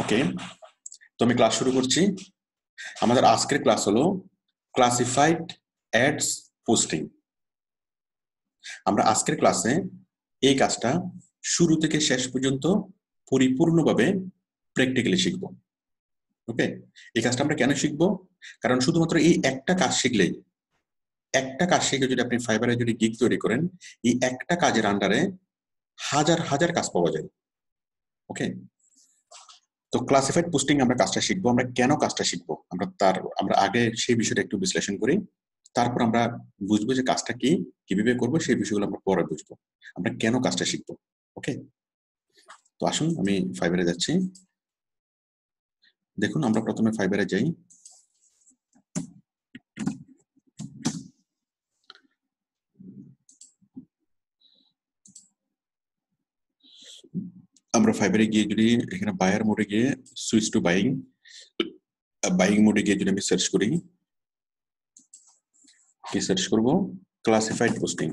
ওকে, তো আমি ক্লাস শুরু করছি। আমাদের আজকের ক্লাস হলো ক্লাসিফাইড অ্যাডস পোস্টিং। আমরা আজকের ক্লাসে এই কাজটা শুরু থেকে শেষ পর্যন্ত পরিপূর্ণভাবে প্র্যাকটিক্যালি শিখব। ওকে, এই কাজটা আমরা কেন শিখব? কারণ শুধুমাত্র এই একটা কাজ শিখলেই, একটা কাজ শিখে যদি আপনি ফাইবারে যদি গিগ তৈরি করেন, এই একটা কাজের আন্ডারে হাজার হাজার কাজ পাওয়া যায়। ওকে, তো ক্লাসিফাইড পোস্টিং আমরা কাজটা শিখবো। আমরা কেন কাজটা শিখবো আমরা আগে সেই বিষয়টা একটু বিশ্লেষণ করি, তারপর আমরা বুঝবো যে কাজটা কি, কিভাবে করবো, সেই বিষয়গুলো আমরা পরে বুঝবো। আমরা কেন কাজটা শিখবো। ওকে, তো আসুন আমি ফাইবারে যাচ্ছি। দেখুন, আমরা প্রথমে ফাইবারে যাই। আমরা ফাইবারে গিয়ে যদি এখানে বায়ার মোডে গিয়ে সুইচ টু বাইং মোডে গিয়ে যদি আমি সার্চ করি, কি সার্চ করব? Classified posting.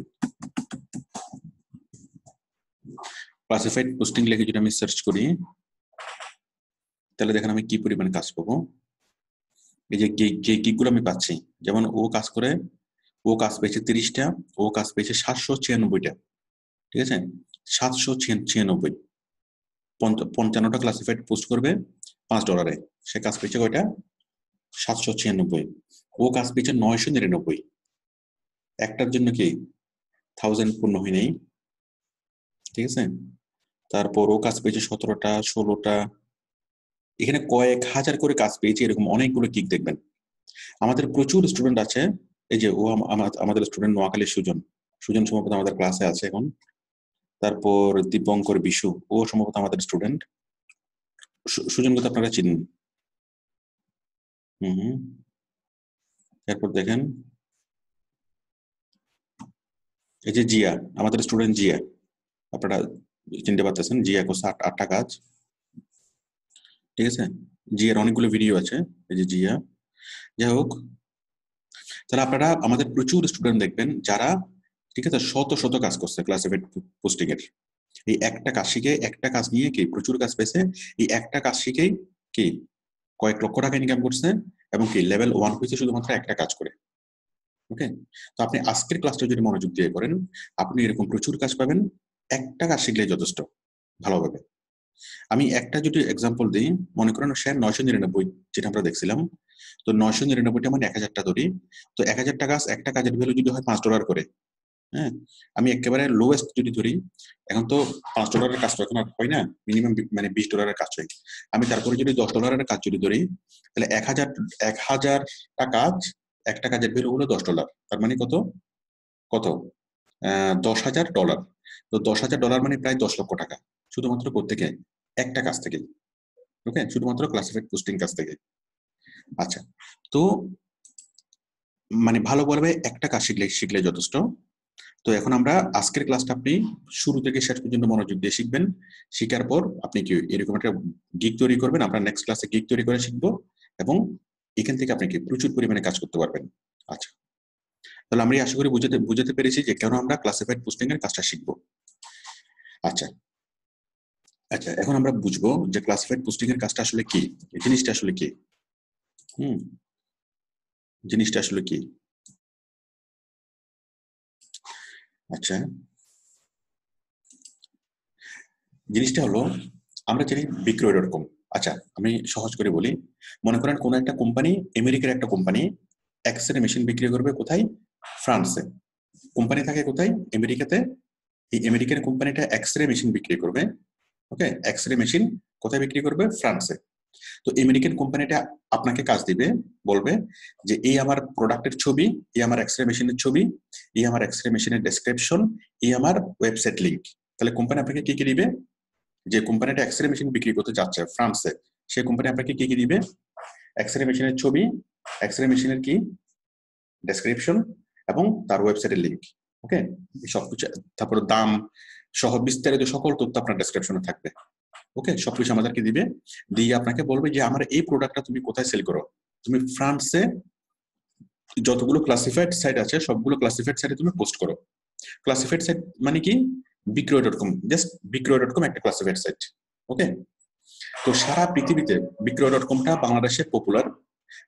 ক্লাসিফাইড পোস্টিং লিখে যদি আমি সার্চ করি, তাহলে দেখেন আমি কি পরিমাণ কাজ পাবো। এই যে গিগগুলো আমি পাচ্ছি, যেমন ও কাজ করে, ও কাজ পেয়েছে 30টা, ও কাজ পেয়েছে 796টা। ঠিক আছে, 796, 55টা ক্লাসিফাইড পোস্ট করবে $5। সে কাজ পেয়েছে কয়টা? 796। ও কাজ পেয়েছে 999। একটার জন্য কি 1000 পূর্ণ হয় নাই। ঠিক আছে, তারপর ও কাজ পেয়েছে 17টা, 16টা। এখানে কয়েক হাজার করে কাজ পেয়েছে, এরকম অনেকগুলো কিক দেখবেন। আমাদের প্রচুর স্টুডেন্ট আছে। এই যে ও আমাদের স্টুডেন্ট নোয়াখালী সুজন সম্ভবত আমাদের ক্লাসে আছে এখন। তারপর দীপঙ্কর বিশু, ও সম্ভবত আমাদের স্টুডেন্ট। সুজনকে তো আপনারা চিনেন। এরপর দেখেন এই যে জিয়া, আমাদের স্টুডেন্ট জিয়া, আপনারা চিনতে পারতেছেন। জিয়া করছে 8টা কাজ। ঠিক আছে, জিয়ার অনেকগুলো ভিডিও আছে। এই যে জিয়া। যাই হোক, তাহলে আপনারা আমাদের প্রচুর স্টুডেন্ট দেখবেন যারা, ঠিক আছে, শত শত কাজ করছে ক্লাসিফাইড পোস্টিং এর। এই একটা কাজ শিখে, একটা কাজ নিয়ে কি প্রচুর কাজ পেয়েছে। এই একটা কাজ শিখেই কি কয়েক লক্ষ টাকা ইনকাম করছে, এবং কি লেভেল 1 হয়েছে শুধুমাত্র একটা কাজ করে। ওকে, তো আপনি আজকের ক্লাসটা যদি মনোযোগ দিয়ে করেন, আপনি এরকম প্রচুর কাজ পাবেন। একটা কাজ শিখলেই যথেষ্ট ভালোভাবে। আমি একটা যদি এক্সাম্পল দিই, মনে করেন শেয়ার 999 যেটা আমরা দেখছিলাম। তো 999টা মানে 1000টা ধরি। তো 1000টা কাজ, একটা কাজের ভ্যালু যদি হয় $5 করে, হ্যাঁ, আমি একেবারে লোয়েস্ট যদি ধরি, এখন তো $5 কাজ তো এখন আর হয় না, মিনিমাম মানে $20 কাজ হয়। আমি তারপরে যদি $10 কাজ যদি ধরি, তাহলে 1000টা কাজ, একটা কাজের ভ্যালু হলো $10। তার মানে কত কত $10,000। তো $10,000 মানে প্রায় 10 লক্ষ টাকা, শুধুমাত্র কোত্থেকে? একটা কাজ থেকে। ওকে, শুধুমাত্র ক্লাসিফাইড পোস্টিং কাজ থেকে। আচ্ছা, তো মানে ভালোভাবে একটা কাজ শিখলে যথেষ্ট। তো এখন আমরা আজকের ক্লাসটা আপনি শুরু থেকে শেষ পর্যন্ত মনোযোগ দিয়ে শিখবেন। শিখার পর আপনি কি এরকম একটা গিগ তৈরি করবেন। আমরা নেক্সট ক্লাসে গিগ তৈরি করে শিখবো, এবং এখান থেকে আপনি কি প্রচুর পরিমাণে কাজ করতে পারবেন। আচ্ছা, তাহলে আমি আশা করি বুঝাতে পেরেছি যে কেন আমরা ক্লাসিফাইড পোস্টিং এর কাজটা শিখবো। আচ্ছা আচ্ছা, এখন আমরা বুঝবো যে ক্লাসিফাইড পোস্টিং এর কাজটা আসলে কি, জিনিসটা আসলে কি। জিনিসটা আসলে কি? আচ্ছা, জিনিসটা হলো, আমরা জানি বিক্রয়.com। আচ্ছা, আমি সহজ করে বলি। মনে করেন কোন একটা কোম্পানি, আমেরিকার একটা কোম্পানি এক্স-রে মেশিন বিক্রি করবে কোথায়? ফ্রান্সে। কোম্পানি থাকে কোথায়? আমেরিকাতে। এই আমেরিকান কোম্পানিটা এক্স-রে মেশিন বিক্রি করবে। ওকে, এক্স-রে মেশিন কোথায় বিক্রি করবে? ফ্রান্সে। তো আমেরিকান কোম্পানিটা আপনাকে কাজ দিবে, বলবে যে এই আমার প্রোডাক্টের ছবি, এই আমার এক্স-রে মেশিনের ছবি, এই আমার এক্স-রে মেশিনের ডেসক্রিপশন, এই আমার ওয়েবসাইট লিংক। তাহলে কোম্পানি আপনাকে কি কি দিবে? যে কোম্পানিটা এক্স-রে মেশিন বিক্রি করতে যাচ্ছে ফ্রান্সে, সেই কোম্পানি আপনাকে কি কি দিবে? এক্স-রে মেশিনের ছবি, এক্স-রে মেশিনের কি ডেসক্রিপশন, এবং তার ওয়েবসাইটের লিংক। ওকে, সবকিছু, তারপর দাম সহ বিস্তারিত সকল তথ্য আপনার ডেসক্রিপশনে থাকবে। ওকে, সবকিছু আমাদেরকে দিবে, দিয়ে আপনাকে বলবে যে আমার এই প্রোডাক্টটা তুমি কোথায় সেল করো। তুমি ফ্রান্সে যতগুলো ক্লাসিফাইড সাইট আছে সবগুলো ক্লাসিফাইড সাইটে তুমি পোস্ট করো। ক্লাসিফাইড সাইট মানে কি? বিক্রয়.com, জাস্ট বিক্রয়.com একটা ক্লাসিফাইড সাইট। ওকে, তো সারা পৃথিবীতে বিক্রয়.কমটা বাংলাদেশে পপুলার,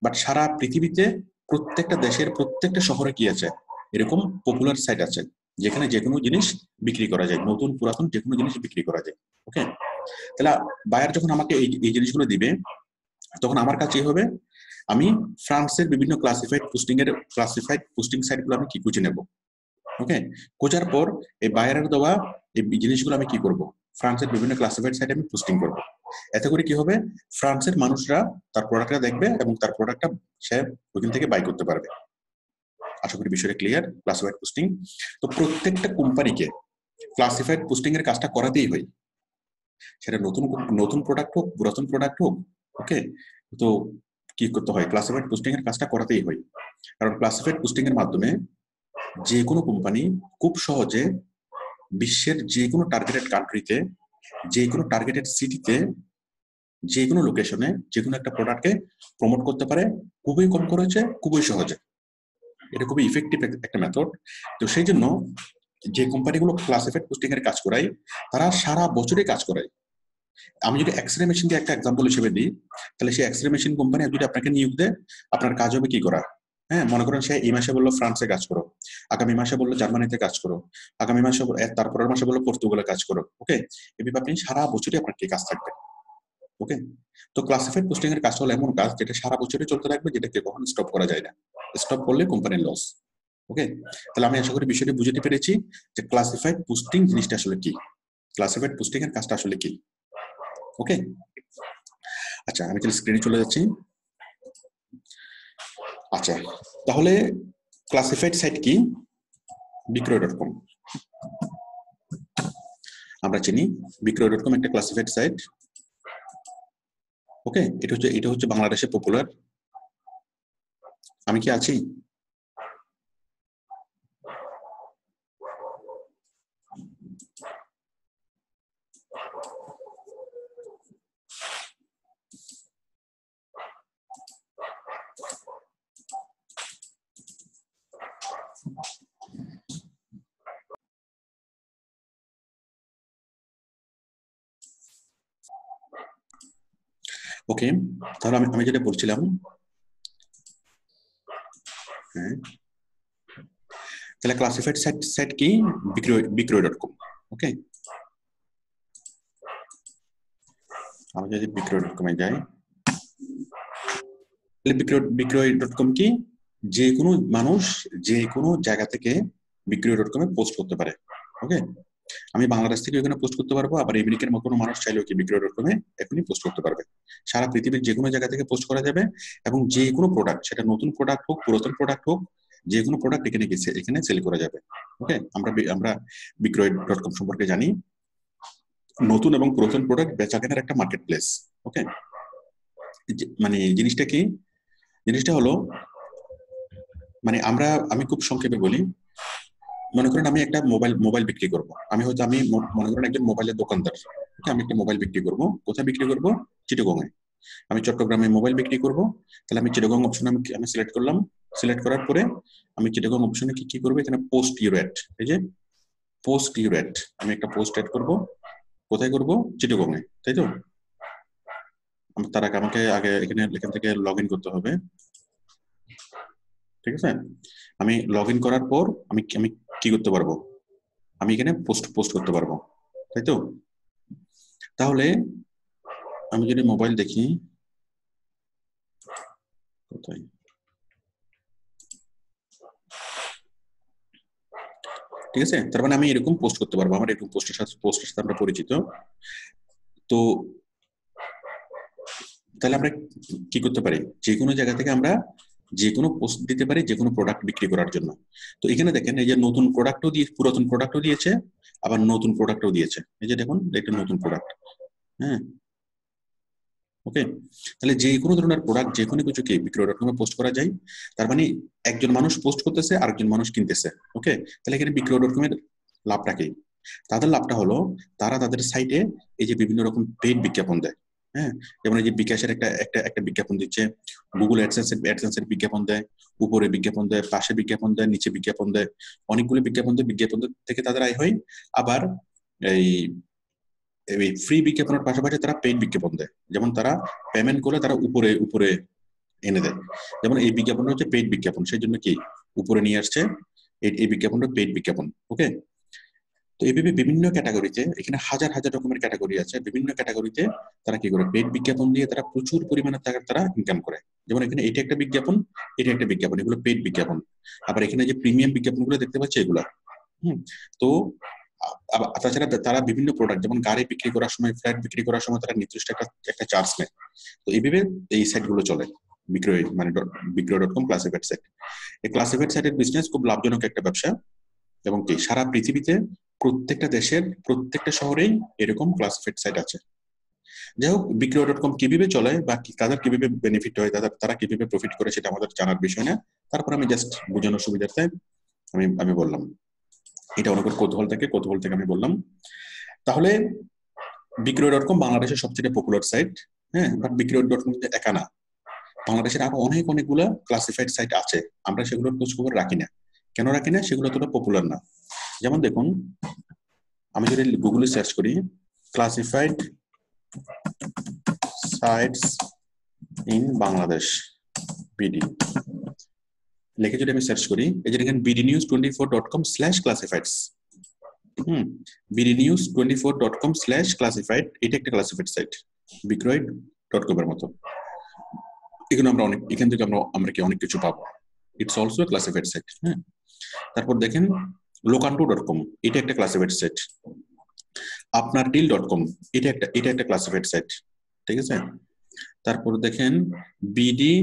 বাট সারা পৃথিবীতে প্রত্যেকটা দেশের প্রত্যেকটা শহরে কি আছে, এরকম পপুলার সাইট আছে যেখানে যে কোনো জিনিস বিক্রি করা যায়, নতুন পুরাতন যে কোনো জিনিস বিক্রি করা যায়। ওকে, তাহলে বায়ার যখন আমাকে এই জিনিসগুলো দিবে, তখন আমার কাছে হবে আমি ফ্রান্সের বিভিন্ন ক্লাসিফাইড পোস্টিং সাইটগুলো আমি কি খুঁজে নেব। ওকে, খোঁজার পর এই বায়ারের দেওয়া এই জিনিসগুলো আমি কি করব, ফ্রান্সের বিভিন্ন ক্লাসিফাইড সাইটে আমি পোস্টিং করব। এতে করে কি হবে, ফ্রান্সের মানুষরা তার প্রোডাক্টটা দেখবে এবং তার প্রোডাক্টটা সে ওখান থেকে বাই করতে পারবে। আশা করি বিষয়টা ক্লিয়ার। ক্লাসিফাইড পোস্টিং, তো প্রত্যেকটা কোম্পানিকে ক্লাসিফাইড পোস্টিং এর কাজটা করাতেই হয়, সেটা নতুন প্রোডাক্ট হোক পুরাতন প্রোডাক্ট হোক। ওকে, তো কি করতে হয়, ক্লাসিফাইড পোস্টিং এর কাজটা করাতেই হয়, কারণ ক্লাসিফাইড পোস্টিং এর মাধ্যমে যে কোনো কোম্পানি খুব সহজে বিশ্বের যে কোনো টার্গেটেড কান্ট্রিতে, যে কোনো টার্গেটেড সিটিতে, যে কোনো লোকেশনে যে কোনো একটা প্রোডাক্টকে প্রমোট করতে পারে খুবই কম খরচে, খুবই সহজে। এটা খুবই ইফেক্টিভ একটা মেথড। তো সেই জন্য যে কোম্পানিগুলো ক্লাসিফাইড পোস্টিং এর কাজ করায় তারা সারা বছরে কাজ করায়। আমি যদি এক্সরে মেশিন দিয়ে একটা এক্সাম্পল হিসেবে দিই, তাহলে সেই এক্সরে মেশিন কোম্পানি যদি আপনাকে নিয়োগ দেয়, আপনার কাজ হবে কি করা। হ্যাঁ, মনে করেন সে এই মাসে বললো ফ্রান্সে কাজ করো, আগামী মাসে বললো জার্মানিতে কাজ করো, আগামী মাসে তারপরের মাসে বললো পর্তুগালে কাজ করো। ওকে, এভাবে আপনি সারা বছরই আপনার কি কাজ থাকবে। ওকে, তো ক্লাসিফাইড পোস্টিং এর কাজ হলো এমন কাজ যেটা সারা বছরই চলতে থাকবে, যেটাকে কখনো স্টপ করা যায় না, স্টপ করলে কোম্পানির লস। ওকে, তাহলে আমি আশা করি বিষয়টি বুঝতে পেরেছি যে ক্লাসিফাইড পোস্টিং জিনিসটা আসলে কি, ক্লাসিফাইড পোস্টিং এর কাজটা আসলে কি। ওকে, আচ্ছা আমি তাহলে স্ক্রিনে চলে যাচ্ছি। আচ্ছা, তাহলে ক্লাসিফাইড সাইট কি, বিক্রয়.কম আমরা চিনি, বিক্রয়.কম একটা ক্লাসিফাইড সাইট। ওকে, এটা হচ্ছে বাংলাদেশে পপুলার। আমি কি আছি? ওকে, তাহলে আমি যেটা বলছিলাম, হ্যাঁ, তাহলে ক্লাসিফাইড সাইট কি, বিক্রয়.কম। ওকে, আমি যদি বিক্রয়.কমে যাই, তাহলে বিক্রয়.কম কি, যে কোনো মানুষ যে কোনো জায়গা থেকে বিক্রয়.কমে পোস্ট করতে পারে। ওকে, আমি বাংলাদেশ থেকে ওখানে পোস্ট করতে পারবো, আবার আমেরিকার কোনো মানুষ চাইলেও কি বিক্রয়.কমে এখনই পোস্ট করতে পারবে। সারা পৃথিবীর যে কোনো জায়গা থেকে পোস্ট করা যাবে, এবং যে কোনো প্রোডাক্ট, সেটা নতুন প্রোডাক্ট হোক পুরাতন প্রোডাক্ট হোক, যে কোনো প্রোডাক্ট এখানে সেল করা যাবে। ওকে, আমরা বিক্রয়.কম সম্পর্কে জানি, নতুন এবং পুরাতন প্রোডাক্ট বেচা কেনার একটা মার্কেট প্লেস। ওকে, মানে জিনিসটা কি, জিনিসটা হলো, মানে আমি খুব সংক্ষেপে বলি, মনে করেন আমি একটা মোবাইল বিক্রি করব, আমি মনে করেন একজন মোবাইলের দোকানদার। আমি একটা মোবাইল বিক্রি করব, কোথায় বিক্রি করব, চিটাগং এ। আমি চট্টগ্রামে মোবাইল বিক্রি করব, তাহলে আমি চিটাগং অপশন আমি সিলেক্ট করলাম। সিলেক্ট করার পরে আমি চিটাগং অপশনে কি করব, এখানে পোস্ট ইউর অ্যাড, এই যে পোস্ট ইউর অ্যাড, আমি একটা পোস্ট অ্যাড করব। কোথায় করব, চিটাগং এ, তাই তো। তার আগে আমাকে এখান থেকে লগ ইন করতে হবে। ঠিক আছে, আমি লগ ইন করার পর আমি কি করতে পারবো, আমি এখানে পোস্ট করতে পারবো, তাই তো। তাহলে আমি যদি মোবাইল দেখি, কোথায়, ঠিক আছে, তার মানে আমি এরকম পোস্ট করতে পারবো, আমার এরকম পোস্টের সাথে আমরা পরিচিত। তো তাহলে আমরা কি করতে পারি, যে কোনো জায়গা থেকে আমরা যে কোনো পোস্ট দিতে পারি, যে কোনো প্রোডাক্ট বিক্রি করার জন্য। তো এখানে দেখেন, এই যে নতুন প্রোডাক্টও দিয়ে, পুরাতন প্রোডাক্টও দিয়েছে, আবার নতুন প্রোডাক্টও দিয়েছে। এই যে দেখুন, এটা নতুন প্রোডাক্ট। হ্যাঁ, ওকে, তাহলে যে কোনো ধরনের প্রোডাক্ট যে কোনো কিছুকে বিক্রয়.কমে পোস্ট করা যায়। তার মানে একজন মানুষ পোস্ট করতেছে, আরেকজন মানুষ কিনতেছে। ওকে, তাহলে এখানে বিক্রয়.কমের লাভটা কি, তাদের লাভটা হলো তারা তাদের সাইটে এই যে বিভিন্ন রকম পেইড বিজ্ঞাপন দেয়। হ্যাঁ, যেমন এই যে বিকাশের একটা বিজ্ঞাপন দিচ্ছে, গুগল অ্যাডসেন্সের বিজ্ঞাপন দেয়, উপরে বিজ্ঞাপন দেয়, পাশে বিজ্ঞাপন দেয়, নিচে বিজ্ঞাপন দেয়, অনেকগুলো বিজ্ঞাপন থেকে তাদের আয় হয়। আবার এই এই ফ্রি বিজ্ঞাপনের পাশাপাশি তারা পেইড বিজ্ঞাপন দেয়, যেমন তারা পেমেন্ট করলে তারা উপরে উপরে এনে দেয়। যেমন এই বিজ্ঞাপনটা হচ্ছে পেইড বিজ্ঞাপন, সেই জন্য কি উপরে নিয়ে আসছে, এই বিজ্ঞাপনটা পেইড বিজ্ঞাপন। ওকে, তো এইভাবে বিভিন্ন ক্যাটাগরিতে, এখানে হাজার হাজার রকমের ক্যাটাগরি আছে, বিভিন্ন ক্যাটাগরিতে তারা কি করে পেইড বিজ্ঞাপন দিয়ে তারা প্রচুর পরিমাণে টাকা তারা ইনকাম করে। যেমন এখানে এটা একটা বিজ্ঞাপন, এটা একটা বিজ্ঞাপন, এগুলো পেইড বিজ্ঞাপন। আবার এখানে যে প্রিমিয়াম বিজ্ঞাপনগুলো দেখতে পাচ্ছি এগুলা। তো তাছাড়া তারা বিভিন্ন প্রোডাক্ট, যেমন গাড়ি বিক্রি করার সময়, ফ্ল্যাট বিক্রি করার সময় তারা নির্দিষ্ট একটা চার্জ নেয়। তো এইভাবে এই সাইটগুলো চলে, বিক্রয় মানে বিক্রয়.com ক্লাসিফাইড সাইট। এই ক্লাসিফাইড সাইটের বিজনেস খুব লাভজনক একটা ব্যবসা, এবং কি সারা পৃথিবীতে প্রত্যেকটা দেশের প্রত্যেকটা শহরেই এরকম ক্লাসিফাইড সাইট আছে। যাই হোক, বিক্রয়.com কিভাবে চলে বা তাদের কিভাবে বেনিফিট হয়, তারা কিভাবে প্রফিট করে, সেটা আমাদের জানার বিষয় না। তারপর আমি জাস্ট বোঝানোর সুবিধার্থে আমি বললাম, এটা অনেক কৌতূহল থেকে আমি বললাম। তাহলে বিক্রয়.com বাংলাদেশের সবচেয়ে পপুলার সাইট, হ্যাঁ, বাট বিক্রয়.com একা না, বাংলাদেশের আরো অনেকগুলো ক্লাসিফাইড সাইট আছে, আমরা সেগুলোর খোঁজ খবর রাখি না। কেন রাখি না? সেগুলো এতটা পপুলার না। যেমন দেখুন, আমি যদি গুগলে সার্চ করি classified sites in Bangladesh BD লিখে যদি আমি সার্চ করি, এই যে দেখেন bdnews24.com/classifieds, bdnews24.com/classified, এটা একটা ক্লাসিফাইড সাইট বিক্রয়.com এর মতো। এখানে এখান থেকে আমরা কি অনেক কিছু পাবো। It's also classified site. হ্যাঁ, তারপর দেখেন locanto.com, এটা একটা ক্লাসিফাইড সাইট। আপনারডিল.com, এটা একটা ক্লাসিফাইড সাইট, ঠিক আছে। তারপর দেখেন বিডি,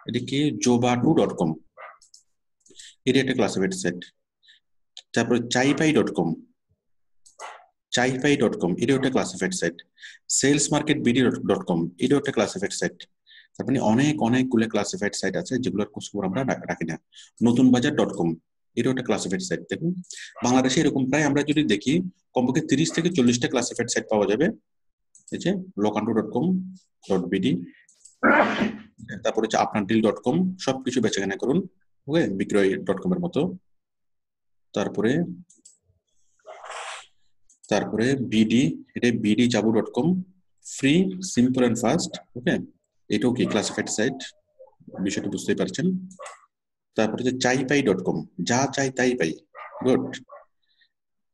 এটা কি jobato.com, এটা একটা ক্লাসিফাইড সাইট। তারপর চাইপাই.com, এটা একটা ক্লাসিফাইড সাইট। salesmarketbd.com, এটা একটা ক্লাসিফাইড সাইট। তার মানে অনেকগুলো ক্লাসিফাইড সাইট আছে যেগুলোর খোঁজখবর আমরা রাখি না। নতুনবাজার.com, এটা একটা ক্লাসিফাইড সাইট। দেখুন বাংলাদেশে এরকম প্রায় আমরা যদি দেখি কমপক্ষে 30 থেকে 40টা ক্লাসিফাইড সাইট পাওয়া যাবে। এই যে locanto.com.bd, তারপর হচ্ছে আপনারডিল.com, সবকিছু বেচাকেনা করুন, ওকে, বিক্রয়.com এর মতো। তারপরে বিডি, এটা bdjabu.com, free, simple and fast, okay, এটাও কি ক্লাসিফাইড সাইট, বিষয়টা বুঝতেই পারছেন। তারপরে হচ্ছে চাইপাই.com, যা চাই তাই পাই, গুড,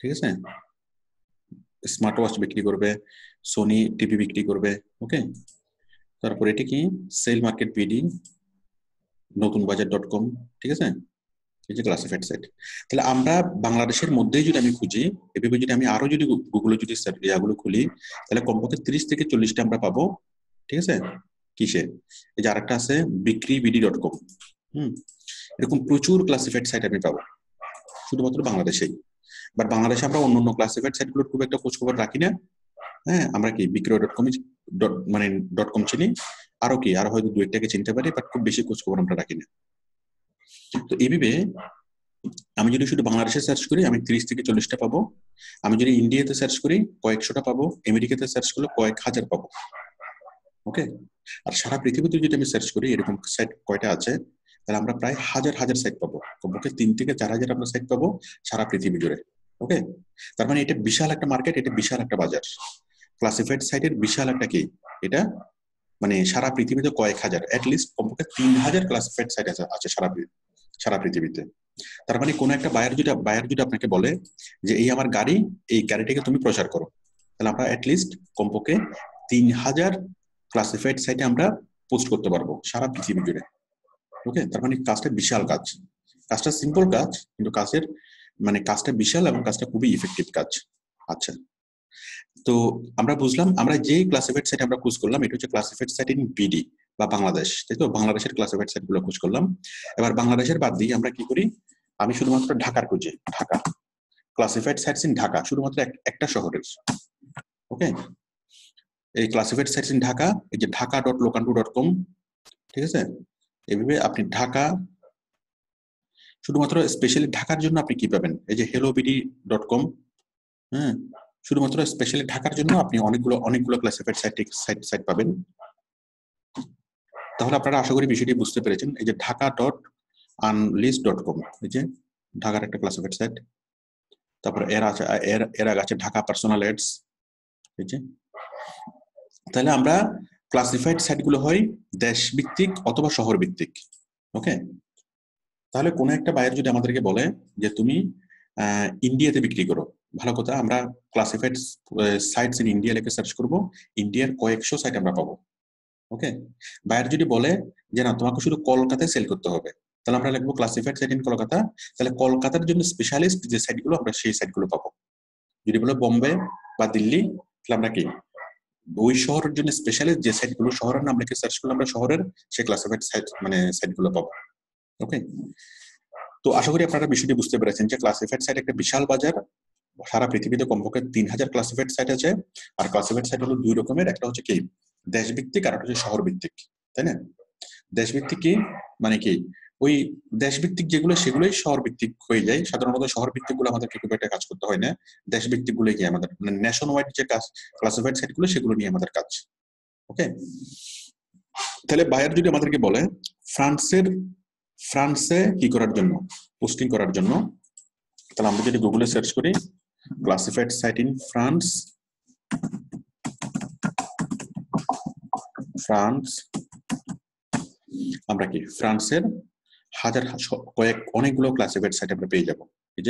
ঠিক আছে, স্মার্ট ওয়াচ বিক্রি করবে, সোনি টিভি বিক্রি করবে, ওকে। তারপর এটা কি সেল মার্কেট বিডি, নতুনবাজার.com, ঠিক আছে, এই যে ক্লাসিফাইড সাইট। তাহলে আমরা বাংলাদেশের মধ্যেই যদি আমি খুঁজি, এভাবে যদি আমি আরো যদি গুগলে যদি ইয়াগুলো খুলি, তাহলে কমপক্ষে 30 থেকে 40টা আমরা পাবো, ঠিক আছে। কিসে? এই যে আরেকটা আছে বিক্রিবিডি.com, এরকম প্রচুর ক্লাসিফাইড সাইট আমি পাবো শুধুমাত্র বাংলাদেশেই। বাট বাংলাদেশে আমরা অন্যান্য ক্লাসিফাইড সাইটগুলোর খুব একটা খোঁজ খবর রাখি না। হ্যাঁ, আমরা কি বিক্রয়.com মানে .com চিনি, আরো হয়তো 2-1টাকে চিনতে পারি, বাট খুব বেশি খোঁজ খবর আমরা রাখি না। তো এইভাবে আমি যদি শুধু বাংলাদেশে সার্চ করি আমি 30 থেকে 40টা পাবো। আমি যদি ইন্ডিয়াতে সার্চ করি কয়েকশোটা পাবো, আমেরিকাতে সার্চ করলে কয়েক হাজার পাবো, ওকে। আর সারা পৃথিবীতে যদি আমি সার্চ করি এরকম সাইট কয়টা আছে, তাহলে আমরা প্রায় হাজার সাইট পাবো, কমপক্ষে 3 থেকে 4 হাজার আমরা সাইট পাবো সারা পৃথিবী জুড়ে, ওকে। তার মানে এটা বিশাল একটা মার্কেট, এটা বিশাল একটা বাজার। ক্লাসিফাইড সাইটের বিশাল একটা কি এটা, মানে সারা পৃথিবীতে কয়েক হাজার, অ্যাটলিস্ট কমপক্ষে 3000 ক্লাসিফাইড সাইট আছে সারা পৃথিবীতে। তার মানে কোন একটা বায়ার যদি আপনাকে বলে যে এই আমার গাড়ি, এই গাড়িটাকে তুমি প্রচার করো, তাহলে আমরা অ্যাটলিস্ট কমপক্ষে 3000 ক্লাসিফাইড সাইটে আমরা পোস্ট করতে পারবো সারা পৃথিবী জুড়ে, ওকে। তার মানে কাজটা বিশাল কাজ, কাজটা সিম্পল কাজ, কিন্তু কাজটা বিশাল এবং কাজটা খুবই ইফেক্টিভ কাজ। আচ্ছা, তো আমরা বুঝলাম, আমরা যে ক্লাসিফাইড সাইট আমরা খোঁজ করলাম এটা হচ্ছে ক্লাসিফাইড সাইট ইন বিডি বা বাংলাদেশ, তাই তো, বাংলাদেশের ক্লাসিফাইড সাইট গুলো খোঁজ করলাম। এবার বাংলাদেশের বাদ দিয়ে আমরা কি করি, আমি শুধুমাত্র ঢাকার খুঁজি, Dhaka classified sites in Dhaka, শুধুমাত্র একটা শহরের, ওকে। এই ক্লাসিফাইড সাইটস ইন ঢাকা, এই যে ঢাকা.locanto.com, ঠিক আছে। এইভাবে আপনি ঢাকা, শুধুমাত্র স্পেশালি ঢাকার জন্য আপনি কি পাবেন, এই যে hellobd.com, হ্যাঁ, শুধুমাত্র স্পেশালি ঢাকার জন্য আপনি অনেকগুলো ক্লাসিফাইড সাইট পাবেন। তাহলে আপনারা আশা করি বিষয়টি বুঝতে পেরেছেন। এই যে ঢাকা.unlist.com, এই যে ঢাকার একটা ক্লাসিফাইড সাইট। তারপর এর আগে আছে ঢাকা পার্সোনাল এডস, এই যে তাহলে আমরা ক্লাসিফাইড সাইটগুলো হয় দেশ ভিত্তিক অথবা শহর ভিত্তিক। ওকে, তাহলে কোনো একটা বায়ার যদি আমাদেরকে বলে যে তুমি ইন্ডিয়াতে বিক্রি করো, ভালো কথা, আমরা ক্লাসিফাইড সাইটস ইন ইন্ডিয়া লিখে সার্চ করব, ইন্ডিয়ার কয়েকশো সাইট আমরা পাবো। ওকে, বায়ার যদি বলে যে না তোমাকে শুধু কলকাতায় সেল করতে হবে, তাহলে আমরা লিখবো ক্লাসিফাইড সাইট ইন কলকাতা। তাহলে কলকাতার জন্য স্পেশালিস্ট যে সাইটগুলো আমরা সেই সাইটগুলো পাবো। যদি বলে বোম্বে বা দিল্লি, তাহলে আমরা কি ওই শহরের জন্য স্পেশালিস্ট যে সাইটগুলো, শহরের নাম লিখে সার্চ করলে আমরা শহরের সেই ক্লাসিফাইড সাইট মানে সাইটগুলো পাবো। ওকে, তো আশা করি আপনারা বিষয়টি বুঝতে পেরেছেন যে ক্লাসিফাইড সাইট একটা বিশাল বাজার। সারা পৃথিবীতে কমপক্ষে 3000 ক্লাসিফাইড সাইট আছে। আর ক্লাসিফাইড সাইট হলো দুই রকমের, একটা হচ্ছে কি দেশভিত্তিক আর একটা হচ্ছে শহর ভিত্তিক, তাই না? দেশভিত্তিক কি মানে কি ওই দেশভিত্তিক যেগুলো সেগুলোই শহর ভিত্তিক হয়ে যায়। সাধারণত শহর ভিত্তিক গুলো আমাদেরকে খুব একটা কাজ করতে হয় না, দেশভিত্তিক গুলো কি আমাদের ন্যাশন ওয়াইড যে কাজ ক্লাসিফাইড সাইট গুলো সেগুলো নিয়ে আমাদের কাজ। ওকে, তাহলে বায়ার যদি আমাদেরকে বলে ফ্রান্সে কি করার জন্য, পোস্টিং করার জন্য, তাহলে আমরা যদি গুগলে সার্চ করি ক্লাসিফাইড সাইট ইন ফ্রান্স, আমরা কি ফ্রান্সের অনেকগুলো ক্লাসিফাইড সাইট আমরা পেয়ে যাব। এই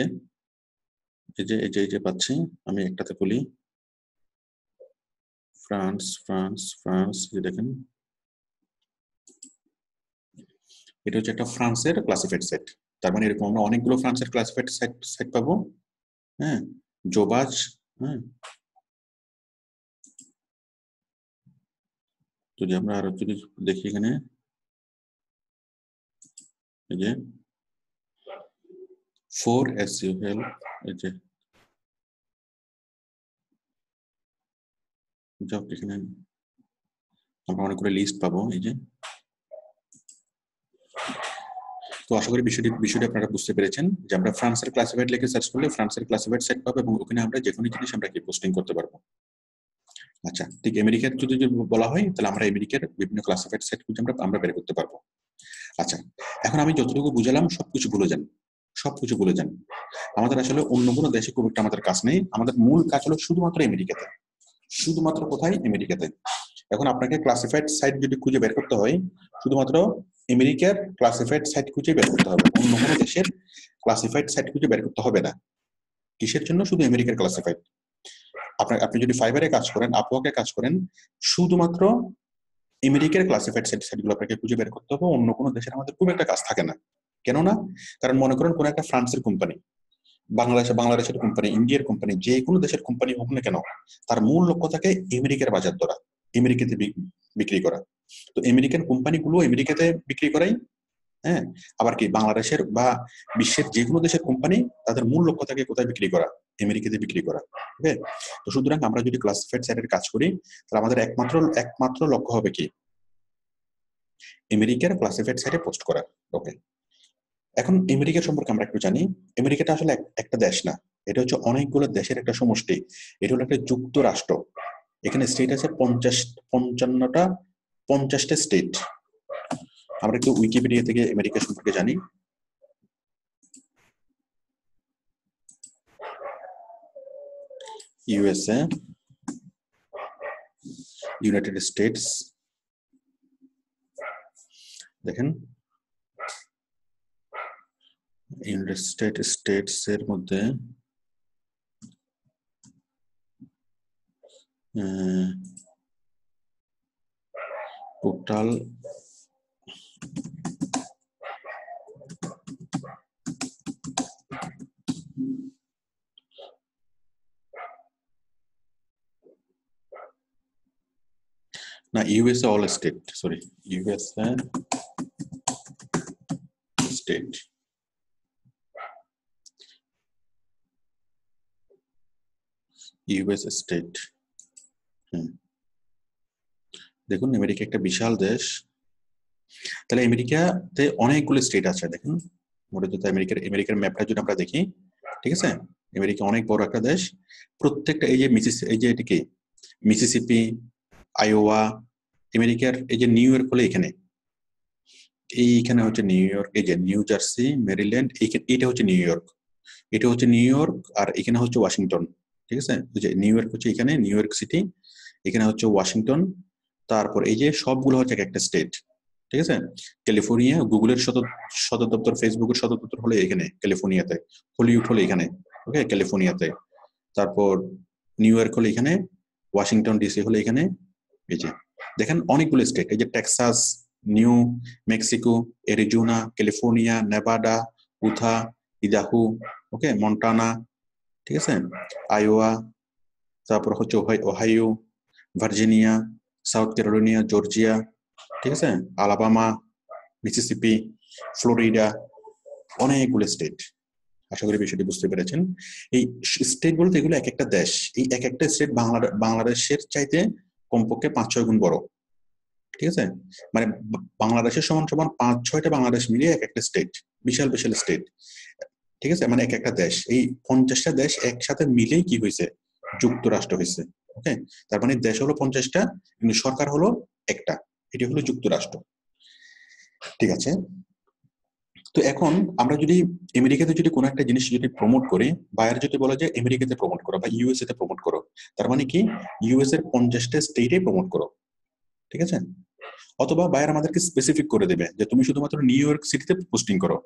যে পাচ্ছি আমি একটাতে খুলি, ফ্রান্স যে দেখেন, এটা হচ্ছে একটা ফ্রান্সের ক্লাসিফাইড সাইট। তার মানে এরকম আমরা অনেকগুলো ফ্রান্সের ক্লাসিফাইড সাইট পাবো। হ্যাঁ, জোবাজ, হ্যাঁ, যদি আমরা আরো যদি দেখি এখানে, এই যে 4SEO হেল্প, এই যে এখানে আমরা অনেকগুলো লিস্ট পাবো। এই যে, তো আশা করি বিষয়টি আপনারা বুঝতে পেরেছেন যে আমরা ফ্রান্সের ক্লাসিফাইড লিখে সার্চ করলে ফ্রান্সের ক্লাসিফাইড সাইট পাবো এবং ওখানে আমরা যে কোনো জিনিস আমরা কি পোস্টিং করতে পারবো। আচ্ছা, ঠিক আমেরিকার যদি বলা হয় তাহলে আমরা আমেরিকার বিভিন্ন ক্লাসিফাইড সাইট খুঁজে আমরা বের করতে পারবো। আচ্ছা, এখন আমি যতটুকু বুঝালাম সবকিছু ভুলে যান। আমাদের আসলে অন্য কোনো দেশে খুব একটা আমাদের কাজ নেই, আমাদের মূল কাজ হলো শুধুমাত্র আমেরিকাতে। শুধুমাত্র কোথায়? আমেরিকাতে। এখন আপনাকে ক্লাসিফাইড সাইট যদি খুঁজে বের করতে হয়, শুধুমাত্র আমেরিকার ক্লাসিফাইড সাইট খুঁজে বের করতে হবে, অন্য কোনো দেশের ক্লাসিফাইড সাইট খুঁজে বের করতে হবে না। কিসের জন্য? শুধু আমেরিকার ক্লাসিফাইড। আপনি যদি ফাইবারে কাজ করেন, আপওয়ার্কে কাজ করেন, শুধুমাত্র আমেরিকার ক্লাসিফাইড সাইটগুলো আপনাকে খুঁজে বের করতে হবে, অন্য কোনো দেশের আমাদের খুব একটা কাজ থাকে না। কেন না? কারণ মনে করেন কোন একটা ফ্রান্সের কোম্পানি, বাংলাদেশের কোম্পানি, ইন্ডিয়ার কোম্পানি, যে কোনো দেশের কোম্পানি হোক না কেন, তার মূল লক্ষ্য থাকে আমেরিকার বাজার ধরা, আমেরিকাতে বিক্রি করা। তো আমেরিকান কোম্পানিগুলো আমেরিকাতে বিক্রি করাই। হ্যাঁ, আবার কি বাংলাদেশের বা বিশ্বের যে কোনো দেশের কোম্পানি তাদের মূল লক্ষ্য থাকে কোথায় বিক্রি করা? আমেরিকাতে বিক্রি করা। ওকে, তো সুতরাং আমরা যদি ক্লাসিফাইড সাইটের কাজ করি তাহলে আমাদের একমাত্র লক্ষ্য হবে কি? আমেরিকার ক্লাসিফাইড সাইটে পোস্ট করা। ওকে, এখন আমেরিকা সম্পর্কে আমরা একটু জানি। আমেরিকাটা আসলে একটা দেশ না, এটা হচ্ছে অনেকগুলো দেশের একটা সমষ্টি। এটা হলো একটা যুক্তরাষ্ট্র। এখানে স্টেট আছে 50টা স্টেট। আমরা একটু উইকিপিডিয়া থেকে আমেরিকা সম্পর্কে জানি। ইউএসএ, ইউনাইটেড স্টেটস, দেখেন ইউনাইটেড স্টেটস এর মধ্যে টোটাল না, USA all state, sorry, USA state. US state. দেখুন আমেরিকা একটা বিশাল দেশ। তাহলে আমেরিকাতে অনেকগুলো স্টেট আছে। দেখুন মূলত আমেরিকার ম্যাপটা যদি আমরা দেখি, ঠিক আছে, আমেরিকা অনেক বড় একটা দেশ। প্রত্যেকটা এই যে এটিকে মিসিসিপি, আইওয়া, আমেরিকার এই যে নিউ ইয়র্ক হলো এখানে, এইখানে হচ্ছে নিউ ইয়র্ক, এই যে নিউ জার্সি, মেরিল্যান্ড, এটা হচ্ছে নিউ ইয়র্ক, আর এখানে হচ্ছে ওয়াশিংটন। ঠিক আছে, ওই যে নিউ ইয়র্ক হচ্ছে এখানে নিউ ইয়র্ক সিটি, এখানে হচ্ছে ওয়াশিংটন, তারপর এই যে সবগুলো হচ্ছে একটা স্টেট। ঠিক আছে, ক্যালিফোর্নিয়া, গুগলের সদর দপ্তর, ফেসবুকের সদর দপ্তর হলো এখানে ক্যালিফোর্নিয়াতে, হলিউড হলো এখানে, ওকে, ক্যালিফোর্নিয়াতে। তারপর নিউ ইয়র্ক হলো এখানে, ওয়াশিংটন ডিসি হলো এখানে। এই যে দেখেন অনেকগুলো স্টেট, এই যে Texas, New Mexico, Arizona, California, Nevada, Utah, Idaho, okay, Montana, ঠিক আছে, আইওয়া, তারপর হচ্ছে Ohio, Virginia, South Carolina, Georgia, ঠিক আছে, আলাবামা, মিসিসিপি, ফ্লোরিডা, অনেকগুলো স্টেট। আশা করি বিষয়টি বুঝতে পেরেছেন। এই স্টেট বলতে এগুলো এক একটা দেশ, এই এক একটা স্টেট বাংলাদেশের চাইতে কমপক্ষে 5-6 গুণ বড়। ঠিক আছে, মানে বাংলাদেশের সমান সমান 5-6টা বাংলাদেশ মিলিয়ে এক একটা স্টেট, বিশাল বিশাল স্টেট। ঠিক আছে, মানে এক একটা দেশ, এই 50টা দেশ একসাথে মিলেই কি হয়েছে, যুক্তরাষ্ট্র হয়েছে। ওকে, তার মানে দেশ হলো 50টা, কিন্তু সরকার হলো একটা, এটি হলো যুক্তরাষ্ট্র। ঠিক আছে, তো এখন আমরা যদি আমেরিকাতে যদি কোনো একটা জিনিস যদি প্রমোট করি, বায়ার যদি বলে যে আমেরিকাতে প্রমোট করো বা ইউএসএ তে প্রমোট করো, তার মানে কি ইউএস এর 50টা স্টেটে প্রমোট করো। ঠিক আছে, অথবা বায়ার আমাদেরকে স্পেসিফিক করে দেবে যে তুমি শুধুমাত্র নিউ ইয়র্ক সিটিতে পোস্টিং করো,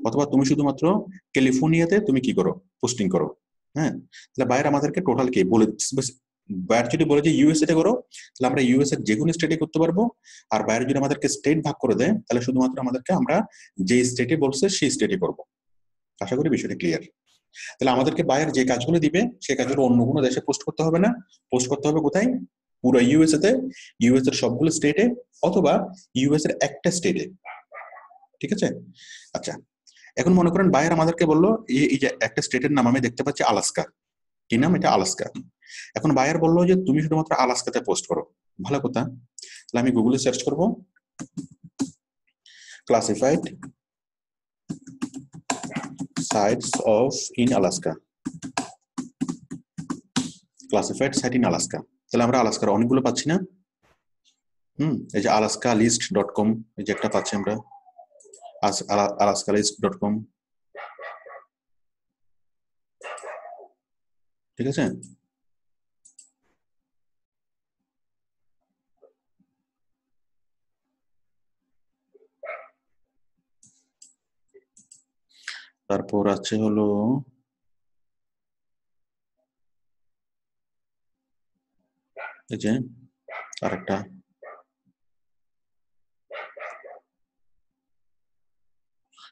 অথবা তুমি শুধুমাত্র ক্যালিফোর্নিয়াতে তুমি কি করো, পোস্টিং করো। হ্যাঁ, তাহলে বায়ার আমাদেরকে টোটাল কি বলে, বায়ার যদি বলে যে ইউএসএ তে করো, তাহলে আমরা ইউএস এর যে কোনো স্টেটে করতে পারবো। আর বায়ার যদি আমাদেরকে স্টেট ভাগ করে দেয়, তাহলে শুধুমাত্র আমাদেরকে আমরা যে স্টেটে বলছে সেই স্টেটে করবো। আশা করি বিষয়টা ক্লিয়ার। তাহলে আমাদেরকে বায়ার যে কাজগুলো দিবে সেই কাজগুলো অন্য কোনো দেশে পোস্ট করতে হবে না, পোস্ট করতে হবে কোথায়, পুরো ইউএসএ তে, ইউএস এর সবগুলো স্টেটে, অথবা ইউএস এর একটা স্টেটে। ঠিক আছে, আচ্ছা, এখন মনে করেন বায়ার আমাদেরকে বললো এই যে একটা স্টেটের নাম আমি দেখতে পাচ্ছি আলাস্কা, কি নাম এটা, আলাস্কা। এখন বায়ার বললো যে তুমি শুধুমাত্র আলাস্কাতে পোস্ট করো। ভালো কথা, তাহলে আমি গুগলে সার্চ করব classified sites of in Alaska, classified site in Alaska. তাহলে আমরা আলাস্কার অনেকগুলো পাচ্ছি না? এই যে আলাস্কা লিস্ট .com, এই যে একটা পাচ্ছি আমরা, আলাস্কা লিস্ট .com। ঠিক আছে, তারপর আছে হলো এই যে আরেকটা,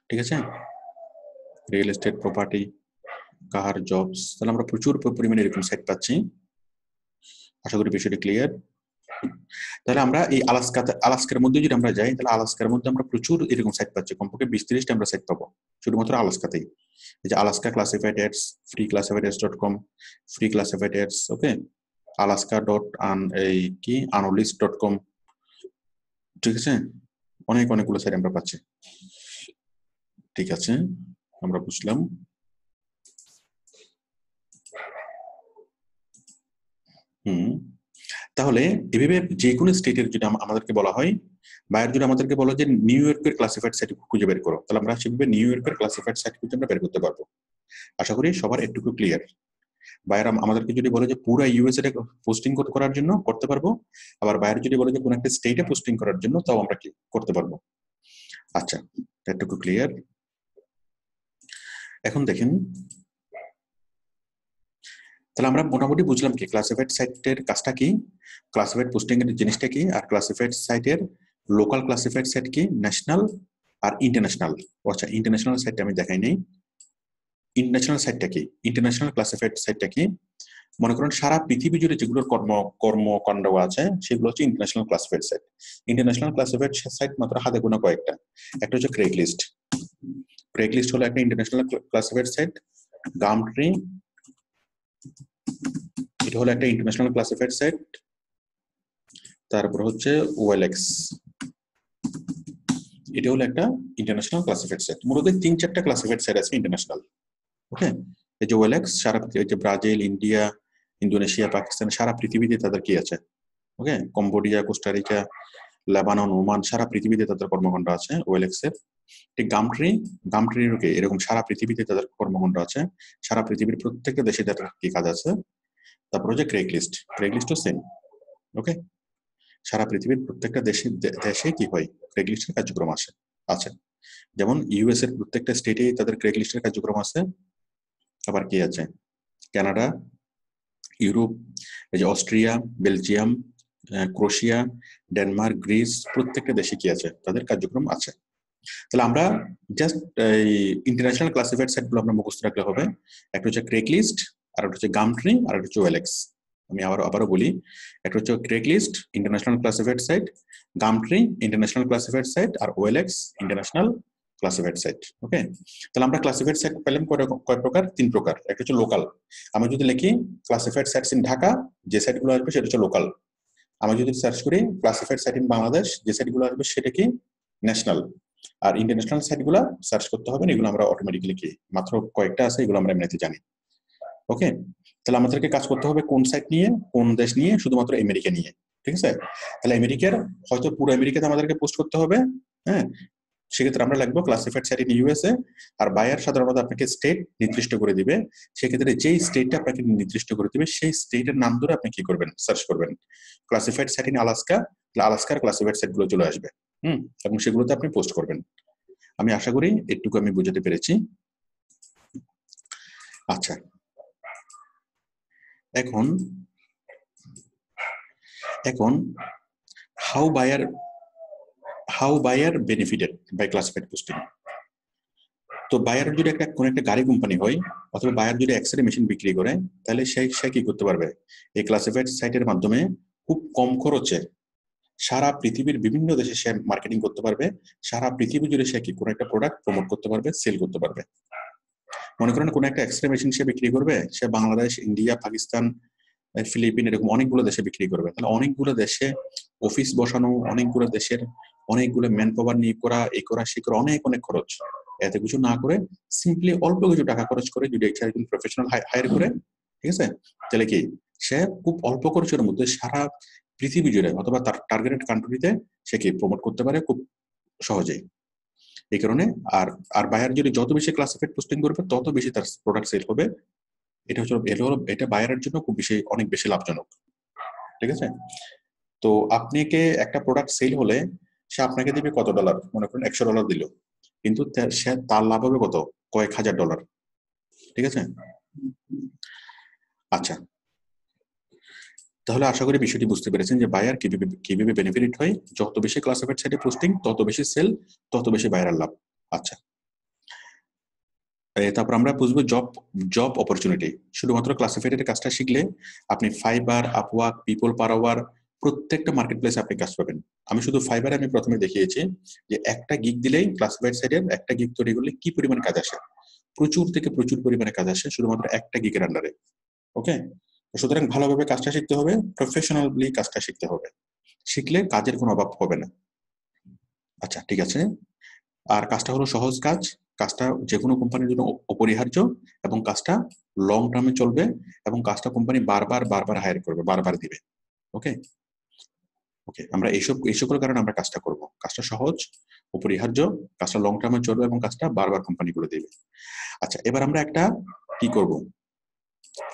ঠিক আছে, রিয়েল এস্টেট, প্রপার্টি, কার, জবস। তাহলে আমরা প্রচুর পরিমাণে এরকম সাইট পাচ্ছি। আশা করি বিষয়টি ক্লিয়ার। তাহলে আমরা এই আলাস্কার মধ্যে যদি আমরা যাই, তাহলে আলাস্কার মধ্যে আমরা প্রচুর এরকম সাইট পাচ্ছি, কমপক্ষে 20-30টা আমরা সাইট পাবো শুধুমাত্র আলাস্কাতেই। এই যে Alaska classified ads, free classified ads .com, free classified ads, okay, Alaska এই কি আনোলিস্ট.com। ঠিক আছে, অনেকগুলো সাইট আমরা পাচ্ছি। ঠিক আছে, আমরা বুঝলাম। তাহলে এভাবে যে কোনো স্টেটের যদি আমাদেরকে বলা হয়, বায়ার যদি আমাদেরকে বলো যে নিউ ইয়র্কের ক্লাসিফাইড সাইট খুঁজে বের করো, তাহলে আমরা সেভাবে নিউ ইয়র্কের ক্লাসিফাইড সাইট খুঁজে আমরা বের করতে পারবো। আশা করি সবার একটু ক্লিয়ার। বায়ার আমাদেরকে যদি বলে যে পুরো ইউএসএ তে পোস্টিং করার জন্য করতে পারবো, আবার বায়ার যদি বলে যে কোনো একটা স্টেটে পোস্টিং করার জন্য, তাও আমরা কি করতে পারবো। আচ্ছা, এটুকু ক্লিয়ার। এখন দেখেন, তাহলে আমরা মোটামুটি বুঝলাম কি ক্লাসিফাইড সাইটের কাজটা কি, ক্লাসিফাইড পোস্টিং এর জিনিসটা কি, আর ক্লাসিফাইড সাইটের লোকাল ক্লাসিফাইড সাইট কি, ন্যাশনাল আর ইন্টারন্যাশনাল। আচ্ছা, ইন্টারন্যাশনাল সাইটটা আমি দেখাই নাই। ইন্টারন্যাশনাল সাইটটা কি, ইন্টারন্যাশনাল ক্লাসিফাইড সাইটটা কি, মনে করেন সারা পৃথিবী জুড়ে যেগুলোর কর্মকাণ্ড আছে সেগুলো হচ্ছে international classified site. International classified site মাত্র হাতে গোনা কয়েকটা। একটা হচ্ছে ক্রেগলিস্ট, ক্রেগলিস্ট হলো একটা ইন্টারন্যাশনাল ক্লাসিফাইড সাইট। গামট্রি, এটা হলো একটা ইন্টারন্যাশনাল ক্লাসিফাইড সাইট। তারপর হচ্ছে ওএলএক্স, এটা হলো একটা ইন্টারন্যাশনাল ক্লাসিফাইড সাইট। মূলত 3-4টা ক্লাসিফাইড সাইট আছে ইন্টারন্যাশনাল। ওকে, এই যে ওএলএক্স সারা পৃথিবী, যে ব্রাজিল, ইন্ডিয়া, ইন্দোনেশিয়া, পাকিস্তান, সারা পৃথিবীতে তাদের কি আছে, okay, Cambodia, Costa Rica, Lebanon, Oman, সারা পৃথিবীতে তাদের কর্মকাণ্ড আছে ওএলএক্স এর। ঠিক গামট্রির এরকম সারা পৃথিবীতে তাদের কর্মকাণ্ড আছে, সারা পৃথিবীর প্রত্যেকটা দেশে তাদের কি কাজ আছে। তারপর হচ্ছে ক্রেগলিস্টও সেম। ওকে, সারা পৃথিবীর প্রত্যেকটা দেশে কি হয়, ক্রেগলিস্টের কার্যক্রম আছে। যেমন ইউএস এর প্রত্যেকটা স্টেটে তাদের ক্রেগলিস্টের কার্যক্রম আছে। আবার কি আছে, কানাডা, ইউরোপ, এই যে Austria, Belgium, Croatia, Denmark, Greece, প্রত্যেকটা দেশে কি আছে, তাদের কার্যক্রম আছে। তাহলে আমরা জাস্ট এই ইন্টারন্যাশনাল ক্লাসিফাইড সাইটগুলো আমরা মুখস্থ রাখলে হবে। একটা হচ্ছে ক্রেগলিস্ট, আর একটা হচ্ছে গামট্রি, আর একটা হচ্ছে ওএলএক্স। আমি আবারও বলি, একটা হচ্ছে Craigslist international classified site, Gumtree international classified site, আর OLX international classified site. Okay, তাহলে আমরা ক্লাসিফাইড সাইট পেলাম কয় প্রকার? 3 প্রকার। একটা হচ্ছে লোকাল, আমি যদি লিখি ক্লাসিফাইড সাইটস ইন ঢাকা, যে সাইটগুলো আসবে সেটা হচ্ছে লোকাল। আমি যদি সার্চ করি ক্লাসিফাইড সাইট ইন বাংলাদেশ, যে সাইটগুলো আসবে সেটা কি ন্যাশনাল। আর ইন্টারন্যাশনাল সাইটগুলো সার্চ করতে হবে, এগুলো আমরা অটোমেটিক্যালি কি মাত্র কয়েকটা আছে, এগুলো আমরা এমনিতে জানি। ওকে, তাহলে আমাদেরকে কাজ করতে হবে কোন সাইট নিয়ে, কোন দেশ নিয়ে, শুধুমাত্র আমেরিকা নিয়ে। ঠিক আছে, তাহলে আমেরিকার হয়তো পুরো আমেরিকাতে আমাদেরকে পোস্ট করতে হবে। হ্যাঁ, সেক্ষেত্রে আমরা লিখবো ক্লাসিফাইড সাইট ইন ইউএসএ। আর বায়ার সাধারণত আপনাকে স্টেট নির্দিষ্ট করে দিবে, সেক্ষেত্রে যেই স্টেটটা আপনাকে নির্দিষ্ট করে দিবে সেই স্টেটের নাম ধরে আপনি কি করবেন, সার্চ করবেন ক্লাসিফাইড সাইট ইন আলাস্কা। আলাস্কার ক্লাসিফাইড সাইট গুলো চলে আসবে, এবং সেগুলোতে আপনি পোস্ট করবেন। আমি আশা করি এটুকু আমি বুঝাতে পেরেছি। আচ্ছা, এখন how buyer benefited by classified posting. তো বায়ার যদি কোন একটা গাড়ি কোম্পানি হয়, অথবা বায়ার যদি এক্সরে মেশিন বিক্রি করে, তাহলে সে কি করতে পারবে, এই ক্লাসিফাইড সাইটের মাধ্যমে খুব কম খরচে সারা পৃথিবীর বিভিন্ন দেশে সে মার্কেটিং করতে পারবে। সারা পৃথিবী জুড়ে সে কি কোনো একটা প্রোডাক্ট প্রমোট করতে পারবে, সেল করতে পারবে। মনে করেন কোন একটা এক্সরে মেশিন সে বিক্রি করবে, সে বাংলাদেশ, ইন্ডিয়া, পাকিস্তান, ফিলিপিন, এরকম অনেকগুলো দেশে বিক্রি করবে। তাহলে অনেকগুলো দেশে অফিস বসানো, অনেকগুলো দেশের অনেকগুলো ম্যান পাওয়ার নিয়োগ করা, এই করা সে করা, অনেক খরচ। এত কিছু না করে সিম্পলি অল্প কিছু টাকা খরচ করে যদি একজন প্রফেশনাল হায়ার করে, ঠিক আছে, তাহলে কি সে খুব অল্প খরচের মধ্যে সারা পৃথিবী জুড়ে অথবা তার টার্গেটেড কান্ট্রিতে সে কি প্রমোট করতে পারে খুব সহজেই। এই কারণে আর বায়ার যদি যত বেশি ক্লাসিফাইড পোস্টিং করবে তত বেশি তার প্রোডাক্ট সেল হবে। এটা বায়ারের জন্য খুব বেশি, অনেক বেশি লাভজনক। ঠিক আছে, তো আপনাকে একটা প্রোডাক্ট সেল হলে সে আপনাকে দিবে কত ডলার, মনে করেন $100 দিল, কিন্তু তার লাভ হবে কত, কয়েক হাজার ডলার। ঠিক আছে, আচ্ছা, তাহলে আশা করি বিষয়টি বুঝতে পেরেছেন যে বায়ার কিভাবে বেনিফিট হয়। যত বেশি ক্লাসিফাইড সাইটে পোস্টিং তত বেশি সেল, তত বেশি বায়ারের লাভ। আচ্ছা, তারপর আমরা বুঝবো জব অপরচুনিটি। শুধুমাত্র ক্লাসিফাইডের কাজটা শিখলে আপনি Fiverr, Upwork, people per hour, প্রত্যেকটা মার্কেট প্লেসে আপনি কাজ পাবেন। আমি শুধু ফাইবারে আমি প্রথমে দেখিয়েছি যে একটা গিগ দিলেই, ক্লাসিফাইড সাইটের একটা গিগ তৈরি করলে কি পরিমাণ কাজ আসে, প্রচুর থেকে প্রচুর পরিমাণে কাজ আসে শুধুমাত্র একটা গিগের আন্ডারে। ওকে, সুতরাং ভালোভাবে কাজটা শিখতে হবে, প্রফেশনালি কাজটা শিখতে হবে, শিখলে কাজের কোনো অভাব হবে না। আচ্ছা, ঠিক আছে, আর কাজটা হলো সহজ কাজ, কাজটা যে কোনো কোম্পানির জন্য অপরিহার্য, এবং কাজটা লং টার্মে চলবে, এবং কাজটা কোম্পানি বারবার হায়ার করবে, বারবার দিবে। ওকে ওকে, আমরা এই সকল কারণে আমরা কাজটা করব। কাজটা সহজ, অপরিহার্য, কাজটা লং টার্মে চলবে, এবং কাজটা বারবার কোম্পানিগুলো দিবে। আচ্ছা, এবার আমরা একটা কি করব,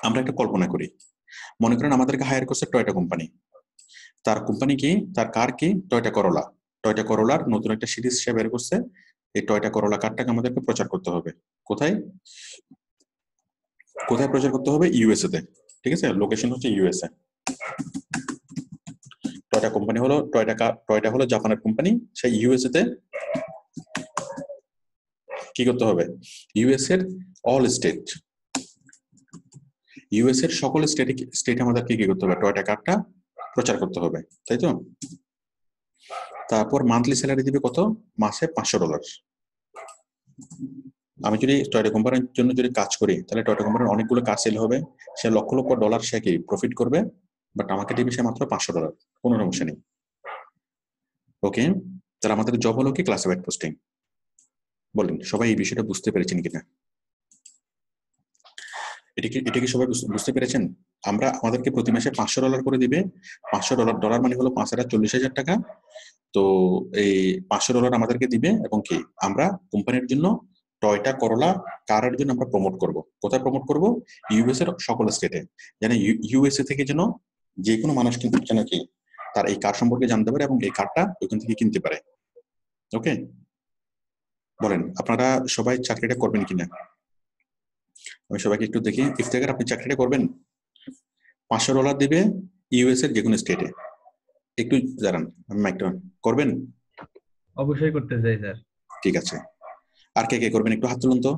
আমরা একটা কল্পনা করি। মনে করেন আমাদেরকে হায়ার করছে টয়োটা কোম্পানি। তার কোম্পানি কি, তার কার কি, টয়োটা করোলা। টয়োটা করোলার নতুন একটা সিরিজ সে বের করছে। এই টয়োটা করোলা কারটাকে আমাদেরকে প্রচার করতে হবে। কোথায় প্রচার করতে হবে? ইউএসএ তে। ঠিক আছে, লোকেশন হচ্ছে ইউএসএ। টয়োটা কোম্পানি হলো টয়োটা হলো জাপানের কোম্পানি, সেই ইউএসএ তে কি করতে হবে, ইউএস এর অল স্টেট, ইউএস এর সকল স্টেটে আমাদেরকে কি করতে হবে, টয়োটা কারটা প্রচার করতে হবে, তাই তো? তারপর মান্থলি স্যালারি দিবে কত, মাসে $500। আমি যদি টয়োটা কোম্পানির জন্য যদি কাজ করি, তাহলে টয়োটা কোম্পানির অনেকগুলো কাজ সেল হবে, সে লক্ষ লক্ষ ডলার সে কি প্রফিট করবে, বাট আমাকে দিবে সে মাত্র $500, কোনো সমস্যা নেই। ওকে, তাহলে আমাদের জব হলো কি, ক্লাসিফাইড পোস্টিং। বলেন সবাই এই বিষয়টা বুঝতে পেরেছেন কিনা? এটা কি সবাই বুঝতে পেরেছেন? আমাদেরকে প্রতি মাসে $500 করে দিবে। $500 মানে হলো 5,40,000 টাকা। তো এই $500 আমাদেরকে দিবে এবং কি আমরা কোম্পানির জন্য টয়টা করোলা কারের জন্য আমরা প্রমোট করব। কোথায় প্রমোট করব? ইউএস এর সকল স্টেটে, যেন ইউএসএ থেকে যেন যে কোনো মানুষ কিন্তু যেন কি তার এই কার সম্পর্কে জানতে পারে এবং এই কারটা ওইখান থেকে কিনতে পারে। ওকে, বলেন আপনারা সবাই চাকরিটা করবেন কিনা? আমি সবাইকে একটু দেখি, ইফতেখার আপনি চাকরিটা করবেন? $500 দিবে ইউএস এর যে কোনো স্টেটে। একটু দাঁড়ান, আমি মাইকটা করবেন? অবশ্যই করতে চাই স্যার। ঠিক আছে, আর কে কে করবেন একটু হাত তুলুন তো।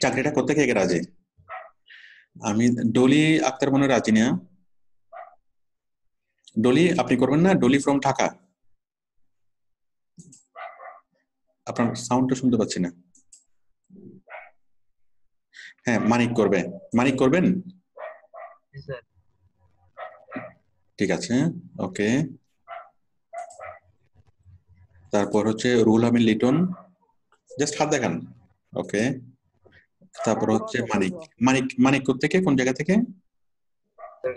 চাকরিটা করতে কে কে রাজি? আমি ডলি আক্তার মনে রাজি না। ডলি আপনি করবেন না? ডলি ফ্রম ঢাকা। আপনার সাউন্ডটা শুনতে পাচ্ছি না। হ্যাঁ, মানিক করবে। মানিক করবেন? ঠিক আছে, ওকে। তারপর হচ্ছে রুহুল আমিন লিটন, জাস্ট হাত দেখান। ওকে, তারপর হচ্ছে মানিক। মানিক মানিক থেকে কোন জায়গা থেকে?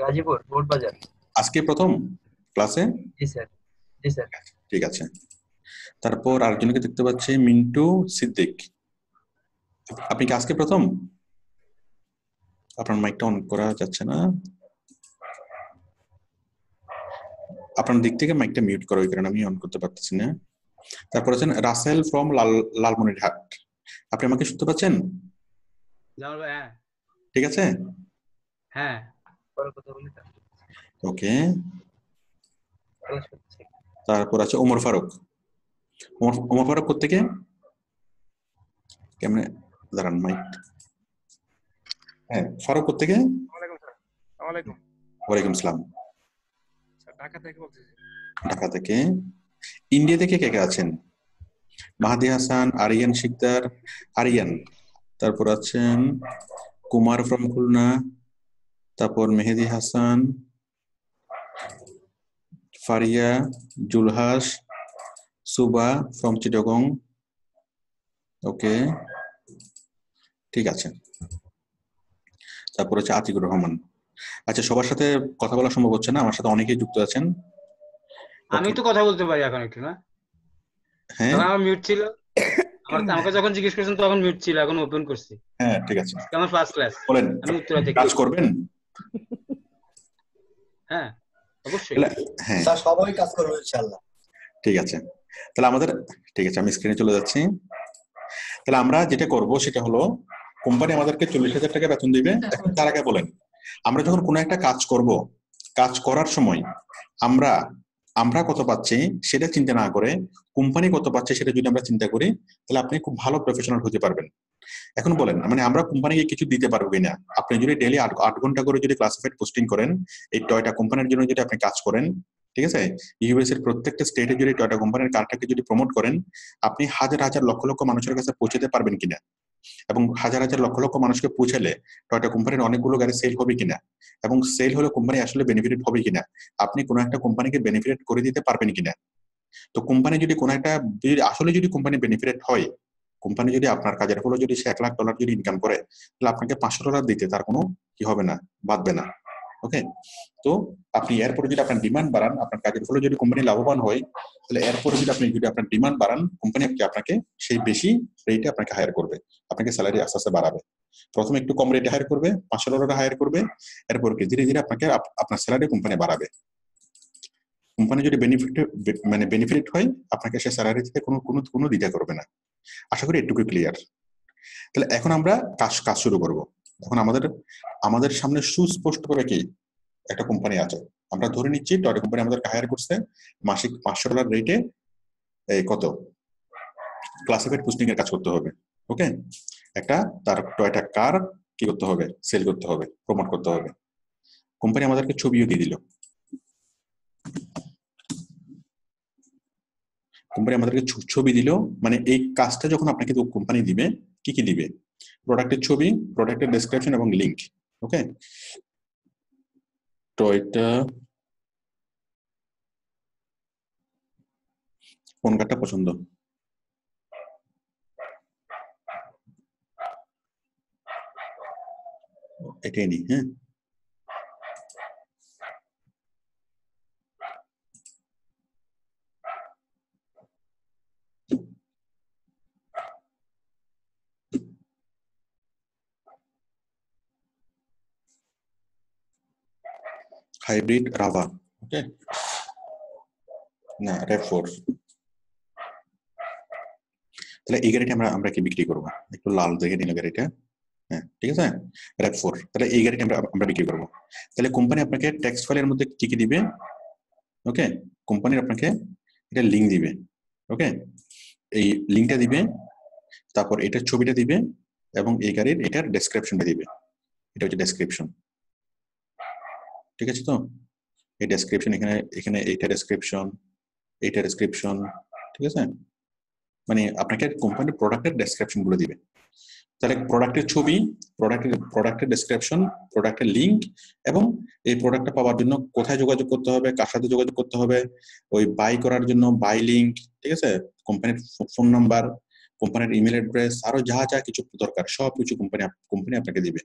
গাজীপুর বোট বাজার। আজকে প্রথম ক্লাসে? জি স্যার, জি স্যার। ঠিক আছে। তারপর আরেকজনকে দেখতে পাচ্ছি, মিন্টু সিদ্দিক। আপনি কি আজকে প্রথম? আপনার মাইকটা অন করা যাচ্ছে না, আপনার দিক থেকে মাইকটা মিউট করা, ওই কারণে আমি অন করতে পারতেছি না। তারপর আছেন রাসেল ফ্রম লালমনিরহাট। আপনি আমাকে শুনতে পাচ্ছেন? হ্যাঁ ঠিক আছে, হ্যাঁ। পরে কথা বলি। ওকে। তারপর আছে ওমর ফারুক। ওমর ফারুক কোত্থেকে? কেমনে দাঁড়ান মাইক। হ্যাঁ, ফারুক কোত্থেকে? ওয়ালাইকুম আসসালাম। ঢাকা থেকে বলছি। ঢাকা থেকে। ইন্ডিয়া থেকে কে কে আছেন? মাহাদি হাসান, আরিয়ান শিকদার, আরিয়ান। তারপর আছেন কুমার ফ্রম খুলনা, তারপর মেহেদি হাসান, ফারিয়া, জুলহাস, সুবা ফ্রম চিটাগং। ওকে, ঠিক আছে। তারপর হচ্ছে আতিকুর রহমান। আচ্ছা, সবার সাথে কথা বলা সম্ভব হচ্ছে না, আমার সাথে অনেকেই যুক্ত আছেন। আমি তো কথা বলতে পারি এখন একটু, না? হ্যাঁ, তখন আমার মিউট ছিল। আমাকে যখন জিজ্ঞেস করছেন তখন মিউট ছিল, এখন ওপেন করছি। হ্যাঁ, ঠিক আছে। আমার ফার্স্ট ক্লাস। বলেন, আমি উত্তরা থেকে। কাজ করবেন? হ্যাঁ, অবশ্যই। হ্যাঁ স্যার, সবাই কাজ করবে ইনশাআল্লাহ। ঠিক আছে, তাহলে আমাদের, ঠিক আছে আমি স্ক্রিনে চলে যাচ্ছি। তাহলে আমরা যেটা করব সেটা হলো, কোম্পানি আমাদেরকে 40,000 টাকা বেতন দিবে। এখন তার আগে বলেন, আমরা যখন কোনো একটা কাজ করব, কাজ করার সময় আমরা আমরা কত পাচ্ছি সেটা চিন্তা না করে কোম্পানি কত পাচ্ছে সেটা যদি আমরা চিন্তা করি, তাহলে আপনি খুব ভালো প্রফেশনাল হতে পারবেন। এখন বলেন, মানে আমরা কোম্পানিকে কিছু দিতে পারবো কিনা? আপনি যদি ডেইলি 8 ঘন্টা করে যদি ক্লাসিফাইড পোস্টিং করেন, এই টয়টা কোম্পানির জন্য যদি আপনি কাজ করেন, ঠিক আছে, ইউএস এর প্রত্যেকটা স্টেটে যদি টয়টা কোম্পানির কারটাকে যদি প্রমোট করেন, আপনি হাজার হাজার লক্ষ লক্ষ মানুষের কাছে পৌঁছাতে পারবেন কিনা, এবং হাজার হাজার লক্ষ লক্ষ মানুষকে পৌঁছালে টয়টা কোম্পানির অনেকগুলো গাড়ি সেল হবে কিনা, এবং সেল হলে কোম্পানি আসলে বেনিফিট হবে কিনা, আপনি কোনো একটা কোম্পানিকে বেনিফিট করে দিতে পারবেন কিনা। তো কোম্পানি যদি কোনো একটা, আসলে যদি কোম্পানি বেনিফিট হয়, কোম্পানি যদি আপনার কাজের ফলে যদি সে $1,00,000 যদি ইনকাম করে, তাহলে আপনাকে $500 দিতে তার কোনো কি হবে না, বাঁধবে না। ওকে, তো আপনি এরপরে যদি আপনার ডিমান্ড বাড়ান, আপনার কাজের ফলে যদি কোম্পানি লাভবান হয়, তাহলে এরপরে যদি আপনার ডিমান্ড বাড়ান, কোম্পানি আপনাকে সেই বেশি রেটে আপনাকে হায়ার করবে, আপনাকে স্যালারি আস্তে আস্তে বাড়াবে। প্রথমে একটু কম রেটে হায়ার করবে, $500 হায়ার করবে, এরপর কি ধীরে ধীরে আপনাকে আপনার স্যালারি কোম্পানি বাড়াবে। কোম্পানি যদি বেনিফিট হয়, আপনাকে সে স্যালারি থেকে কোনো দ্বিধা করবে না। আশা করি এটুকু ক্লিয়ার। তাহলে এখন আমরা কাজ শুরু করব। এখন আমাদের সামনে সুস্পষ্টভাবে কি একটা কোম্পানি আছে, আমরা ধরে নিচ্ছি টয়টা কোম্পানি আমাদেরকে হায়ার করছে মাসিক $500 রেটে, এই কত ক্লাসিফাইড পোস্টিং এর কাজ করতে হবে। ওকে, একটা তার টয়টা কার কি করতে হবে, সেল করতে হবে, প্রমোট করতে হবে। কোম্পানি আমাদেরকে ছবিও দিয়ে দিল। কোম্পানি আমাদেরকে ছবি দিল, মানে এই কাজটা যখন আপনাকে কোম্পানি দিবে, কি কি দিবে? প্রোডাক্টের ছবি, প্রোডাক্টের ডেসক্রিপশন এবং লিংক। ওকে, টয়টা কোন কার্ডটা পছন্দ? এটাই নি। হ্যাঁ, হাইব্রিড রাভা, ওকে, না RAV4। তাহলে এই গাড়িটা আমরা কি বিক্রি করবো, একটু লাল দেখে নিল গাড়িটা, হ্যাঁ ঠিক আছে, RAV4। তাহলে এই গাড়িটা আমরা বিক্রি করবো। তাহলে কোম্পানি আপনাকে টেক্সট ফাইলের মধ্যে কি কি দিবে, ওকে, কোম্পানি আপনাকে এটা লিঙ্ক দিবে, ওকে, এই লিঙ্কটা দিবে, তারপর এটার ছবিটা দিবে, এবং এই গাড়ির এটার ডেসক্রিপশনটা দিবে। এটা হচ্ছে ডেসক্রিপশন, ঠিক আছে। তো এই ডেসক্রিপশন এখানে এইটা ডেসক্রিপশন, এইটা ডেসক্রিপশন, ঠিক আছে, মানে আপনাকে কোম্পানির প্রোডাক্টের ডেসক্রিপশন গুলো দিবে। তাহলে প্রোডাক্টের ছবি, প্রোডাক্টের ডেসক্রিপশন, প্রোডাক্টের লিঙ্ক, এবং এই প্রোডাক্টটা পাওয়ার জন্য কোথায় যোগাযোগ করতে হবে, কার সাথে যোগাযোগ করতে হবে, ওই বাই করার জন্য বাই লিঙ্ক, ঠিক আছে, কোম্পানির ফোন নাম্বার, কোম্পানির ইমেল অ্যাড্রেস, আরো যা যা কিছু দরকার সবকিছু কোম্পানি আপনাকে দিবে।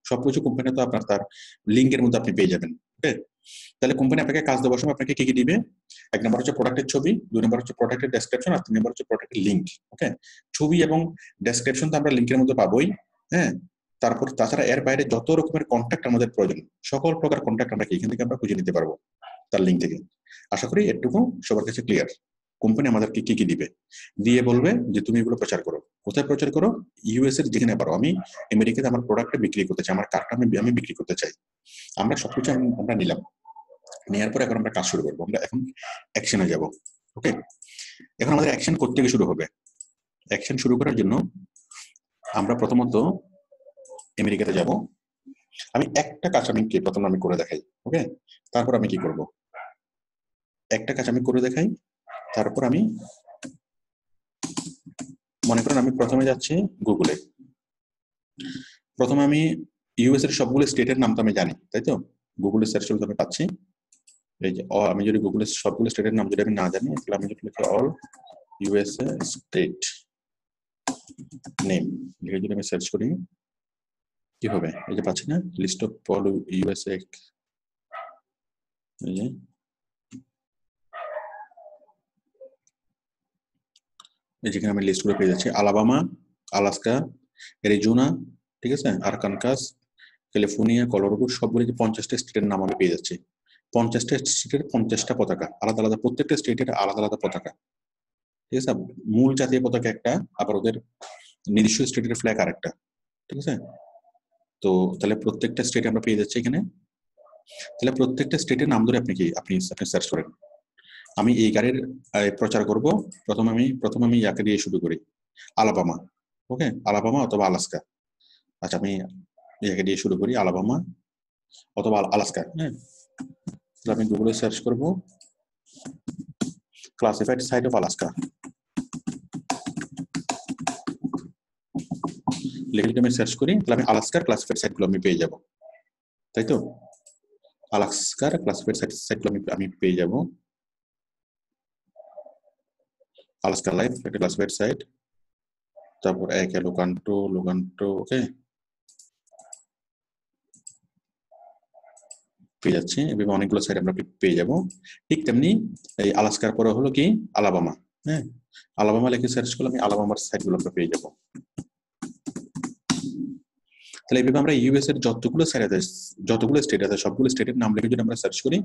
সবকিছু কোম্পানি তো আপনার তার লিঙ্কের মধ্যে আপনি পেয়ে যাবেন, ওকে। তাহলে কোম্পানি আপনাকে কাজ দেওয়ার সময় আপনাকে কি কি দিবে, 1 নম্বর হচ্ছে প্রোডাক্টের ছবি, 2 নম্বর হচ্ছে প্রোডাক্টের ডেসক্রিপশন, আর 3 নম্বর হচ্ছে প্রোডাক্টের লিঙ্ক, ওকে। ছবি এবং ডেসক্রিপশন তো আমরা লিঙ্কের মধ্যে পাবোই, হ্যাঁ। তারপর তাছাড়া এর বাইরে যত রকমের কন্ট্যাক্ট আমাদের প্রয়োজন, সকল প্রকার কন্ট্যাক্ট আমরা এখান থেকে আমরা খুঁজে নিতে পারবো তার লিঙ্ক থেকে। আশা করি এটুকু সবার কাছে ক্লিয়ার। কোম্পানি আমাদেরকে কি কি দিবে, দিয়ে বলবে যে তুমি এগুলো প্রচার করো। কোথায় প্রচার করো? ইউএস এর যেখানে পারো। আমি আমেরিকাতে আমার প্রোডাক্টটা বিক্রি করতে চাই, আমার কারটা আমি বিক্রি করতে চাই। আমরা সবকিছু আমরা নিলাম, নেওয়ার পর এখন আমরা কাজ শুরু করবো। আমরা এখন অ্যাকশনে যাব, ওকে। এখন আমাদের অ্যাকশন করতে শুরু হবে। অ্যাকশন শুরু করার জন্য আমরা প্রথমত আমেরিকাতে যাব। আমি একটা কাজ প্রথমে আমি করে দেখাই, ওকে। তারপর আমি কি করব, একটা কাজ আমি করে দেখাই, তারপর আমি মনে করেন আমি প্রথমে যাচ্ছি গুগলে। প্রথমে আমি ইউএস এর সবগুলো স্টেটের নাম তো আমি জানি, তাই তো, গুগলে সার্চ করলে আমি পাচ্ছি। এই যে আমি যদি গুগলের সবগুলো স্টেটের নাম যদি আমি না জানি, তাহলে আমি যদি লিখি অল ইউএসএ স্টেট নেম, লিখে যদি আমি সার্চ করি কি হবে, এই যে পাচ্ছি না, লিস্ট অফ অল ইউএসএ, এই যে যেখানে আমি লিস্টগুলো পেয়ে যাচ্ছি, আলাবামা, আলাস্কা, অ্যারিজোনা, ঠিক আছে, আরকানসাস, ক্যালিফোর্নিয়া, কলোরাডো, সবগুলো যে 50টা স্টেটের নাম আমি পেয়ে যাচ্ছি। 50টা স্টেটের 50টা পতাকা আলাদা আলাদা, প্রত্যেকটা স্টেটের আলাদা আলাদা পতাকা, ঠিক আছে। মূল জাতীয় পতাকা একটা, আবার ওদের নিজস্ব স্টেটের ফ্ল্যাগ আরেকটা, ঠিক আছে। তো তাহলে প্রত্যেকটা স্টেট আমরা পেয়ে যাচ্ছি এখানে। তাহলে প্রত্যেকটা স্টেটের নাম ধরে আপনি সার্চ করেন। আমি এই গাড়ির প্রচার করব। প্রথম আমি ইয়াকে দিয়ে শুরু করি, আলাবামা, ওকে, আলাবামা অথবা আলাস্কা। আচ্ছা, আমি ইয়াকে দিয়ে শুরু করি, আলাবামা অথবা আলাস্কা, হ্যাঁ। তাহলে আমি গুগলে সার্চ করব ক্লাসিফাইড সাইট অফ আলাস্কা, লিখে যদি আমি সার্চ করি, তাহলে আমি আলাস্কার ক্লাসিফাইড সাইটগুলো আমি পেয়ে যাব, তাই তো। আলাস্কার ক্লাসিফাইড সাইটগুলো আমি পেয়ে যাব। আলাস্কা লাইফ একটা ক্লাসিফাইড সাইট, তারপর লোকান্টো, ওকে, পেয়ে যাচ্ছি। এবং অনেকগুলো সাইট আমরা পেয়ে যাব। ঠিক তেমনি এই আলাস্কার পরে হলো কি আলাবামা, হ্যাঁ। আলাবামা লিখে সার্চ করলে আমি আলাবামার সাইটগুলো আমরা পেয়ে যাব। তাহলে এইভাবে আমরা ইউএস এর যতগুলো স্টেট আছে সবগুলো স্টেটের নাম লিখে যদি আমরা সার্চ করি,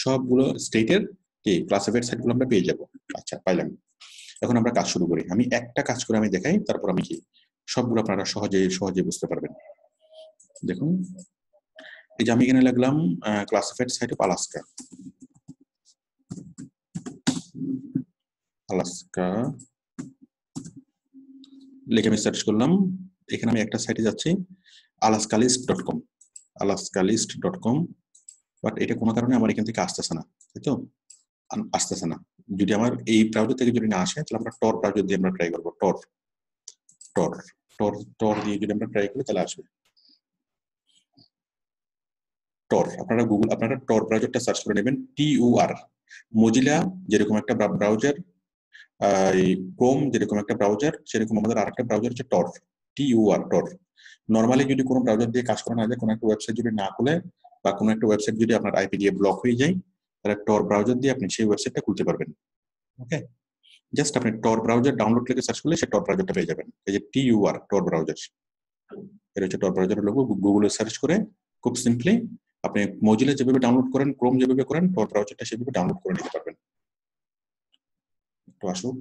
সবগুলো স্টেটের কি ক্লাসিফাইড সাইটগুলো আমরা পেয়ে যাব। আচ্ছা, পাইলাম। এখন আমরা কাজ শুরু করি। আমি একটা কাজ করে আমি দেখাই, তারপর আমি কি সবগুলো আপনারা সহজে বুঝতে পারবেন। দেখুন, এই যে আমি এখানে লাগলাম ক্লাসিফাইড সাইট অফ আলাস্কা, লিখে আমি সার্চ করলাম। এখানে আমি একটা সাইটে যাচ্ছি, alaskaList.com, বাট এটা কোনো কারণে আমার এখান থেকে আসতেছে না, তাই তো, আসতেছে না। যদি আমার এই ব্রাউজার থেকে যদি না আসে, তাহলে আমরা টর ব্রাউজার দিয়ে আমরা ট্রাই করবো। টর দিয়ে যদি আমরা ট্রাই করি, তাহলে আসবে টর। আপনারা টর ব্রাউজারটা সার্চ করে নেবেন, TOR। মজিলা যেরকম একটা ব্রাউজার, ক্রোম যেরকম একটা ব্রাউজার, সেরকম আমাদের আরেকটা ব্রাউজার হচ্ছে টর। নর্মালি যদি কোনো ব্রাউজার দিয়ে কাজ করা না যায়, কোনো একটা ওয়েবসাইট যদি না খুলে, বা কোনো একটা ওয়েবসাইট যদি আপনার আইপি দিয়ে ব্লক হয়ে যায়, তাহলে টর ব্রাউজার দিয়ে আপনি সেই ওয়েবসাইটটা খুলতে পারবেন, ওকে। জাস্ট আপনি টর ব্রাউজার ডাউনলোড লিখে সার্চ করলে সেই টর ব্রাউজারটা পেয়ে যাবেন। এই যে TOR, টর ব্রাউজার, এটা হচ্ছে টর ব্রাউজারের লোগো। গুগলে সার্চ করে খুব সিম্পলি আপনি মজিলা যেভাবে ডাউনলোড করেন, ক্রোম যেভাবে করেন, tor ব্রাউজারটা সেভাবে ডাউনলোড করে নিতে পারবেন। একটু আসুক।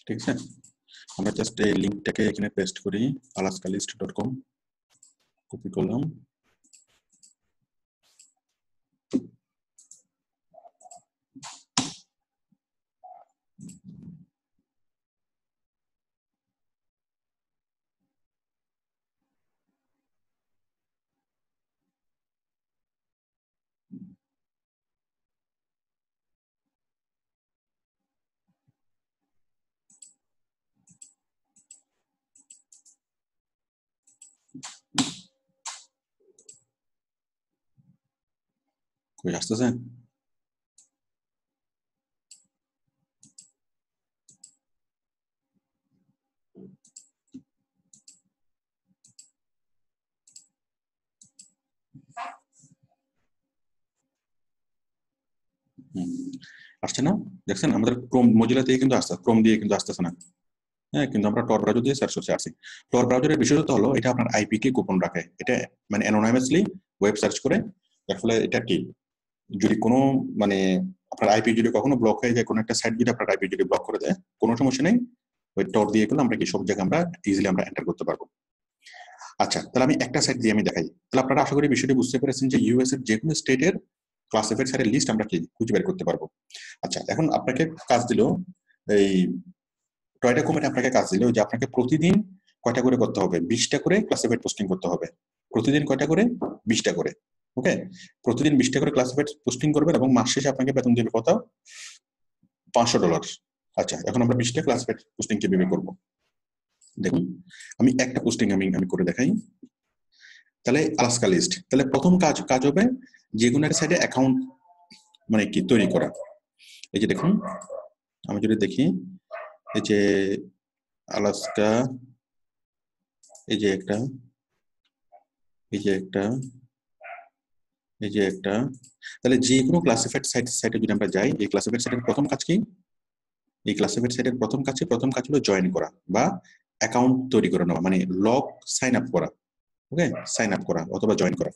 ঠিক আছে, আমরা জাস্ট এই লিংকটাকে এখানে পেস্ট করি, alaskalist.com কপি করলাম। কই আসতেছে? আসছে না? দেখছেন আমাদের ক্রোম মজিলা দিয়ে কিন্তু আসছে, ক্রোম দিয়ে কিন্তু আসতেছে না। হ্যাঁ, কিন্তু আমরা tor ব্রাউজার দিয়ে সার্চ করতে আসছি। tor ব্রাউজারের বিশেষত্ব হলো এটা আপনার আইপি কে গোপন রাখে। এটা মানে অ্যানোনিমাসলি ওয়েব সার্চ করে, এর ফলে এটা কি যদি কোনো মানে আপনার আইপি যদি কখনো ব্লক হয়ে যায়, কোনো একটা সাইট যদি আপনার আইপি যদি ব্লক করে দেয়, কোনো সমস্যা নেই, ওই tor দিয়ে গেলে আমরা কি সব জায়গায় আমরা ইজিলি আমরা এন্টার করতে পারবো। আচ্ছা, তাহলে আমি একটা সাইট দিয়ে আমি দেখাই। তাহলে আপনারা আশা করি বিষয়টি বুঝতে পেরেছেন যে ইউএস এর যে কোনো স্টেটের ক্লাসিফাইড সাইটের লিস্ট আমরা কি খুঁজে বের করতে পারবো। আচ্ছা, এখন আপনাকে কাজ দিল এই টয়টা কমিটি, আপনাকে কাজ দিল যে আপনাকে প্রতিদিন কয়টা করে করতে হবে, 20টা করে ক্লাসিফাইড পোস্টিং করতে হবে। প্রতিদিন কয়টা করে? 20টা করে। ওকে, প্রতিদিন 20টা করে ক্লাসিফাইড পোস্টিং করবেন এবং মাস শেষে আপনাকে বেতন দেবে কত? $500। আচ্ছা, এখন আমরা 20টা ক্লাসিফাইড পোস্টিং কিভাবে করব দেখুন। আমি একটা পোস্টিং আমি করে দেখাই। তাহলে আলাস্কা লিস্ট, তাহলে প্রথম কাজ হবে যে কোনো একটা সাইডে অ্যাকাউন্ট মানে কি তৈরি করা। এই যে দেখুন, আমি যদি দেখি এই যে আলাস্কা, এই যে একটা, এই যে একটা, এই যে একটা, তাহলে যে কোনো ক্লাসিফাইড সাইটে যদি আমরা যাই, এই ক্লাসিফাইড সাইটের প্রথম কাজ কি? এই ক্লাসিফাইড সাইটের প্রথম কাজ হলো জয়েন করা বা অ্যাকাউন্ট তৈরি করে নেওয়া, মানে লগ সাইন আপ করা। ওকে, সাইন আপ করা অথবা জয়েন করা।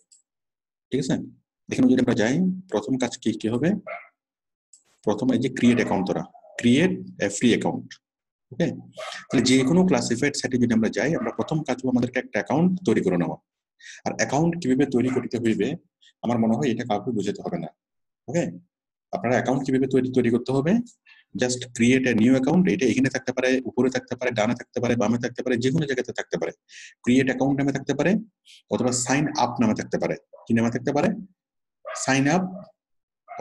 ঠিক আছে, এখানে যদি আমরা যাই, প্রথম কাজ কি হবে? প্রথম এই যে ক্রিয়েট অ্যাকাউন্ট, তোরা ক্রিয়েট এ ফ্রি অ্যাকাউন্ট। ওকে, তাহলে যে কোনো ক্লাসিফাইড সাইটে যদি আমরা যাই, আমরা প্রথম কাজ হবে আমাদেরকে একটা অ্যাকাউন্ট তৈরি করে নেওয়া। আর অ্যাকাউন্ট কিভাবে তৈরি করতে হইবে আমার মনে হয় এটা কাউকে বুঝাতে হবে না। ওকে, আপনারা অ্যাকাউন্ট কিভাবে তৈরি করতে হবে, just create a new account. এটা এখানে থাকতে পারে, উপরে থাকতে পারে, ডানে থাকতে পারে, বামে থাকতে পারে, যে কোনো জায়গাতে থাকতে পারে। ক্রিয়েট অ্যাকাউন্ট নামে থাকতে পারে অথবা সাইন আপ নামে থাকতে পারে। কি নামে থাকতে পারে? সাইন আপ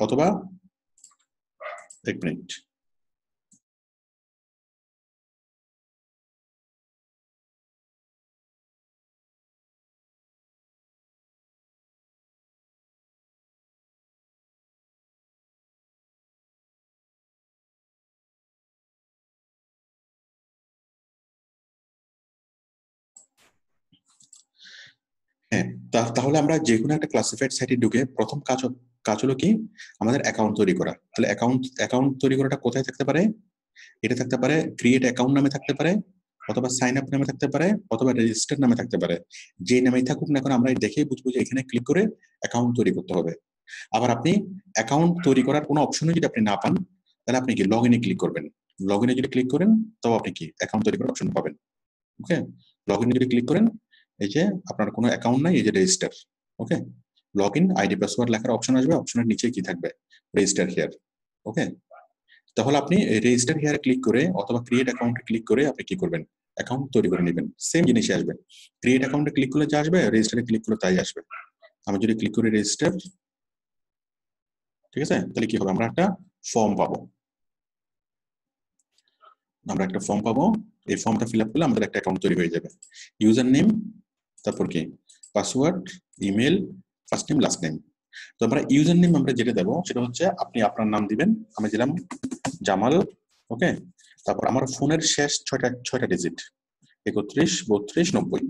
অথবা, এক মিনিট, হ্যাঁ। তাহলে আমরা যে কোনো একটা ক্লাসিফাইড সাইটে ঢুকে প্রথম কাজ হলো কি? আমাদের অ্যাকাউন্ট তৈরি করা। তাহলে অ্যাকাউন্ট তৈরি করাটা কোথায় থাকতে পারে? এটা থাকতে পারে ক্রিয়েট অ্যাকাউন্ট নামে থাকতে পারে, অথবা সাইন আপ নামে থাকতে পারে, অথবা রেজিস্টার নামে থাকতে পারে। যে নামেই থাকুক না কেন, আমরা দেখেই বুঝবো যে এখানে ক্লিক করে অ্যাকাউন্ট তৈরি করতে হবে। আবার আপনি অ্যাকাউন্ট তৈরি করার কোনো অপশনই যদি আপনি না পান, তাহলে আপনি কি লগ ইনে ক্লিক করবেন। লগ ইনে যদি ক্লিক করেন, তবে আপনি কি অ্যাকাউন্ট তৈরি করার অপশন পাবেন। ওকে, লগ ইনে যদি ক্লিক করেন, এই যে আপনার কোনো অ্যাকাউন্ট নাই, এই যে register. Okay, log in ID password লেখার অপশন আসবে, অপশনের নিচে কি থাকবে? Register here. ওকে, তাহলে আপনি রেজিস্টার হিয়ারে ক্লিক করে অথবা ক্রিয়েট অ্যাকাউন্টে ক্লিক করে আপনি কি করবেন? অ্যাকাউন্ট তৈরি করে নেবেন। সেম জিনিসই আসবে, ক্রিয়েট অ্যাকাউন্টে ক্লিক করলে যা আসবে, রেজিস্টারে ক্লিক করলে তাই আসবে। আমি যদি ক্লিক করি রেজিস্টার, ঠিক আছে, তাহলে কি হবে? আমরা একটা ফর্ম পাবো। এই ফর্মটা ফিল আপ করলে আমাদের একটা অ্যাকাউন্ট তৈরি হয়ে যাবে। ইউজার নেম, তারপর কি password, email, first name, last name. তো আমরা ইউজার নেম আমরা যেটা দেবো সেটা হচ্ছে আপনি আপনার নাম দিবেন। আমি দিলাম জামাল। ওকে, তারপর আমার ফোনের শেষ ছয়টা ডিজিট 31 32 90।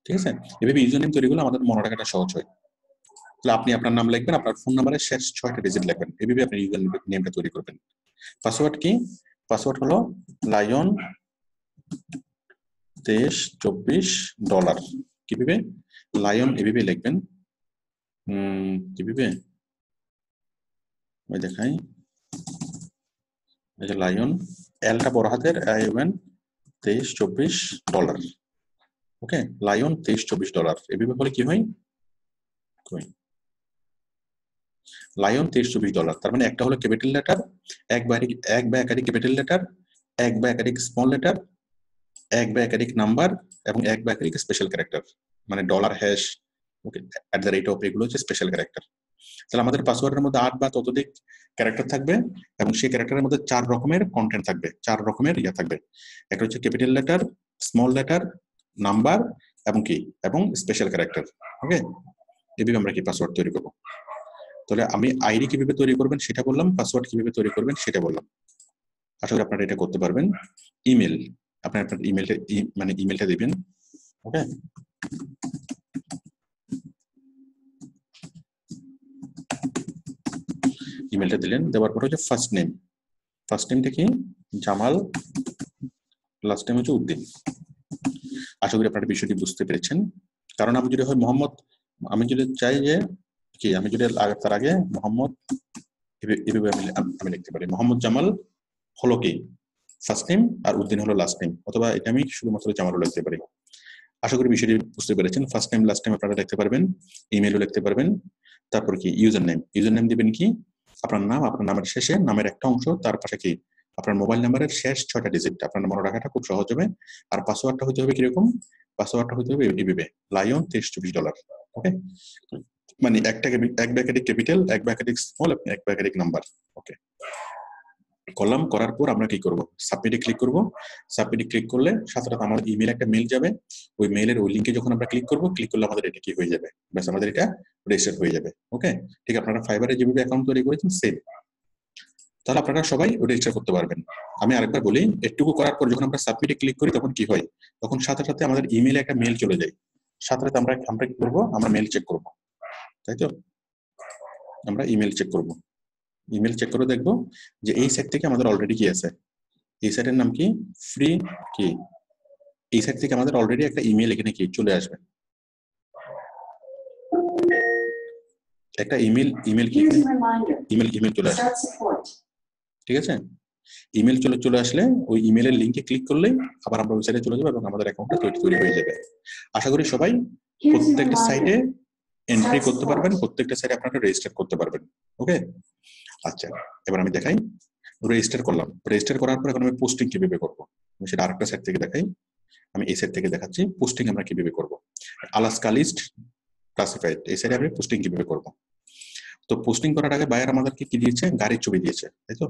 ঠিক আছে, এভাবে ইউজার নেম তৈরি করলে আমাদের মনে রাখাটা সহজ হয়। তাহলে আপনি আপনার নাম লিখবেন, আপনার ফোন নাম্বারের শেষ 6টা ডিজিট লিখবেন, এভাবে আপনি ইউজার নেমটা তৈরি করবেন। পাসওয়ার্ড কি? পাসওয়ার্ড হলো লায়ন $23-24 কিভাবে লায়ন এভাবে লিখবেন কিভাবে ওই দেখাই এই যে লায়ন এলটা বড় হাতের ION $23-24 ওকে লায়ন $23-24 এভাবে বলে কি হয় কই লায়ন $23-24 তার মানে একটা হলো ক্যাপিটাল লেটার এক বা একাধিক ক্যাপিটাল লেটার এক বা একাধিক স্মল লেটার এক বা একাধিক নাম্বার এবং এক বা একাধিক স্পেশাল ক্যারেক্টার মানে $হ্যাশ ওকে @ এগুলো হচ্ছে স্পেশাল ক্যারেক্টার তাহলে আমাদের পাসওয়ার্ডের মধ্যে 8 বা ততোধিক ক্যারেক্টার থাকবে এবং সেই ক্যারেক্টারের মধ্যে 4 রকমের কন্টেন্ট থাকবে 4 রকমের ইয়া থাকবে একটা হচ্ছে capital letter small letter number এবং কি এবং স্পেশাল ক্যারেক্টার ওকে এভাবে আমরা কি পাসওয়ার্ড তৈরি করব তাহলে আমি আইডি কিভাবে তৈরি করবেন সেটা বললাম পাসওয়ার্ড কিভাবে তৈরি করবেন সেটা বললাম আশা করি আপনারা এটা করতে পারবেন ইমেল আপনার ইমেলটা মানে ইমেলটা দিবেন ওকে ইমেলটা দিলেন দেওয়ার পর হচ্ছে ফার্স্ট নেমটা কি জামাল লাস্ট নেম হচ্ছে উদ্দিন আশা করি আপনারা বিষয়টি বুঝতে পেরেছেন কারণ আমি যদি হয় মোহাম্মদ আমি যদি চাই যে কি আমি যদি তার আগে মোহাম্মদ এভাবে আমি লিখতে পারি মোহাম্মদ জামাল হলো কি ফার্স্ট নেম আর উদ্দিন হলো লাস্ট নেম অথবা এটা আমি শুধুমাত্র জামালও লিখতে পারি আশা করি বিষয়টি বুঝতে পেরেছেন ফার্স্ট নেম লাস্ট নেম আপনারা লিখতে পারবেন ইমেলও লিখতে পারবেন তারপর কি ইউজার নেম দিবেন কি আপনার নাম আপনার নামের শেষে নামের একটা অংশ তার পাশে কি আপনার মোবাইল নাম্বারের শেষ 6টা ডিজিট আপনার মনে রাখাটা খুব সহজ হবে আর পাসওয়ার্ডটা হতে হবে কিরকম পাসওয়ার্ডটা হতে হবে এভাবে লায়ন $23-24 ওকে মানে এক ব্যাকেটিক ক্যাপিটাল এক ব্যাকেটিক স্মল এক ব্যাকেটিক নাম্বার ওকে কলাম করার পর আমরা কি করব সাবমিটে ক্লিক করব সাবমিটে ক্লিক করলে সাথে সাথে আমাদের ইমেল একটা মেইল যাবে ওই মেইলের ওই লিংকে যখন আমরা ক্লিক করলে আমাদের এটা কি হয়ে যাবে ব্যাস আমাদের এটা রেজিস্টার হয়ে যাবে ওকে ঠিক আপনারা ফাইবারে যেভাবে অ্যাকাউন্ট তৈরি করেছেন সেম তাহলে আপনারা সবাই রেজিস্টার করতে পারবেন আমি আরেকবার বলি একটুকু করার পর যখন আমরা সাবমিটে ক্লিক করি তখন কি হয় তখন সাথে সাথে আমাদের ইমেলে একটা মেইল চলে যায় সাথে সাথে আমরা কি করব আমরা মেইল চেক করব তাই তো আমরা ইমেল চেক করব ইমেল চেক করে দেখবো যে এই সাইট থেকে আমাদের অলরেডি কি আছে এই সাইটের নাম কি ফ্রি কি এই সাইট থেকে আমাদের অলরেডি একটা ইমেল এখানে কি চলে আসবে একটা ইমেল কি ইমেল চলে আসবে ঠিক আছে ইমেল চলে আসলে ওই ইমেলের লিংকে ক্লিক করলে আবার আমরা ওই সাইটে চলে যাবো এবং আমাদের অ্যাকাউন্টটা তৈরি হয়ে যাবে আশা করি সবাই প্রত্যেকটা সাইটে এন্ট্রি করতে পারবেন প্রত্যেকটা সাইটে আপনারা রেজিস্টার করতে পারবেন ওকে আচ্ছা এবার আমি দেখাই রেজিস্টার করলাম রেজিস্টার করার পর এখন আমি পোস্টিং কিভাবে করব আমি সেটা আরেকটা সাইট থেকে দেখাই আমি এই সাইট থেকে দেখাচ্ছি পোস্টিং আমরা কিভাবে করব আলাস্কা লিস্ট ক্লাসিফাইড এই সাইটে আমি পোস্টিং কিভাবে করব তো পোস্টিং করার আগে বায়ার আমাদেরকে কি দিয়েছে গাড়ির ছবি দিয়েছে তাই তো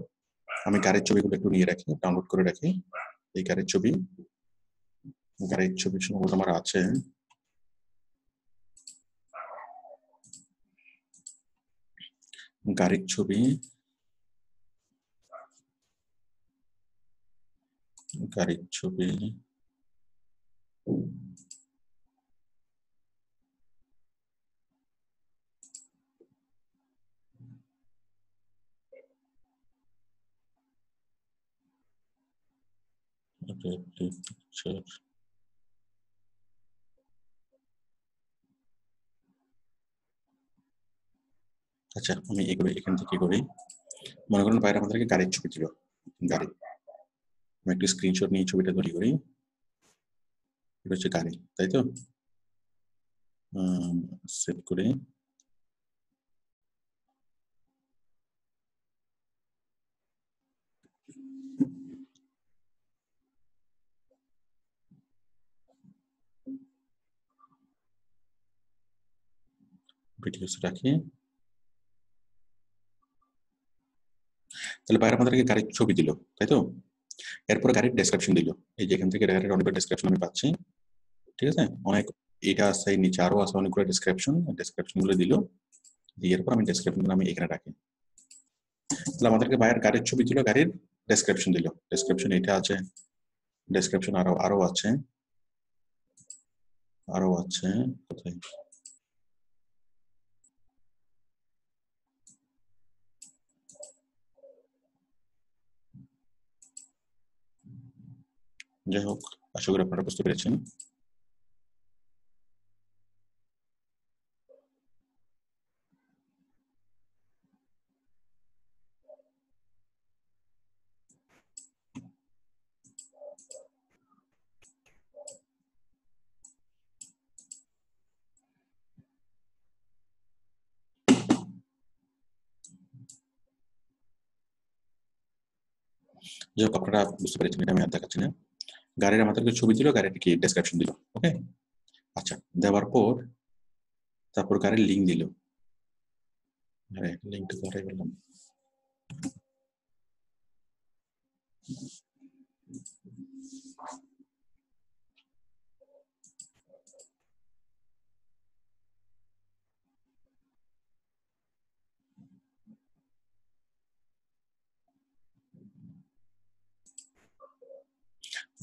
আমি গাড়ির ছবিগুলো একটু নিয়ে রাখি ডাউনলোড করে রাখি এই গাড়ির ছবি সম্ভবত আমার আছে গাড়ির ছবি আচ্ছা আমি এখান থেকে করি মনে করেন বাইরে আমাদেরকে গাড়ির ছবি দিল গাড়ি আমি একটু স্ক্রিনশট নিয়ে ছবিটা তৈরি করি এটা হচ্ছে গাড়ি তাই তো সেভ করে ভিডিওস রাখি তাহলে বাইরে আমাদেরকে গাড়ির ছবি দিল তাই তো এরপর গাড়ির ডেসক্রিপশন দিল এই যে এখান থেকে গাড়ির অনেক ডেসক্রিপশন আমি পাচ্ছি ঠিক আছে অনেক এটা আছে নিচে আরো আছে অনেকগুলো ডেসক্রিপশন গুলো দিল দিয়ে এরপর আমি ডেসক্রিপশন আমি এখানে রাখি তাহলে আমাদেরকে বাইরের গাড়ির ছবি দিল গাড়ির ডেসক্রিপশন দিল ডেসক্রিপশন এটা আছে ডেসক্রিপশন আরো আছে কোথায় যাই হোক, আশা করি আপনারা বুঝতে পেরেছেন। যাই হোক, আপনারা বুঝতে পেরেছেন, এটা আমি আর দেখাচ্ছি না। গাড়ির আমাদেরকে ছবি দিল, গাড়ির কি ডেসক্রিপশন দিল। ওকে, আচ্ছা, দেওয়ার পর তারপর গাড়ির লিঙ্ক দিল। আরে লিঙ্কটা তো হারিয়ে গেলাম।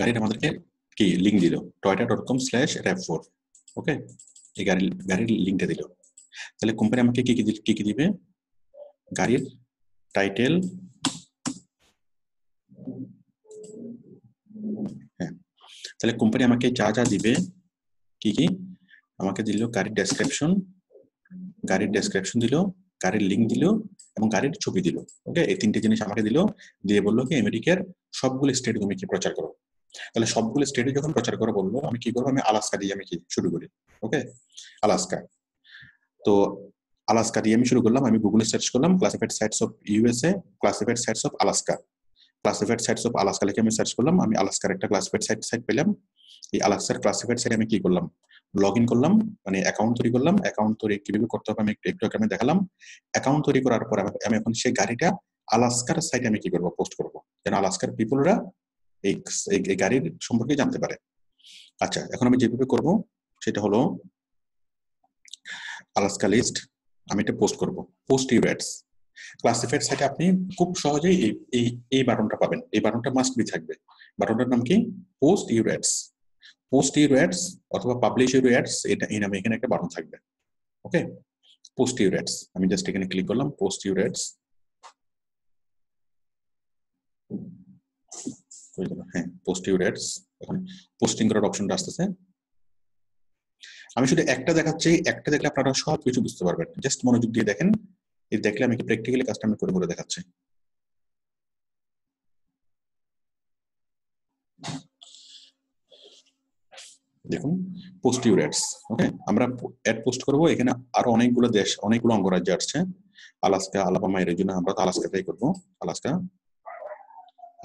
গাড়ির আমাদেরকে কি লিঙ্ক দিল, toyota.com/rav4। ওকে, এই গাড়ির লিঙ্কটা দিল। তাহলে কোম্পানি আমাকে কি কি দিবে? গাড়ির টাইটেল, হ্যাঁ, তাহলে কোম্পানি আমাকে যা যা দিবে, কি কি আমাকে দিল, গাড়ির ডেসক্রিপশন দিল, গাড়ির লিঙ্ক দিল এবং গাড়ির ছবি দিল। ওকে, এই তিনটে জিনিস আমাকে দিল, দিয়ে বললো কি আমেরিকার সবগুলো স্টেট তুমি কি প্রচার করো। তাহলে সবগুলো স্টেটে যখন প্রচার করো বললো, আমি কি করবো, আমি আলাস্কা দিয়ে আমি কি শুরু করি। ওকে, আলাস্কা। তো আলাস্কা দিয়ে আমি শুরু করলাম। আমি গুগলে সার্চ করলাম classified sites of USA, classified sites of Alaska. Classified sites of Alaska লিখে আমি সার্চ করলাম। আমি আলাস্কার একটা ক্লাসিফাইড সাইট পেলাম। এই আলাস্কার ক্লাসিফাইড সাইটে আমি কি করলাম, লগ ইন করলাম, মানে অ্যাকাউন্ট তৈরি করলাম। অ্যাকাউন্ট তৈরি কিভাবে করতে হবে আমি একটু আমি দেখালাম। অ্যাকাউন্ট তৈরি করার পর আমি এখন সেই গাড়িটা আলাস্কার সাইটে আমি কি করবো, পোস্ট করবো, যেন আলাস্কার পিপলরা এই গাড়ির সম্পর্কে জানতে পারে। আচ্ছা, এখন আমি যেভাবে করব সেটা হলো আলাস্কা লিস্ট, আমি এটা পোস্ট করব। Post your ads. ক্লাসিফাইড সাইটে আপনি খুব সহজেই এই বাটনটা পাবেন। এই বাটনটা মাস্ট বি থাকবে। বাটনটার নাম কি? Post your ads. Post your ads অথবা পাবলিশ ইউর অ্যাডস, এটা এই নামে এখানে একটা বাটন থাকবে। ওকে, পোস্ট ইউর অ্যাডস, আমি জাস্ট এখানে ক্লিক করলাম, পোস্ট ইউর অ্যাডস। হ্যাঁ, পোস্ট ইউর অ্যাডস। এখন পোস্টিং করার অপশনটা আসতেছে। আমি শুধু একটা দেখাচ্ছি, একটা দেখলে আপনারা সব কিছু বুঝতে পারবেন। জাস্ট মনোযোগ দিয়ে দেখেন, এই দেখলে আমি কি প্র্যাকটিক্যালি কাজটা আমি করে দেখাচ্ছি। দেখুন, পোস্ট ইউর অ্যাডস। ওকে, আমরা অ্যাড পোস্ট করব। এখানে আরো অনেকগুলো দেশ, অনেকগুলো অঙ্গরাজ্য আসছে। আলাস্কা, আলাবামা, এর জন্য আমরা তো আলাস্কাটাই করবো।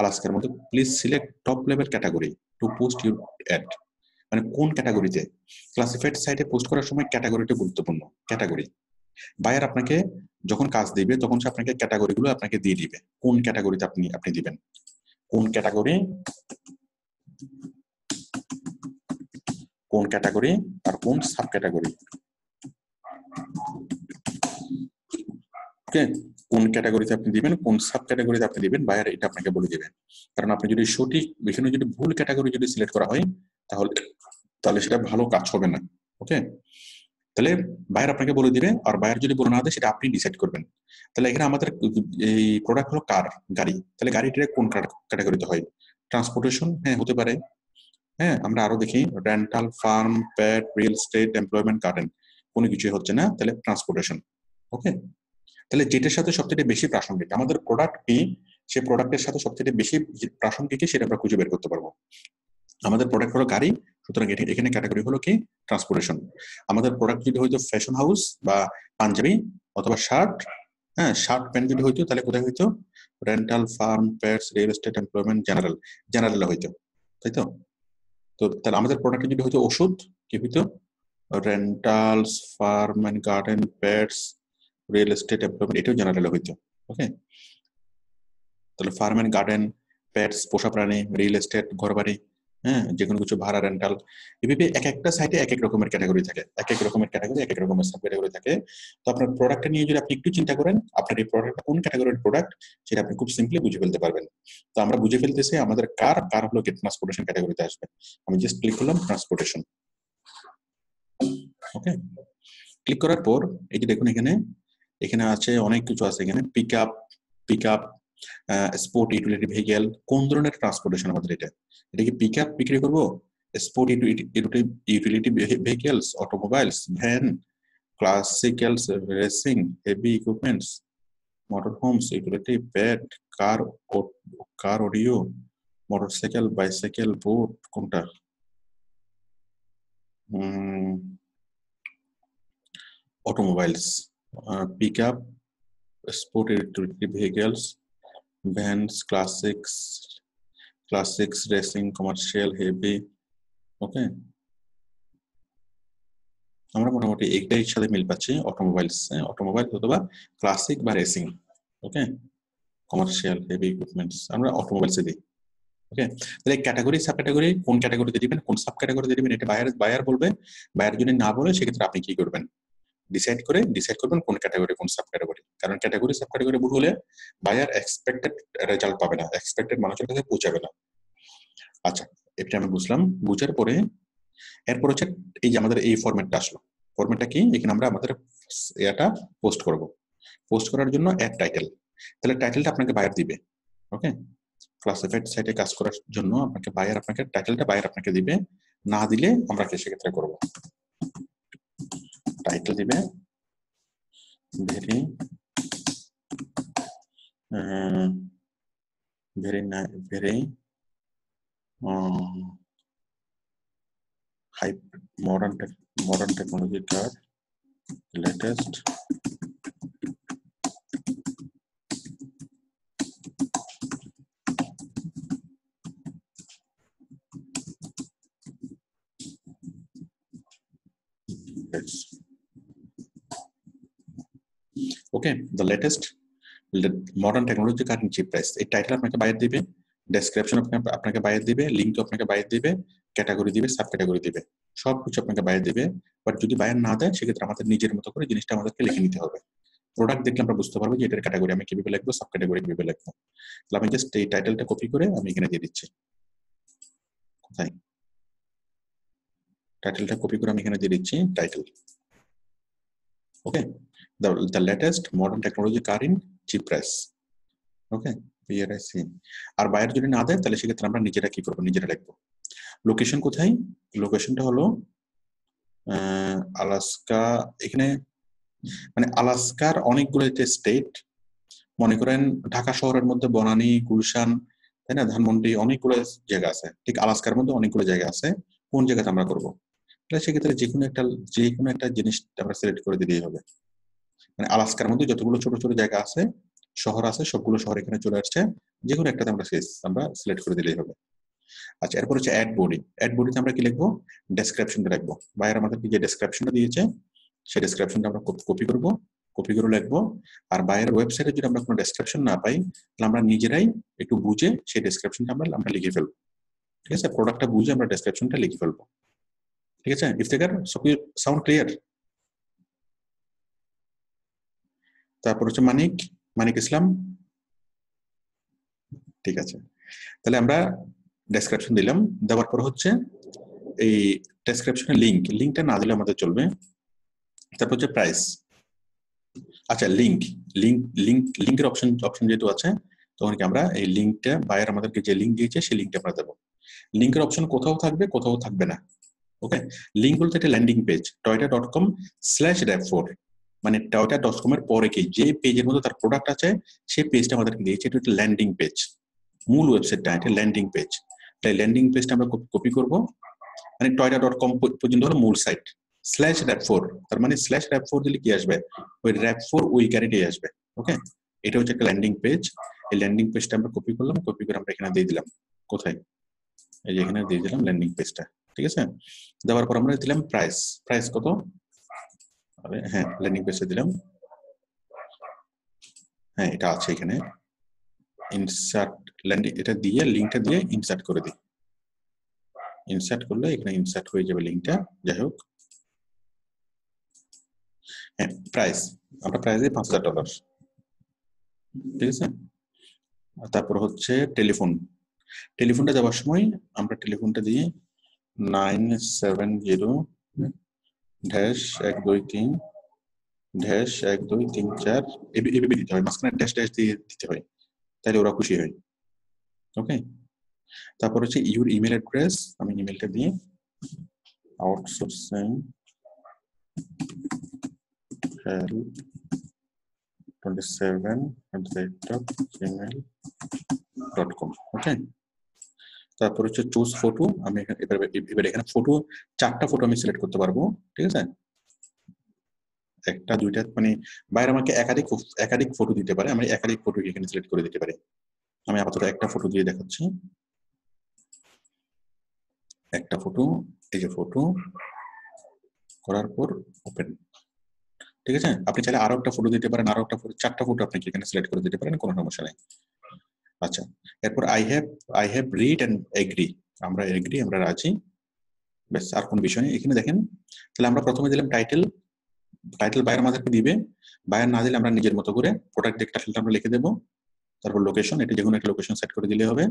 আলাস্কার মধ্যে please select top level category to post your ad. মানে কোন ক্যাটাগরিতে ক্লাসিফাইড সাইটে পোস্ট করার সময় ক্যাটাগরিটা গুরুত্বপূর্ণ। ক্যাটাগরি, বায়ার আপনাকে যখন কাজ দিবে তখন সে আপনাকে ক্যাটাগরিগুলো আপনাকে দিয়ে দিবে, কোন ক্যাটাগরিতে আপনি দিবেন, কোন ক্যাটাগরি আর কোন সাব ক্যাটাগরি। ওকে, কোন ক্যাটাগরিতে আপনি দিবেন, কোন সাব ক্যাটাগরিতে আপনি দিবেন, বায়ার এটা আপনাকে বলে দিবেন। কারণ আপনি যদি সঠিক, এখানে যদি ভুল ক্যাটাগরি যদি সিলেক্ট করা হয় তাহলে সেটা ভালো কাজ হবে না। ওকে, তাহলে বায়ার আপনাকে বলে দিবে, আর বায়ার যদি বলে না দেয় সেটা আপনি ডিসাইড করবেন। তাহলে এখানে আমাদের এই প্রোডাক্ট হলো গাড়ি। তাহলে গাড়িটা কোন ক্যাটাগরিতে হয়? ট্রান্সপোর্টেশন, হ্যাঁ হতে পারে। হ্যাঁ, আমরা আরো দেখি রেন্টাল, ফার্ম, পেট, রিয়েল এস্টেট, এমপ্লয়মেন্ট, গার্ডেন, কোনো কিছুই হচ্ছে না, তাহলে ট্রান্সপোর্টেশন। ওকে, তাহলে যেটার সাথে সবচেয়ে বেশি প্রাসঙ্গিক আমাদের প্রোডাক্ট কি, সেই প্রোডাক্টের সাথে সবচেয়ে বেশি প্রাসঙ্গিক কি সেটা আমরা খুঁজে বের করতে পারবো। আমাদের প্রোডাক্ট হলো গাড়ি, সুতরাং এখানে ক্যাটাগরি হলো কি ট্রান্সপোর্টেশন। আমাদের প্রোডাক্ট যদি হয়তো ফ্যাশন হাউস বা পাঞ্জাবি অথবা শার্ট, হ্যাঁ শার্ট প্যান্ট যদি হইতো তাহলে কোথায় হইতো? Rental, farm, pets, real estate, employment, general হইতো, তাই তো? তো তাহলে আমাদের প্রোডাক্ট যদি হয়তো ওষুধ, কি হইতো? Rentals, farm and garden, pets, real estate, employment, এটাও জেনারেল হইতো। ওকে, তাহলে ফার্ম এন্ড গার্ডেন, পেটস, পোষা প্রাণী, রিয়েল এস্টেট, ঘরবাড়ি, হ্যাঁ যে কোনো কিছু ভাড়া, রেন্টাল, এভাবে এক একটা সাইটে এক এক রকমের ক্যাটাগরি থাকে, এক এক রকমের ক্যাটাগরি, এক এক রকমের সাব ক্যাটাগরি থাকে। তো আপনার প্রোডাক্টটা নিয়ে যদি আপনি একটু চিন্তা করেন, আপনার এই প্রোডাক্টটা কোন ক্যাটাগরির প্রোডাক্ট সেটা আপনি খুব সিম্পলি বুঝে ফেলতে পারবেন। তো আমরা বুঝে ফেলতেছি আমাদের কার হলো কি ট্রান্সপোর্টেশন ক্যাটাগরিতে আসবে। আমি জাস্ট ক্লিক করলাম ট্রান্সপোর্টেশন। ওকে, ক্লিক করার পর এই যে দেখুন এখানে আছে অনেক কিছু আছে। এখানে pick up, sport utility vehicle, কোন ধরনের ট্রান্সপোর্টেশন আমাদের এটা কি পিক আপ বিক্রি করবো, sport utility vehicles, automobiles, van, classicals, racing, heavy equipments, motor homes, utility, pet, car audio, motorcycle, bicycle, boat, কোনটা? automobiles, pickup, sport utility vehicles, vans, classics, racing, commercial, heavy. Okay, আমরা মোটামুটি একটাই সাথে মিল পাচ্ছি, automobiles, automobile অথবা classic বা racing. ওকে, commercial, heavy equipments আমরা অটোমোবাইলসে দিই। ওকে, তাহলে ক্যাটাগরি সাব ক্যাটাগরি কোন ক্যাটাগরিতে দিবেন, কোন সাব ক্যাটাগরিতে দিবেন, এটা বায়ার বলবে। বায়ার যদি না বলে সেক্ষেত্রে আপনি কি করবেন, ডিসাইড করবেন কোন ক্যাটাগরি কোন সাব ক্যাটাগরি। কারণ ক্যাটাগরি সাব ক্যাটাগরি ভুল হলে বায়ার এক্সপেক্টেড রেজাল্ট পাবে না, এক্সপেক্টেড মানুষের কাছে পৌঁছাবে না। আচ্ছা, এটা আমি বুঝলাম। বুঝার পরে এরপর হচ্ছে এই যে আমাদের এই ফরম্যাটটা আসলো। ফরম্যাটটা কি, এখানে আমরা আমাদের এটা পোস্ট করব। পোস্ট করার জন্য অ্যাড টাইটেল, তাহলে টাইটেলটা আপনাকে বায়ার দিবে। ওকে, ক্লাসিফাইড সাইটে কাজ করার জন্য আপনাকে টাইটেলটা বায়ার আপনাকে দিবে। না দিলে আমরা কি সেক্ষেত্রে করব, টাইটেল দিবে very high modern technology car, latest okay, the latest modern technology car in cheap price। এই টাইটেল আপনাকে বাইরে দিবে, ডেসক্রিপশন আপনাকে বাইরে দিবে, লিংক আপনাকে বাইরে দিবে, ক্যাটাগরি দিবে, সাব ক্যাটাগরি দিবে, সবকিছু আপনাকে বাইরে দিবে। বাট যদি বাইরে না দেয় সেক্ষেত্রে আমাদের নিজের মতো করে জিনিসটা আমাদেরকে লিখে নিতে হবে। প্রোডাক্ট দেখলে আমরা বুঝতে পারবো যে এটার ক্যাটাগরি আমি কিভাবে লিখবো, সাব ক্যাটাগরি কিভাবে লিখবো। তাহলে আমি জাস্ট এই টাইটেলটা কপি করে আমি এখানে দিয়ে দিচ্ছি। কোথায় টাইটেলটা কপি করে আমি এখানে দিয়ে দিচ্ছি, title. Okay, the latest modern technology car in cheap price। Okay, PRIC। আর বাইরে যদি না দেয় তাহলে সেক্ষেত্রে আমরা নিজেরা কি করবো, নিজেরা লিখবো। লোকেশন কোথায়, লোকেশনটা হলো আলাস্কা। এখানে মানে আলাস্কার অনেকগুলো স্টেট, মনে করেন ঢাকা শহরের মধ্যে বনানী, গুলশান, তাই না, ধানমন্ডি, অনেকগুলো জায়গা আছে। ঠিক আলাস্কার মধ্যে অনেকগুলো জায়গা আছে, কোন জায়গাতে আমরা করবো, তাহলে সেক্ষেত্রে যে কোনো একটা জিনিস আমরা সিলেক্ট করে দিলেই হবে। মানে আলাস্কার মধ্যে যতগুলো ছোট ছোট জায়গা আছে, শহর আছে, সবগুলো শহর এখানে চলে আসছে, যে কোনো একটাতে আমরা সিলেক্ট করে দিলেই হবে। আচ্ছা, এরপর হচ্ছে অ্যাড বডি। অ্যাড বডিতে আমরা কি লিখবো, ডেসক্রিপশনটা লিখবো। বাইরে আমাদেরকে যে ডেসক্রিপশনটা দিয়েছে সেই ডেসক্রিপশনটা আমরা কপি করে লিখবো। আর বাইরের ওয়েবসাইটে যদি আমরা কোনো ডেসক্রিপশন না পাই তাহলে আমরা নিজেরাই একটু বুঝে সেই ডেসক্রিপশনটা আমরা লিখে ফেলবো। ঠিক আছে, প্রোডাক্টটা বুঝে আমরা ডেসক্রিপশনটা লিখে ফেলবো। ঠিক আছে, ইফতেখার সাউন্ড ক্লিয়ার? তারপর হচ্ছে মানিক ইসলাম। ঠিক আছে, তাহলে আমরা ডেসক্রিপশন দিলাম। দেওয়ার পর হচ্ছে এই ডেসক্রিপশনের লিঙ্কটা না দিলে আমাদের চলবে। তারপর হচ্ছে প্রাইস। আচ্ছা, লিঙ্কের অপশন যেহেতু আছে, তখন কি আমরা এই লিঙ্কটা বায়ার আমাদেরকে যে লিঙ্ক দিয়েছে সেই লিঙ্কটা আমরা দেবো। লিঙ্কের অপশন কোথাও থাকবে না। ওকে, লিঙ্ক বলতে একটা ল্যান্ডিং পেজ, toyota.com/rap4, মানে toyota.com এর পরে কি যে পেজের মধ্যে তার প্রোডাক্ট আছে সেই পেজটা আমাদেরকে দিয়েছে, এটা একটা ল্যান্ডিং পেজ। মূল ওয়েবসাইটটা এটা ল্যান্ডিং পেজ। তাই ল্যান্ডিং পেজটা আমরা কপি করব, মানে toyota.com পর্যন্ত হলো মূল সাইট, /rap4, তার মানে /rap4 দিলে কি আসবে, ওই rap4 ওই গাড়িটাই আসবে। ওকে, এটা হচ্ছে একটা ল্যান্ডিং পেজ। এই ল্যান্ডিং পেজটা আমরা কপি করলাম, কপি করে আমরা এখানে দিয়ে দিলাম। কোথায়, এই যে এখানে দিয়ে দিলাম ল্যান্ডিং পেজটা। ঠিক আছে, দেওয়ার পর আমরা দিলাম প্রাইস কত, হ্যাঁ ল্যান্ডিং পেজে দিলাম, হ্যাঁ এটা আছে এখানে। ইনসার্ট ল্যান্ডিং, এটা দিয়ে লিঙ্কটা দিয়ে ইনসার্ট করে দিই। ইনসার্ট করলে এখানে ইনসার্ট হয়ে যাবে লিঙ্কটা। যাই হোক, হ্যাঁ প্রাইস, আমরা প্রাইস দিই $5000। ঠিক আছে, তারপর হচ্ছে টেলিফোনটা দেওয়ার সময় আমরা টেলিফোনটা দিয়ে 970-123-1234 এভাবে দিতে হয়, মাঝখানে ড্যাশ দিয়ে দিতে হয়, তাহলে ওরা খুশি হয়। ওকে, তারপর হচ্ছে ইউর ইমেল অ্যাড্রেস, আমি ইমেলটা দিয়ে আউটসোর্সিং help 27@gmail.com। ওকে, তারপর হচ্ছে চুজ ফটো, আমি এবার এখানে ফটো 4টা ফটো আমি সিলেক্ট করতে পারবো, ঠিক আছে? একটা দুইটা মানে বাইরে আমাকে একাধিক ফটো দিতে পারে, আমি একাধিক ফটো এখানে সিলেক্ট করে দিতে পারি। আমি আপাতত একটা ফটো দিয়ে দেখাচ্ছি, একটা ফটো, এই যে ফটো করার পর ওপেন, ঠিক আছে? আপনি চাইলে আরো একটা ফটো দিতে পারেন, আরো একটা ফটো, 4টা ফটো আপনি এখানে সিলেক্ট করে দিতে পারেন, কোনো সমস্যা নেই। আচ্ছা, এরপর I have read and agree, আমরা এগ্রি, আমরা রাজি, ব্যাস, আর কোনো বিষয় নেই। এখানে দেখেন, তাহলে আমরা প্রথমে দিলাম টাইটেল বায়ার আমাদেরকে দিবে, বায়ার না দিলে আমরা নিজের মতো করে প্রোডাক্ট টাইটেলটা আমরা লিখে দেবো। তারপর লোকেশন, এটা যেকোনো একটা লোকেশন সেট করে দিলে হবে।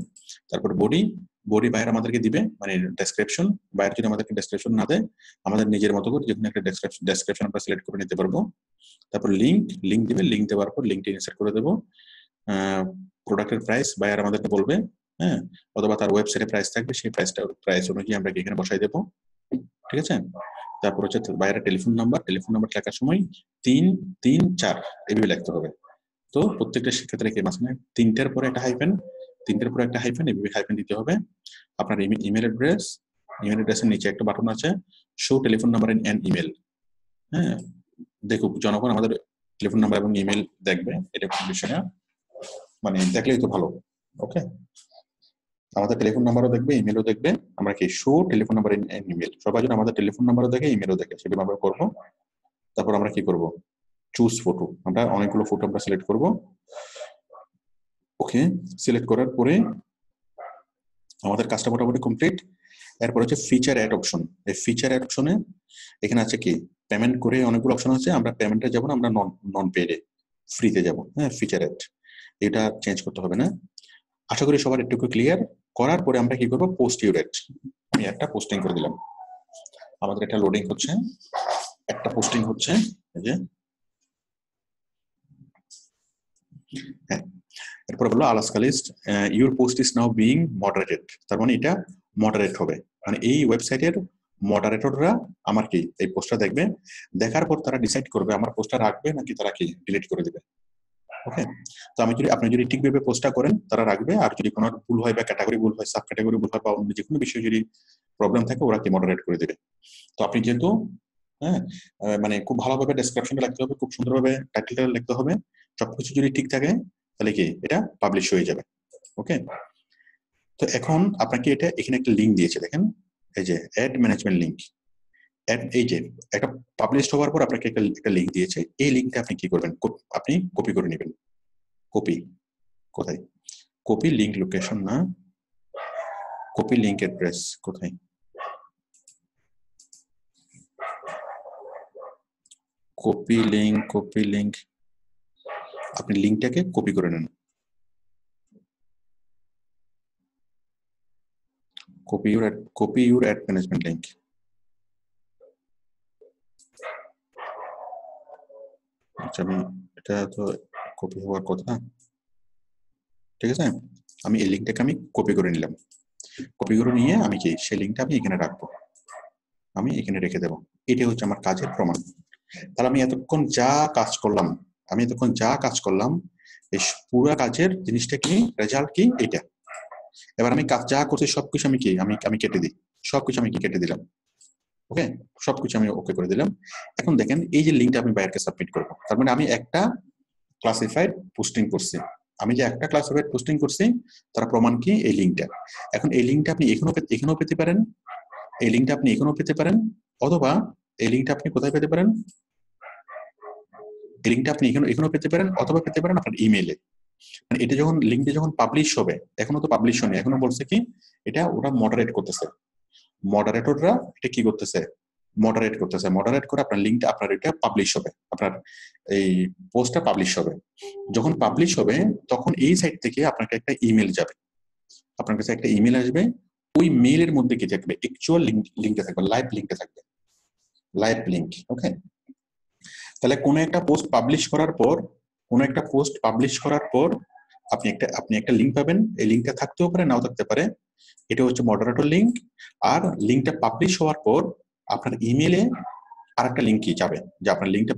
তারপর বডি বায়ার আমাদেরকে দিবে, মানে ডেসক্রিপশন, বায়ার যদি আমাদেরকে ডেসক্রিপশন না দেয়, আমাদের নিজের মতো করে যেকোনো একটা ডেসক্রিপশন আমরা সিলেক্ট করে নিতে পারবো। তারপর লিঙ্ক দিবে, লিঙ্ক দেওয়ার পর লিঙ্কটি ইনসার্ট করে দেবো। প্রোডাক্টের প্রাইস বায়ার আমাদেরকে বলবে, হ্যাঁ, অথবা তার ওয়েবসাইটে প্রাইস থাকবে, সেই প্রাইস অনুযায়ী আমরা এখানে বসাই দেবো, ঠিক আছে? তারপর হচ্ছে বাইরের টেলিফোন নাম্বার লেখার সময় 334 এভাবে লিখতে হবে। তো প্রত্যেকটা শিক্ষার্থীর কি মাঝখানে 3টার পরে একটা হাইফেন, এভাবে হাইফেন দিতে হবে। আপনার ইমেল অ্যাড্রেসের নিচে একটা বাটন আছে, show telephone number and email. হ্যাঁ, দেখুক জনগণ আমাদের টেলিফোন নাম্বার এবং ইমেল দেখবে, এটা কোনো বিষয় না, মানে দেখলেই তো ভালো। ওকে, আমাদের টেলিফোন নাম্বারও দেখবে, ইমেলও দেখবে। আমরা কি show telephone number and email, সবাই যেন আমাদের টেলিফোন নাম্বারও দেখে, ইমেলও দেখে, সেটা আমরা করব। তারপর আমরা কি করব, চুজ ফটো, আমরা অনেকগুলো ফটো আমরা সিলেক্ট করব। ওকে, সিলেক্ট করার পরে আমাদের কাজটা মোটামুটি কমপ্লিট। এরপর হচ্ছে ফিচার অ্যাড অপশন। এই ফিচার অ্যাড অপশনে এখানে আছে কি পেমেন্ট করে অনেকগুলো অপশন আছে, আমরা পেমেন্টে যাব না, আমরা নন পেডে ফ্রিতে যাব। হ্যাঁ, ফিচার অ্যাড এটা চেঞ্জ করতে হবে না। আশা করি সবার একটু ক্লিয়ার। করার পরে আমরা কি করব, পোস্ট ইউর অ্যাড, আমি একটা পোস্টিং করে দিলাম। আমাদের এটা লোডিং হচ্ছে, একটা পোস্টিং হচ্ছে, এই যে, হ্যাঁ। এরপর বললো Alaska list, your post is now being moderated, তার মানে এটা মডারেট হবে, মানে এই ওয়েবসাইটের মডারেটররা আমার কি এই পোস্টটা দেখবে, দেখার পর তারা ডিসাইড করবে আমার পোস্টটা রাখবে নাকি তারা কি ডিলিট করে দেবে। ওকে, তো আপনি যদি ঠিকভাবে পোস্টটা করেন তারা রাখবে, আর যদি কোনো ভুল হয় বা ক্যাটাগরি ভুল হয়, সাব ক্যাটাগরি ভুল হয়, বা অন্য যে কোনো বিষয়ে যদি প্রবলেম থাকে, ওরা কি মডারেট করে দেবে। তো আপনি যেহেতু, হ্যাঁ, মানে খুব ভালোভাবে ডেসক্রিপশনটা লিখতে হবে, খুব সুন্দরভাবে টাইটেলটা লিখতে হবে, সবকিছু যদি ঠিক থাকে তাহলে কি এটা পাবলিশ হয়ে যাবে। ওকে, তো এখন আপনাকে এটা এখানে একটা লিঙ্ক দিয়েছে, দেখেন, এই যে অ্যাড ম্যানেজমেন্ট লিঙ্ক। এই যে একটা পাবলিশ হওয়ার পর আপনাকে একটা লিঙ্ক দিয়েছে, এই লিঙ্কটা আপনি কি করবেন, আপনি কপি করে নেবেন। কপি কোথায়, কপি লিঙ্ক লোকেশন না, কপি লিঙ্ক অ্যাড্রেস কোথায়, কপি লিঙ্ক, আপনি লিঙ্কটাকে কপি করে নেন। copy your ad management link। আচ্ছা, আমি এটা তো কপি হওয়ার কথা, ঠিক আছে, আমি এই লিঙ্কটাকে আমি কপি করে নিলাম। কপি করে নিয়ে আমি কি সেই লিঙ্কটা আমি এখানে রাখবো, আমি এখানে রেখে দেবো। এটা হচ্ছে আমার কাজের প্রমাণ। তাহলে আমি এতক্ষণ যা কাজ করলাম, এই পুরো কাজের জিনিসটা কি, রেজাল্ট কি, এটা। এবার আমি কাজ যা করছি সবকিছু আমি কি আমি কেটে দিই, সবকিছু আমি কি কেটে দিলাম। ওকে, সবকিছু আমি ওকে করে দিলাম। এখন দেখেন, এই যে লিঙ্কটা আমি বাইরকে সাবমিট করবো, তার মানে আমি একটা ক্লাসিফাইড পোস্টিং করছি, তার প্রমাণ কি, এই লিঙ্কটা। এখন এই লিঙ্কটা আপনি এখানেও পেতে পারেন, এই লিঙ্কটা আপনি এখানেও পেতে পারেন, অথবা এই লিঙ্কটা আপনি কোথায় পেতে পারেন, এই লিঙ্কটা আপনি এখানেও পেতে পারেন, অথবা পেতে পারেন আপনার ইমেইলে। মানে এটা যখন লিঙ্কটা যখন পাবলিশ হবে, এখনো তো পাবলিশ হয়নি, এখনো বলছে কি এটা ওরা মডারেট করতেছে, মডারেটররা এটা কি করতেছে, মডারেট করে আপনার লিঙ্কটা, আপনার এটা পাবলিশ হবে, আপনার এই পোস্টটা পাবলিশ হবে। যখন পাবলিশ হবে তখন এই সাইট থেকে আপনাকে একটা ইমেল যাবে, আপনার কাছে একটা ইমেল আসবে, ওই মেইলের মধ্যে কি থাকবে, অ্যাকচুয়াল লিঙ্কটা থাকবে, লাইভ লিঙ্কটা থাকবে, লাইভ লিঙ্ক। ওকে, তাহলে কোনো একটা পোস্ট পাবলিশ করার পর আপনি একটা লিংক পাবেন, এই লিংকটা থাকতেও পারে নাও থাকতে পারে, এটা হচ্ছে মডারেটর লিংক। আর লিংকটা পাবলিশ হওয়ার পর আপনার ইমেলে আরেকটা লিংক কি যাবে, যে আপনার লিংকটা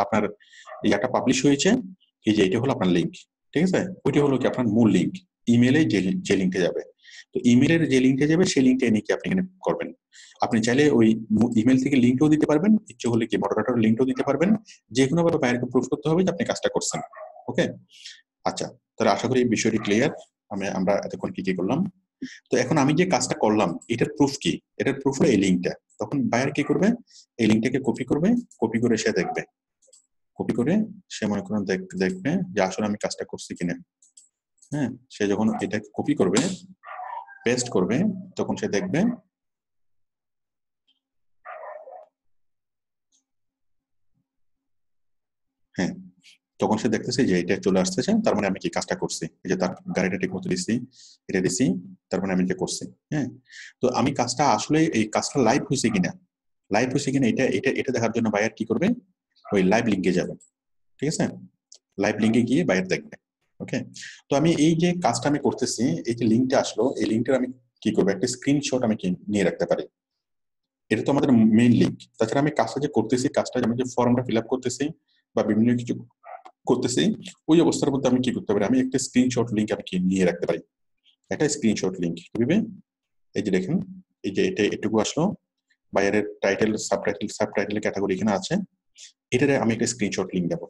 আপনার ইয়াটা পাবলিশ হয়েছে, এই যে এটা হলো আপনার লিংক, ঠিক আছে, ওইটা হলো কি আপনার মূল লিংক, ইমেলে যে লিংকটা যাবে। তো ইমেলের যে লিংকটা যাবে সেই লিংকটা এনে কি আপনি এখানে করবেন। আপনি চাইলে ওই ইমেল থেকে লিংকও দিতে পারবেন, ইচ্ছে হলে কি মডারেটর লিংকও দিতে পারবেন, যে কোনো ভাবে বাইরেকে প্রুফ করতে হবে যে আপনি কাজটা করছেন। ওকে, আচ্ছা, তাহলে আশা করি এই বিষয়টি ক্লিয়ার। আমরা এতক্ষণ কি কি করলাম। তো এখন আমি যে কাজটা করলাম এটার প্রুফ কি, এটার প্রুফ হলো এই লিংকটা। তখন বায়ার কি করবে, এই লিংকটাকে কপি করবে, কপি করে সে দেখবে, কপি করে সে মনে করেন দেখবে যে আসলে আমি কাজটা করছি কিনা। হ্যাঁ, সে যখন এটা কপি করবে, পেস্ট করবে, তখন সে দেখবে হ্যাঁ, তখন সে দেখতেছে যে এটা চলে আসতেছে, তার মানে আমি কি কাজটা করছি, এই যে তার গাড়িটা ঠিক মতো দিচ্ছি, এটা দিচ্ছি, তার মানে আমি এটা করছি। হ্যাঁ, তো আমি কাজটা আসলে এই কাজটা লাইভ হয়েছে কিনা, এটা এটা এটা দেখার জন্য বায়ার কি করবে, ওই লাইভ লিঙ্কে যাবে, ঠিক আছে, লাইভ লিঙ্কে গিয়ে বায়ার দেখবে। ওকে, তো আমি এই যে কাজটা আমি করতেছি, এই যে লিঙ্কটা আসলো, এই লিঙ্কটার আমি কি করবো, একটা স্ক্রিনশট আমি নিয়ে রাখতে পারি। এটা তো আমাদের মেইন লিঙ্ক। তাছাড়া আমি কাজটা যে করতেছি, কাজটা আমি যে ফর্মটা ফিল আপ করতেছি বা বিভিন্ন কিছু করতেছি, ওই অবস্থার মধ্যে আমি কি করতে পারি, আমি একটা স্ক্রিনশট লিঙ্ক আমি নিয়ে রাখতে পারি। একটা স্ক্রিনশট লিঙ্ক কিভাবে, এই যে দেখেন, এই যে এটা এটুকু আসলো, বাইরের টাইটেল সাবটাইটেল ক্যাটাগরি এখানে আছে, এটারে আমি একটা স্ক্রিনশট লিঙ্ক দেবো।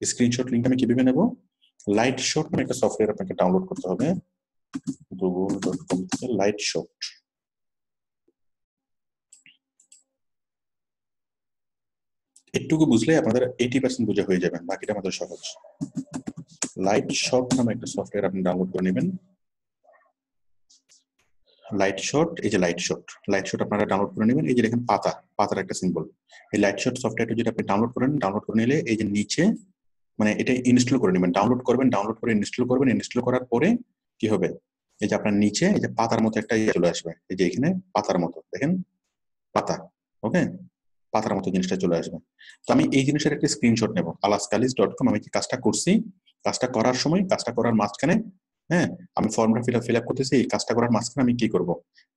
স্ক্রিনশট লিঙ্ক আমি কিভাবে নেব, লাইট শট নামে একটা সফটওয়্যার আপনাকে ডাউনলোড করতে হবে, google.com থেকে লাইট শট। একটুকু বুঝলে আপনাদের 80% বোঝা হয়ে যাবে, বাকিটা আমাদের সহজ। লাইট শট নামে একটা সফটওয়্যার আপনি ডাউনলোড করে নেবেন। লাইট শট, এই যে লাইট শট আপনারা ডাউনলোড করে নেবেন। এই যে দেখেন পাতার একটা সিম্বল, এই লাইট শট সফটওয়্যারটা যদি আপনি ডাউনলোড করে নিলে এই যে নিচে মানে এটা ইনস্টল করে নেবেন, ডাউনলোড করে ইনস্টল করবেন। ইনস্টল করার পরে কি হবে, এই যে আপনার নিচে এই যে পাতার মতো একটা চলে আসবে, এই যে এখানে পাতার মতো দেখেন, পাতা, ওকে, পাতার মতো জিনিসটা চলে আসবে। তো আমি এই জিনিসের একটা স্ক্রিনশট নেব, alaskalis.com। আমি কি কাজটা করছি, কাজটা করার সময়, কাজটা করার মাঝখানে, হ্যাঁ, আমি ফর্মটা ফিল আপ করতেছি, এই কাজটা করার মাঝখানে আমি কি করব,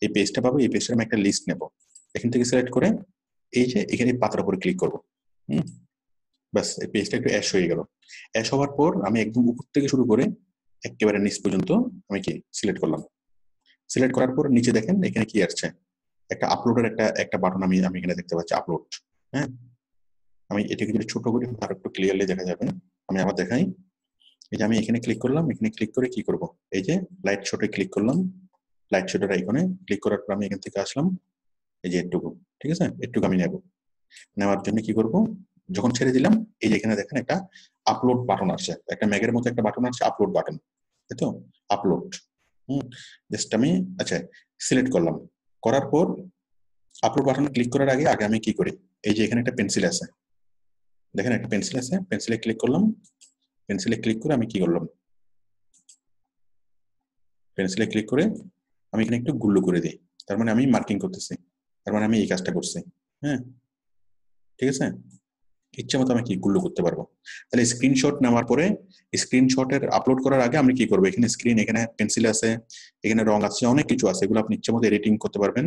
এই পেজটা পাবো, এই পেজটার আমি একটা লিস্ট নেব, এখান থেকে সিলেক্ট করে এই যে এখানে পাতার উপরে ক্লিক করবো। ব্যাস, এই পেজটা একটু অ্যাশ হয়ে গেল। অ্যাশ হওয়ার পর আমি একদম উপর থেকে শুরু করে একেবারে নিচ পর্যন্ত আমি কি সিলেক্ট করলাম। সিলেক্ট করার পর নিচে দেখেন এখানে কি আসছে, একটা আপলোডের একটা বাটন আমি এখানে দেখতে পাচ্ছি, আপলোড। হ্যাঁ, আমি এটাকে যদি ছোট করি আর একটু ক্লিয়ারলি দেখা যাবে, আমি আবার দেখাই। এই যে আমি এখানে ক্লিক করলাম, এখানে ক্লিক করে কি করব, এই যে লাইট শটে ক্লিক করলাম, লাইট শটের আইকনে ক্লিক করার পর আমি এখান থেকে আসলাম, এই যে এটুকু, ঠিক আছে, এটুকু আমি নেব। নেওয়ার জন্য কি করব, যখন ছেড়ে দিলাম, এই যে এখানে দেখেন একটা আপলোড বাটন আসছে, একটা ম্যাগের মতো একটা বাটন আসছে, আপলোড বাটন, তাই তো, আপলোড। জাস্ট আমি আচ্ছা সিলেক্ট করলাম, করার পর আপলোড বাটনে ক্লিক করার আগে আমি কি করি, এই যে এখানে একটা পেন্সিল আছে, দেখেন একটা পেন্সিল আছে, পেন্সিলে ক্লিক করলাম, পেন্সিলে ক্লিক করে আমি কি করলাম, পেন্সিলে ক্লিক করে আমি এখানে একটু গুল্লো করে দিই, তার মানে আমি মার্কিং করতেছি, তার মানে আমি এই কাজটা করছি। হ্যাঁ, ঠিক আছে, ইচ্ছা মতো আমি কি গুলো করতে পারবো। তাহলে স্ক্রিনশট নেওয়ার পরে স্ক্রিনশটের আপলোড করার আগে আমি কি করবো, এখানে স্ক্রিন, এখানে পেন্সিল আছে, এখানে রং আছে, অনেক কিছু আছে, এগুলো আপনি ইচ্ছা মতো এডিটিং করতে পারবেন।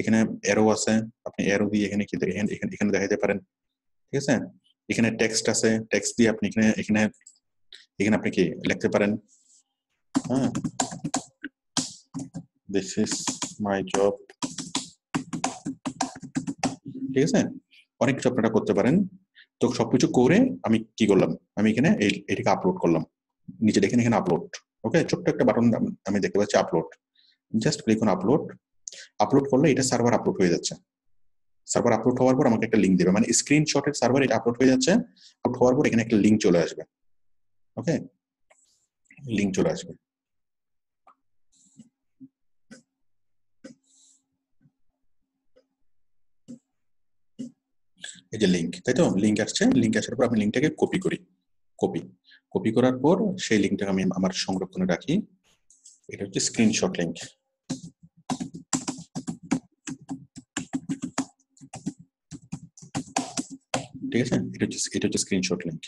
এখানে অ্যারো আছে, আপনি অ্যারো দিয়ে এখানে কি এখানে দেখাতে পারেন, ঠিক আছে, এখানে টেক্সট আছে, টেক্সট দিয়ে আপনি এখানে এখানে এখানে আপনি কি লিখতে পারেন, হ্যাঁ, দিস ইজ মাই জব, ঠিক আছে, অনেক কিছু আপনারা করতে পারেন। তো সবকিছু করে আমি কি করলাম, আমি এখানে এটাকে আপলোড করলাম, নিচে দেখেন এখানে আপলোড, ওকে, ছোট্ট একটা বাটন আমি দেখতে পাচ্ছি upload, just click on upload. Upload করলে এটা সার্ভার আপলোড হয়ে যাচ্ছে, সার্ভার আপলোড হওয়ার পর আমাকে একটা লিঙ্ক দেবে, মানে স্ক্রিনশটের সার্ভার এটা আপলোড হয়ে যাচ্ছে, আপলোড হওয়ার পর এখানে একটা লিঙ্ক চলে আসবে, ওকে, লিঙ্ক চলে আসবে, এই যে লিঙ্ক, তাই তো, লিঙ্ক আসছে, লিঙ্ক আসার পর আমি লিঙ্কটাকে কপি করি, কপি করার পর সেই লিঙ্কটাকে আমি আমার সংরক্ষণে রাখি, এটা হচ্ছে স্ক্রিনশট লিঙ্ক, ঠিক আছে, এটা হচ্ছে স্ক্রিনশট লিঙ্ক,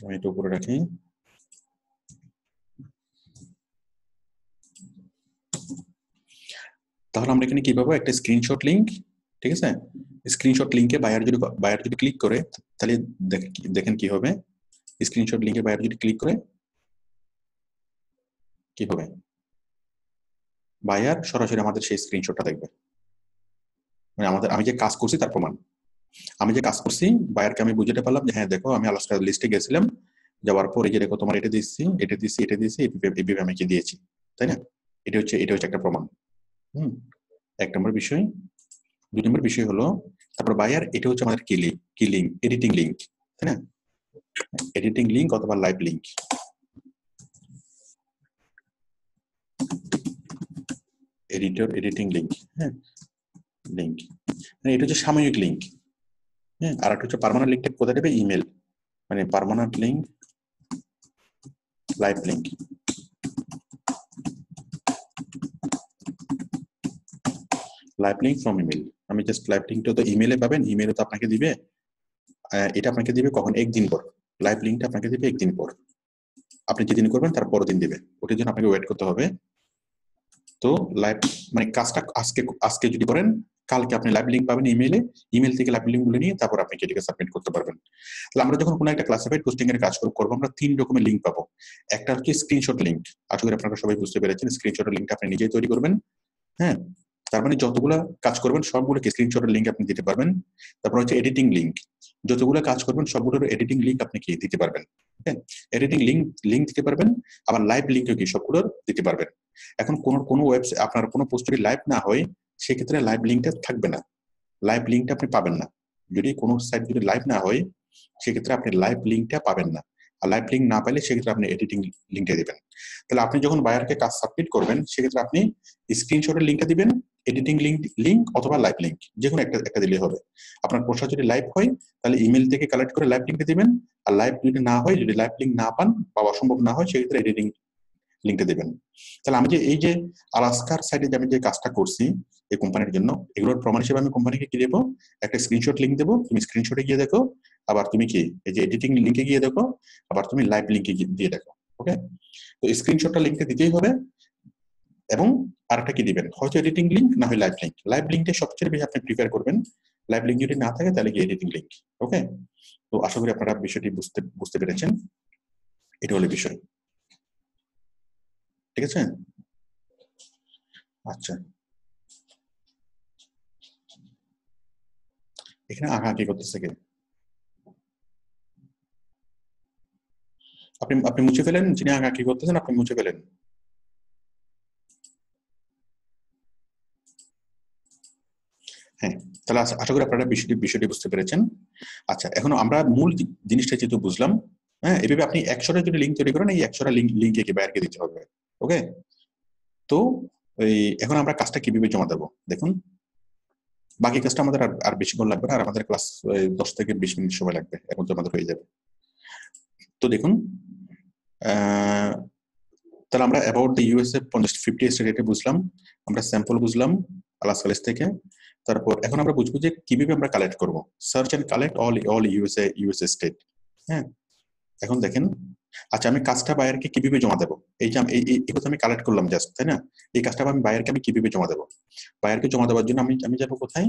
আমি এটা উপরে রাখি। তাহলে আমরা এখানে কি পাবো, একটা স্ক্রিনশট লিংক, ঠিক আছে। স্ক্রিনশট লিংকে বায়ার যদি ক্লিক করে, তাহলে দেখেন কি হবে, স্ক্রিনশট লিংকে বায়ার যদি ক্লিক করে কি হবে, বায়ার সরাসরি আমাদের সেই স্ক্রিনশটটা দেখবে, মানে আমি যে কাজ করছি তার প্রমাণ। আমি যে কাজ করছি বায়ারকে আমি বুঝাতে পারলাম যে হ্যাঁ দেখো আমি আলাস্কা লিস্টে গেছিলাম, যাওয়ার পর এই যে দেখো তোমার এটা দিচ্ছি, এইভাবে আমি কি দিয়েছি, তাই না? এটা হচ্ছে একটা প্রমাণ। এক নম্বর বিষয়। 2 নম্বর বিষয় হলো তারপর বায়ার, এটা হচ্ছে আমাদের কি লিংক, এডিটিং লিংক, তাই না? এডিটিং লিংক অথবা লাইভ লিংক। এডিটিং লিংক, হ্যাঁ লিংক, এটা হচ্ছে সাময়িক লিংক, হ্যাঁ। আর একটা হচ্ছে পার্মানেন্ট লিংকটা কোথায় দেবে, ইমেল, মানে permanent link, live link. Live link from email, আমি জাস্ট লাইভ লিংকটা তো ইমেলে পাবেন, ইমেলে তো আপনাকে দিবে, এটা আপনাকে দিবে কখন, একদিন পর। লাইভ লিংকটা আপনাকে দিবে একদিন পর, আপনি যেদিন করবেন তার পরের দিন দিবে, ওটার জন্য আপনাকে ওয়েট করতে হবে। তো লাইভ মানে কাজটা আজকে যদি করেন, কালকে আপনি লাইভ লিংক পাবেন ইমেলে, ইমেল থেকে লাইভ লিংক গুলো নিয়ে তারপর আপনি এটাকে সাবমিট করতে পারবেন। তাহলে আমরা যখন কোনো একটা ক্লাসিফাইড পোস্টিং এর কাজ করবো, আমরা 3 রকমের লিংক পাবো। একটা হচ্ছে স্ক্রিনশট লিংক, আশা করি আপনারা সবাই বুঝতে পেরেছেন, স্ক্রিনশটের লিংকটা আপনি নিজেই তৈরি করবেন, হ্যাঁ। তার মানে যতগুলা কাজ করবেন সবগুলোকে স্ক্রিনশটের লিংক আপনি দিতে পারবেন। তারপর হচ্ছে এডিটিং লিংক, যতগুলো কাজ করবেন সবগুলোর এডিটিং লিংক আপনি কি দিতে পারবেন, হ্যাঁ। এডিটিং লিংক দিতে পারবেন, আবার লাইভ লিংকও কি সবগুলোর দিতে পারবেন। এখন কোনো ওয়েবসাইট আপনার কোনো পোস্ট যদি লাইভ না হয়, সেক্ষেত্রে লাইভ লিংকটা থাকবে না, লাইভ লিংকটা আপনি পাবেন না। যদি কোনো সাইট যদি লাইভ না হয়, সেক্ষেত্রে আপনি লাইভ লিংকটা পাবেন না। আর লাইভ লিংক না পাইলে সেক্ষেত্রে আপনি এডিটিং লিংকটা দিবেন। তাহলে আপনি যখন বায়ারকে কাজ সাবমিট করবেন, সেক্ষেত্রে আপনি স্ক্রিনশটের লিংকটা দিবেন, এডিটিং লিংক অথবা লাইভ লিংক, যে কোনো একটা দিলে হবে। আপনার পোস্টটা যদি লাইভ হয়, তাহলে ইমেল থেকে কালেক্ট করে লাইভ লিংকটা দিবেন, আর লাইভ যদি না হয়, যদি লাইভ লিংক না পান, পাওয়া সম্ভব না হয়, সেক্ষেত্রে এডিটিং লিংকটা দিবেন। তাহলে আমি যে এই যে আলাস্কার সাইডে যে আমি যে কাজটা করছি এই কোম্পানির জন্য, এগুলোর প্রমাণ হিসেবে আমি কোম্পানিকে কি দেবো, একটা স্ক্রিনশট লিংক দেবো, তুমি স্ক্রিনশটে গিয়ে দেখো, আবার তুমি কি এই যে এডিটিং লিংকে গিয়ে দেখো, আবার তুমি লাইভ লিংকে দিয়ে দেখো, ওকে। তো স্ক্রিনশটটা লিংকটা দিতেই হবে, এবং আরেকটা কি দিবেন, হয়তো এডিটিং লিংক না হয় লাইভ লিংক। লাইভ লিংকটা সবচেয়ে বেশি আপনি প্রিফার করবেন, লাইভ লিংক যদি না থাকে তাহলে কি এডিটিং লিংক, ওকে। তো আশা করি আপনারা বিষয়টি বুঝতে পেরেছেন, এটা হলো বিষয়, ঠিক আছে। আচ্ছা, এখানে আঁকাআঁকি করতেছে কে? আপনি মুছে ফেলেন, যিনি আঁকাআঁকি করতেছেন আপনি মুছে ফেলেন। হ্যাঁ, তাহলে আশা করি আপনারা বিষয়টি বুঝতে পেরেছেন। আচ্ছা, এখন আমরা মূল জিনিসটা যেহেতু বুঝলাম, হ্যাঁ, এভাবে আপনি 100টা যদি লিঙ্ক তৈরি করেন, এই 100টা লিঙ্কে কি বায়ারকে দিতে হবে, ওকে। তো এখন আমরা কাজটা কিভাবে জমা দেবো দেখুন। বাকি কাজটা আমাদের আর বেশিক্ষণ লাগবে না, আর আমাদের ক্লাস 10 থেকে 20 মিনিট সময় লাগবে, এর মধ্যে আমাদের হয়ে যাবে। তো দেখুন, তাহলে আমরা অ্যাবাউট দ্য ইউএসএ 50 স্টেটে বুঝলাম, আমরা স্যাম্পল বুঝলাম আলাস্কা লিস্ট থেকে। তারপর এখন আমরা বুঝবো যে কিভাবে আমরা কালেক্ট করব, search and collect all USA state, হ্যাঁ। এখন দেখেন, আচ্ছা আমি কাজটা বায়ারকে কিভাবে জমা দেবো, এই যে এই কথা আমি কালেক্ট করলাম জাস্ট, তাই না। এই কাজটা আমি বায়ারকে আমি কিভাবে জমা দেবো, বায়ারকে জমা দেওয়ার জন্য আমি যাবো কোথায়,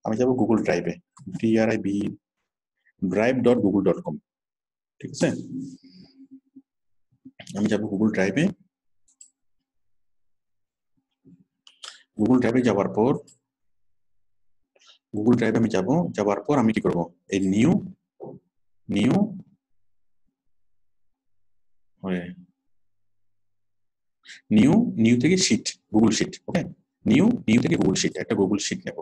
আমি যাবো গুগল ড্রাইভে, drive.google.com, ঠিক আছে। আমি যাবো গুগল ড্রাইভে, যাওয়ার পর গুগল ড্রাইভে আমি যাওয়ার পর আমি কি করব, এই নিউ থেকে শিট, গুগল শিট, ওকে। নিউ থেকে গুগল শিট, একটা গুগল শিট নেব।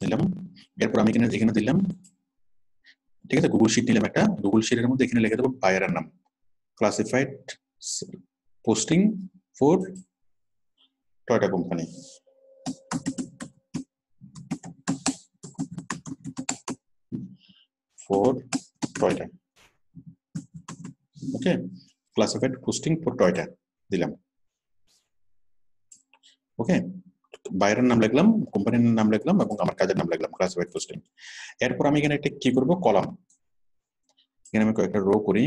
দিলাম, এরপর আমি এখানে দিলাম, ঠিক আছে। গুগল শিট নিলাম একটা, গুগল শিটের মধ্যে এখানে লিখে দেবো বায়ারের নাম, classified posting for Toyota company, for Toyota, okay. Classified posting for Toyota দিলাম, ওকে। বাইরের নাম লিখলাম, কোম্পানির নাম লিখলাম, এবং আমার কাজের নাম লিখলাম, ক্লাসিফাইড পোস্টিং। এরপর আমি এখানে একটা কি করব, কলাম, এখানে আমি একটা রো করি,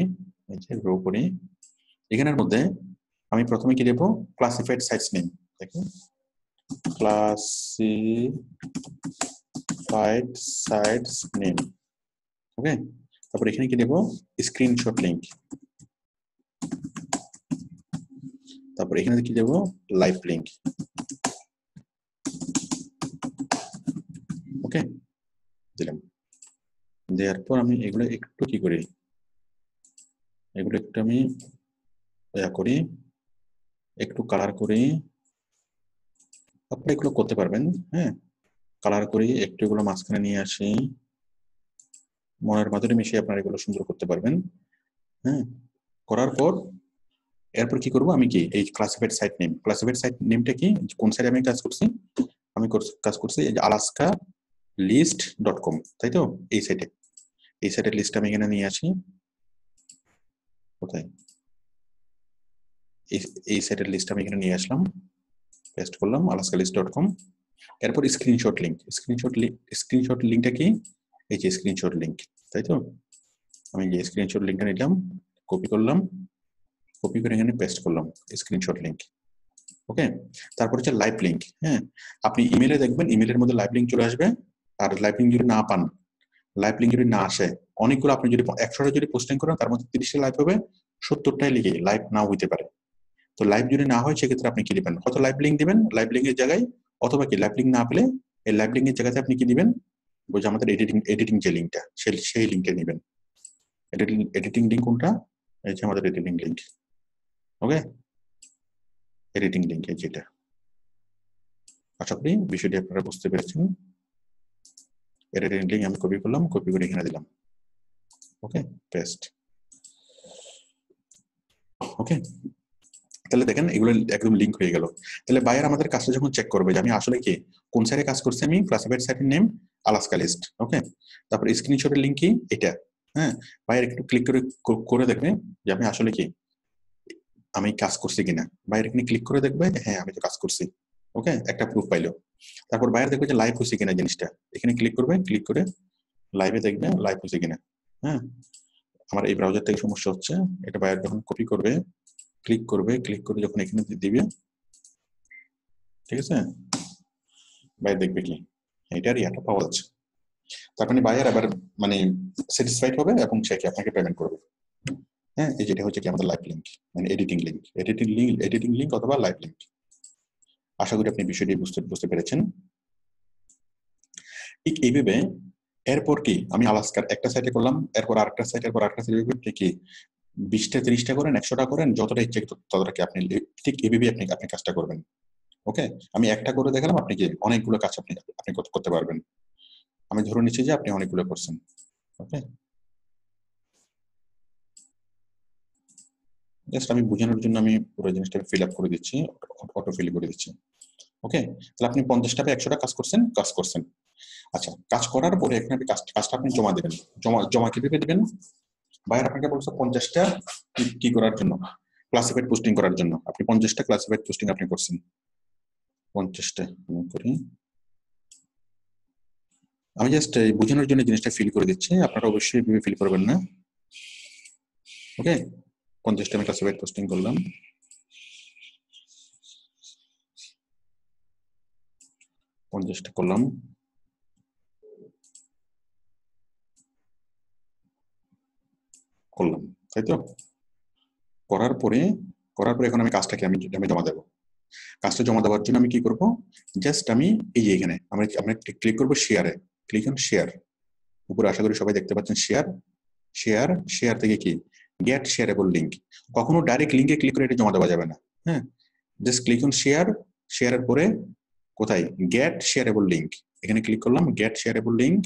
এখানের মধ্যে আমি প্রথমে কি দেব, ক্লাসিফাইড সাইটস নেম, দেখুন ক্লাসিফাইড সাইটস নেম। ওকে, তারপর এখানে কি দেব, স্ক্রিনশট লিংক। তারপর এখানে কি দেব, লাইভ লিংক। ওকে, দিলাম। দেওয়ার পর আমি এগুলো একটু কি করি, এগুলো একটু আমি করি, একটু কালার করি। আপনি এগুলো করতে পারবেন, হ্যাঁ, কালার করি, একটু এগুলো মাঝখানে নিয়ে আসি, মনের মাধুরী মিশিয়ে আপনারা এগুলো সুন্দর করতে পারবেন। হ্যাঁ, করার পর এরপর কি করব, আমি কি এই classified site name, classified site নেমটা কি, কোন সাইটে আমি কাজ করছি, আমি কাজ করছি এই যে alaska-list.com, তাই তো, এই সাইটে, এই সাইটের লিস্ট আমি এখানে নিয়ে আসি, কোথায়, এই সাইটের লিস্ট আমি এখানে নিয়ে আসলাম, পেস্ট করলাম alaska-list.com। এরপর স্ক্রিনশট লিংক, স্ক্রিনশট লিংকটা কি, এই যে স্ক্রিনশট লিংক, তাই তো, আমি যে স্ক্রিনশট লিংকটা নিলাম, কপি করলাম, কপি করে এখানে পেস্ট করলাম স্ক্রিনশট লিংক। ওকে, তারপর হচ্ছে লাইভ লিংক। হ্যাঁ, আপনি ইমেলে দেখবেন, ইমেলের মধ্যে লাইভ লিংক চলে আসবে, আর লাইভ লিংক যদি না পান, লাইভ লিংক যদি না আসে, অনেকগুলো আপনি যদি 100টা যদি পোস্টিং করেন, তার মধ্যে 30টা লাইভ হবে, 70টাই লিখে লাইভ নাও হইতে পারে। তো লাইভ যদি না হয়, সেক্ষেত্রে আপনি কি দিবেন, হয়তো লাইভ লিংক দিবেন লাইভ লিংকের জায়গায়, অথবা কি লাইভ লিংক না পেলে এই লাইভ লিংকের জায়গাতে আপনি কি দিবেন, ওই যে আমাদের এডিটিং যে লিংকটা, সেই লিংকে নেবেন। এডিটিং লিংক কোনটা, এই যে আমাদের এডিটিং লিংক। ওকে, এডিটিং লিংক যেটা, আশা করি বিষয়টি আপনারা বুঝতে পেরেছেন। এডিটিং লিংক আমি কপি করলাম, কপি করে এখানে দিলাম, ওকে, পেস্ট। ওকে, তাহলে দেখেন এগুলো একদম লিংক হয়ে গেল। তাহলে বায়ার আমাদের কাজটা যখন চেক করবে যে আমি আসলে কি কোন সাইটে কাজ করছি, আমি ক্লাসিফাইড সাইটের নেম আলাস্কা লিস্ট। ওকে, তারপর স্ক্রিনশটের লিংক কি, এটা। হ্যাঁ, বায়ার একটু ক্লিক করে দেখবে যে আমি আসলে কি আমি কাজ করছি কিনা, বায়ার এখানে ক্লিক করে দেখবে যে হ্যাঁ আমি তো কাজ করছি। ওকে, একটা প্রুফ পাইলো। তারপর বায়ার দেখবে যে লাইভ হয়েছে কিনা জিনিসটা, এখানে ক্লিক করবে, ক্লিক করে লাইভে দেখবে লাইভ হয়েছে কিনা। হ্যাঁ, আমার এই ব্রাউজার থেকে সমস্যা হচ্ছে, এটা বায়ার যখন কপি করবে, ক্লিক করবে, ক্লিক করে যখন এখানে দিবে, ঠিক আছে, বায়ার দেখবে কি এটারই একটা পাওয়া যাচ্ছে, তার মানে বায়ার আবার মানে স্যাটিসফাইড হবে এবং সে কি আপনাকে পেমেন্ট করবে। হ্যাঁ, এই যেটা হচ্ছে কি আমাদের লাইভ লিংক, মানে এডিটিং লিংক অথবা লাইভ লিংক। আশা করি আপনি বিষয়টি বুঝতে পেরেছেন। ঠিক এইভাবে এরপর কি আমি আলাস্কার একটা সাইটে করলাম, এরপর আরেকটা সাইট, এরপর আরেকটা সাইটে কি 20টা 30টা করেন, 100টা করেন, যতটা ইচ্ছে ততটাকে আপনি ঠিক এইভাবে আপনি কাজটা করবেন। ওকে, আমি একটা করে দেখালাম, আপনি কি অনেকগুলো কাজ আপনি করতে পারবেন। আমি ধরে নিচ্ছি যে আপনি অনেকগুলো করছেন। ওকে, জাস্ট আমি বোঝানোর জন্য আমি পুরো জিনিসটা ফিল আপ করে দিচ্ছি, অটো ফিল করে দিচ্ছি। ওকে, তাহলে আপনি 50টা বা 100টা কাজ করছেন। আচ্ছা, কাজ করার পরে এখানে আপনি কাজটা আপনি জমা দেবেন। জমা কিভাবে দেবেন, বায়ার আপনাকে বলছে 50টা কি করার জন্য, ক্লাসিফাইড পোস্টিং করার জন্য। আপনি 50টা ক্লাসিফাইড পোস্টিং আপনি করছেন, 50টা করি। আমি জাস্ট বোঝানোর জন্য জিনিসটা ফিল করে দিচ্ছি, আপনারা অবশ্যই এভাবে ফিল করবেন না। ওকে, 50টা আমি ক্লাসিফাইড পোস্টিং করলাম, 50টা করলাম, তাই তো। করার পরে এখন আমি কাজটাকে আমি জমা দেবো। কাজটা জমা দেওয়ার জন্য আমি কি করব, জাস্ট আমি এই যে এখানে আমরা ক্লিক করবো শেয়ারে, ক্লিক অন শেয়ার। উপরে আশা করি সবাই দেখতে পাচ্ছেন শেয়ার থেকে কি গেট শেয়ারেবল লিঙ্ক। কখনো ডাইরেক্ট লিঙ্কে ক্লিক করে এটা জমা দেওয়া যাবে না। হ্যাঁ, জাস্ট ক্লিক অন শেয়ারের পরে কোথায় গেট শেয়ারেবল লিঙ্ক, এখানে ক্লিক করলাম, গেট শেয়ারেবল লিঙ্ক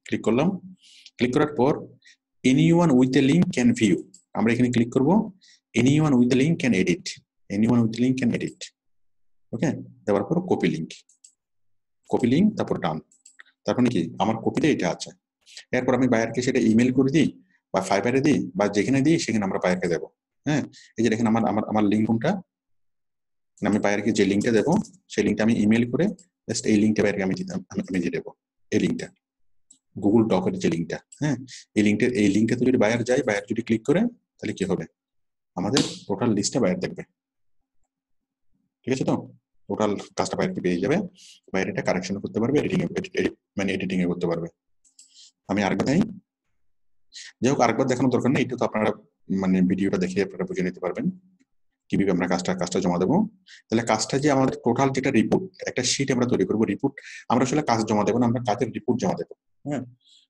ক্লিক করলাম। ক্লিক করার পর anyone with a link can view, আমরা এখানে ক্লিক করব, anyone with a link can edit, ওকে, দেওয়ার পর কপি লিঙ্ক, তারপর ডান। তারপর কি আমার কপিতে এটা আছে। এরপর আমি বায়ারকে সেটা ইমেল করে দিই বা ফাইবারে দিই বা যেখানে দিই সেখানে আমরা বায়ারকে দেবো। হ্যাঁ, এই যে দেখেন আমার লিঙ্ক কোনটা, আমি বায়ারকে যে লিঙ্কটা দেবো সেই লিঙ্কটা আমি ইমেল করে জাস্ট এই লিঙ্কটা বায়ারকে আমি দিয়ে দেবো, এই লিঙ্কটা গুগল ডকের যে লিঙ্কটা, হ্যাঁ, এই লিঙ্কটাতে যদি বায়ার যায়, বায়ার যদি ক্লিক করে, তাহলে কি হবে, আমাদের টোটাল লিস্টটা বায়ার দেখবে। ঠিক আছে, তো টোটাল কাজটা বায়ারকে পেয়ে যাবে, বায়ার এটা কারেকশন করতে পারবে, এডিটিং এ করতে পারবে। আমি আরেকবার দেই, যাই হোক আরেকবার দেখানোর দরকার নেই, এটা তো আপনারা মানে ভিডিওটা দেখে আপনারা বুঝে নিতে পারবেন কিভাবে আমরা কাজটা জমা দেবো। তাহলে কাজটা যে আমাদের টোটাল যেটা রিপোর্ট, একটা শিট আমরা তৈরি করবো, রিপোর্ট আমরা আসলে কাজ জমা দেবো না, আমরা কাজের রিপোর্ট জমা দেবো। হ্যাঁ,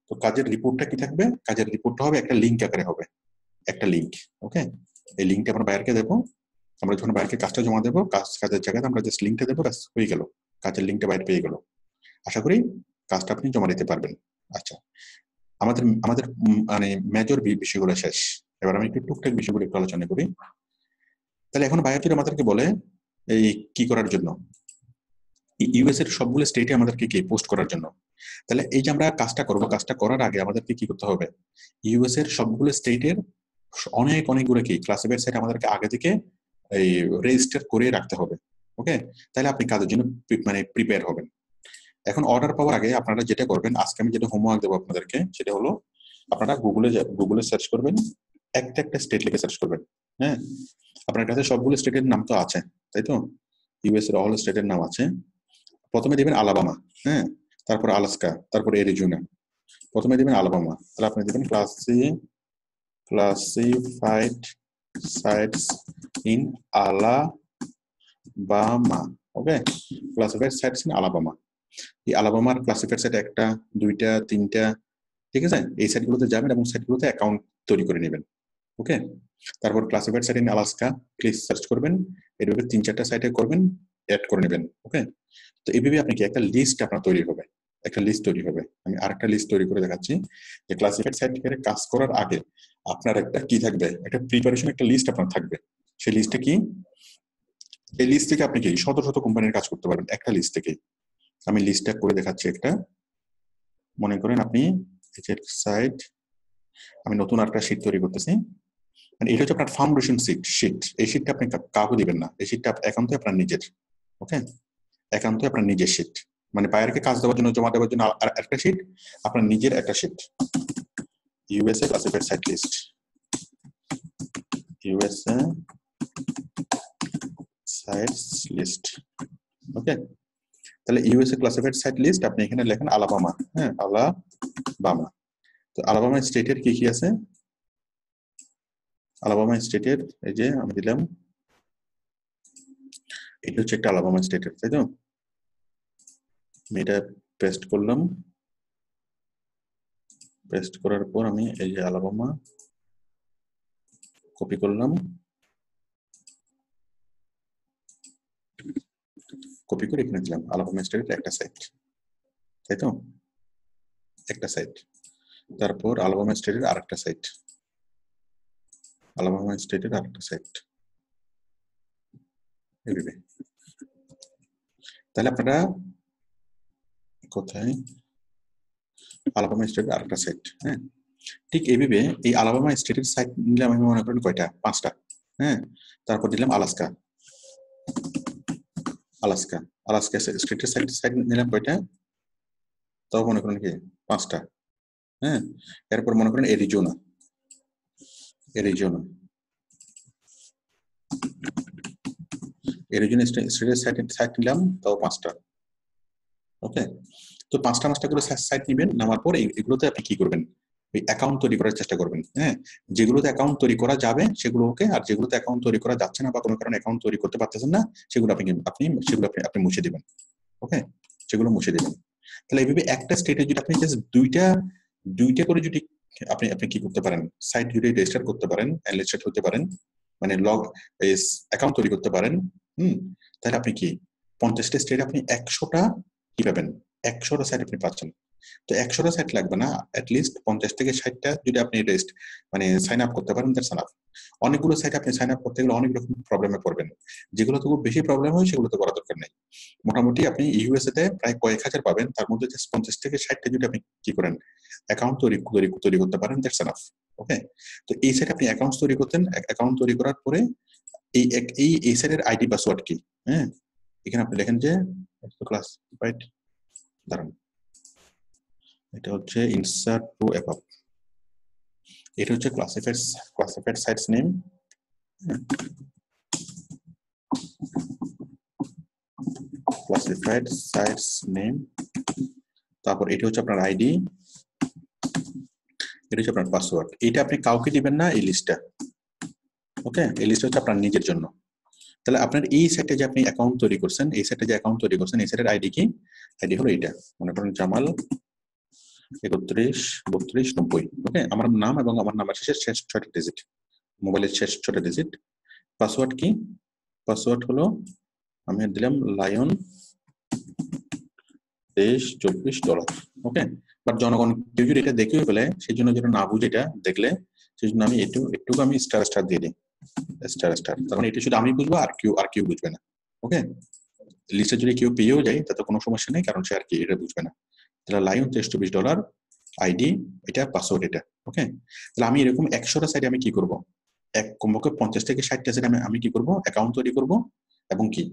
তো কাজের রিপোর্টটা কি থাকবে, কাজের রিপোর্টটা হবে একটা লিঙ্ক আকারে হবে, একটা লিঙ্ক। ওকে, এই লিঙ্কটা আমরা বাইরকে দেবো, আমরা যখন বাইরকে কাজটা জমা দেবো, কাজের জায়গায় আমরা জাস্ট লিঙ্কটা দেবো, ব্যাস হয়ে গেল, কাজের লিঙ্কটা বাইরে পেয়ে গেল। আশা করি কাজটা আপনি জমা দিতে পারবেন। আচ্ছা, আমাদের আমাদের মানে মেজর বিষয়গুলো শেষ, এবার আমি একটু টুকটাক বিষয়গুলো একটু আলোচনা করি। তাহলে এখন বায়ার যদি আমাদেরকে বলে এই কি করার জন্য, ইউএস এর সবগুলো স্টেটে আমাদেরকে কি পোস্ট করার জন্য, তাহলে এই যে আমরা কাজটা করব, কাজটা করার আগে আমাদেরকে কি করতে হবে, ইউএস এর সবগুলো স্টেটের অনেকগুলো কি ক্লাসিফাইড সাইট আমাদেরকে আগে থেকে এই রেজিস্টার করে রাখতে হবে। ওকে, তাহলে আপনি কাজের জন্য মানে প্রিপেয়ার হবেন। এখন অর্ডার পাওয়ার আগে আপনারা যেটা করবেন, আজকে আমি যেটা হোমওয়ার্ক দেবো আপনাদেরকে, সেটা হলো আপনারা গুগলে সার্চ করবেন, একটা স্টেট লিখে সার্চ করবেন। হ্যাঁ, আপনার কাছে সবগুলো স্টেটের নাম তো আছে, তাই তো, ইউএস এর অল স্টেটের নাম আছে। প্রথমে দিবেন আলাবামা, হ্যাঁ, তারপর আলাস্কা, তারপর এরিজোনা। প্রথমে দিবেন আলাবামা, তাহলে আপনি দিবেন classified sites in Alabama. Okay, classified sites in Alabama. এই আলাবামার ক্লাসিফাইড সাইট 1টা 2টা 3টা, ঠিক আছে, এই সাইটগুলোতে যাবেন এবং সাইটগুলোতে অ্যাকাউন্ট তৈরি করে নেবেন। ওকে, তারপর classified site in Alaska click search করবেন, এভাবে 3-4টা সাইটে করবেন, অ্যাড করে নেবেন। ওকে, তো এইভাবে আপনি কি একটা লিস্ট আপনার তৈরি হবে, একটা লিস্ট তৈরি হবে। আমি আরেকটা লিস্ট তৈরি করে দেখাচ্ছি যে ক্লাসিফাইড সাইট থেকে কাজ করার আগে আপনার একটা কি থাকবে, একটা প্রিপারেশন, একটা লিস্ট আপনার থাকবে। সেই লিস্টে কি, এই লিস্ট থেকে আপনি কি শত শত কোম্পানির কাজ করতে পারবেন একটা লিস্ট থেকে। আমি লিস্টটা করে দেখাচ্ছি একটা, মনে করেন আপনি সাইট, আমি নতুন আরেকটা শীট তৈরি করতেছি, মানে এটা হচ্ছে আপনার ফাউন্ডেশন শীট। এই শীটটা আপনি কাউকে দিবেন না, এই শীটটা একান্তই আপনার নিজের। ওকে, একান্তই আপনার নিজের শীট, মানে বায়ারকে কাজ দেওয়ার জন্য, জমা দেওয়ার জন্য একটা শীট, আপনার নিজের একটা sheet. USA classified site list, USA sites list. Okay, তাহলে ইউএসএ ক্লাসিফাইড সাইট লিস্ট আপনি এখানে লেখেন আলাবামা। হ্যাঁ, আলাবামা। তো আলাবামা স্টেটের কি কি আছে, আলাবামা স্টেটের এই যে আমি দিলাম, এটা হচ্ছে একটা আলাবামা স্টেটের, তাই তো, আমি এটা পেস্ট করলাম, পেস্ট করার পর আমি এই যে আলাবামা কপি করলাম, কপি করে এখানে দিলাম আলাবামা স্টেটের একটা সাইট, তাই তো, একটা সাইট। তারপর আলাবামা স্টেটের আরেকটা সাইট, আলাবামা স্টেটের আরেকটা সাইট, এইভাবে। তাহলে আপনারা কোথায়, আলাবামা স্টেটের আরেকটা সাইট, হ্যাঁ, ঠিক এইভাবে এই আলাবামা স্টেটের সাইট নিলাম আমি মনে করেন কয়টা, 5টা। হ্যাঁ, তারপর দিলাম আলাস্কা, আলাস্কা আলাস্কা স্টেটের সাইট নিলাম কয়টা, তাও মনে করেন কি 5টা। হ্যাঁ, এরপর মনে করেন এরিজোনা, এরিজোনা স্টেটের সাইট নিলাম, তাও 5টা। ওকে, তো 5টা করে সাইট নেবেন, নামার পর এগুলোতে আপনি কি করবেন, ওই অ্যাকাউন্ট তৈরি করার চেষ্টা করবেন। হ্যাঁ, যেগুলোতে অ্যাকাউন্ট তৈরি করা যাবে সেগুলোকে, আর যেগুলোতে অ্যাকাউন্ট তৈরি করা যাচ্ছে না বা কোনো কারণে অ্যাকাউন্ট তৈরি করতে পারতেছেন না, সেগুলো আপনি মুছে দিবেন। ওকে, সেগুলো মুছে দিবেন। তাহলে এইভাবে একটা স্টেটে যদি আপনি জাস্ট দুইটা করে যদি আপনি কি করতে পারেন, সাইট যদি রেজিস্টার করতে পারেন, এনলিস্টেড হতে পারেন, মানে অ্যাকাউন্ট তৈরি করতে পারেন, তাহলে আপনি কি 50টা স্টেটে আপনি 100টা কি পাবেন, 100টা সাইট আপনি পাচ্ছেন। তো 100টা সাইট লাগবে না, অ্যাটলিস্ট 50 থেকে 60টা যদি আপনি মানে সাইন আপ করতে পারেন, দ্যাটস এনাফ। অনেকগুলো সাইট আপনি সাইন আপ করতে গেলে অনেক রকম প্রবলেমে পড়বেন, যেগুলো তো খুব বেশি প্রবলেম হয় সেগুলো তো করা দরকার নেই। মোটামুটি আপনি ইউএসএ তে প্রায় কয়েক হাজার পাবেন, তার মধ্যে 50 থেকে 60টা যদি আপনি কি করেন, অ্যাকাউন্ট তৈরি করতে পারেন, দ্যাটস এনাফ। ওকে, তো এই সাইট আপনি অ্যাকাউন্ট তৈরি করতেন, অ্যাকাউন্ট তৈরি করার পরে এই সাইটের আইডি পাসওয়ার্ড কি, হ্যাঁ, এখানে আপনি লেখেন যে ক্লাসিফাইড, দাঁড়ান, এটা হচ্ছে ইনসার্ট টু অ্যাবাভ, এটা হচ্ছে classified sites name, classified sites name. তারপর এটা হচ্ছে আপনার আইডি, এটা হচ্ছে আপনার পাসওয়ার্ড। এটা আপনি কাউকে দিবেন না এই লিস্টটা, ওকে? এই লিস্ট হচ্ছে আপনার নিজের জন্য। তাহলে আপনার এই সাইটে যে আপনি অ্যাকাউন্ট তৈরি করছেন, এই সাইটে যে অ্যাকাউন্ট তৈরি করছেন, এই সাইটের আইডি কি? আইডি হলো এটা, মনে করেন জামাল 31 32 90, ওকে? আমার নাম এবং আমার নামের শেষ 6টা ডিজিট, মোবাইলের শেষ 6টা ডিজিট। পাসওয়ার্ড কি? পাসওয়ার্ড হলো আমি দিলাম লায়ন $24, ওকে? বাট জনগণ কেউ যদি এটা দেখেও ফেলে, সেই জন্য যেন না বুঝে এটা দেখলে, সেই জন্য আমি একটু আমি স্টার দিয়ে দিই, স্টার। তার মানে এটা শুধু আমি বুঝবো, আর কেউ বুঝবে না, ওকে? লিস্টে যদি কেউ পেয়েও যায় তাতে কোনো সমস্যা নেই, কারণ সে আর কি এটা বুঝবে না। তাহলে লায়ন $24, আইডি এটা, পাসওয়ার্ড এটা, ওকে? তাহলে আমি এরকম 100টা সাইটে আমি কি করব? কমপক্ষে 50 থেকে 60টা সাইটে আমি কি করব? অ্যাকাউন্ট তৈরি করব, এবং কি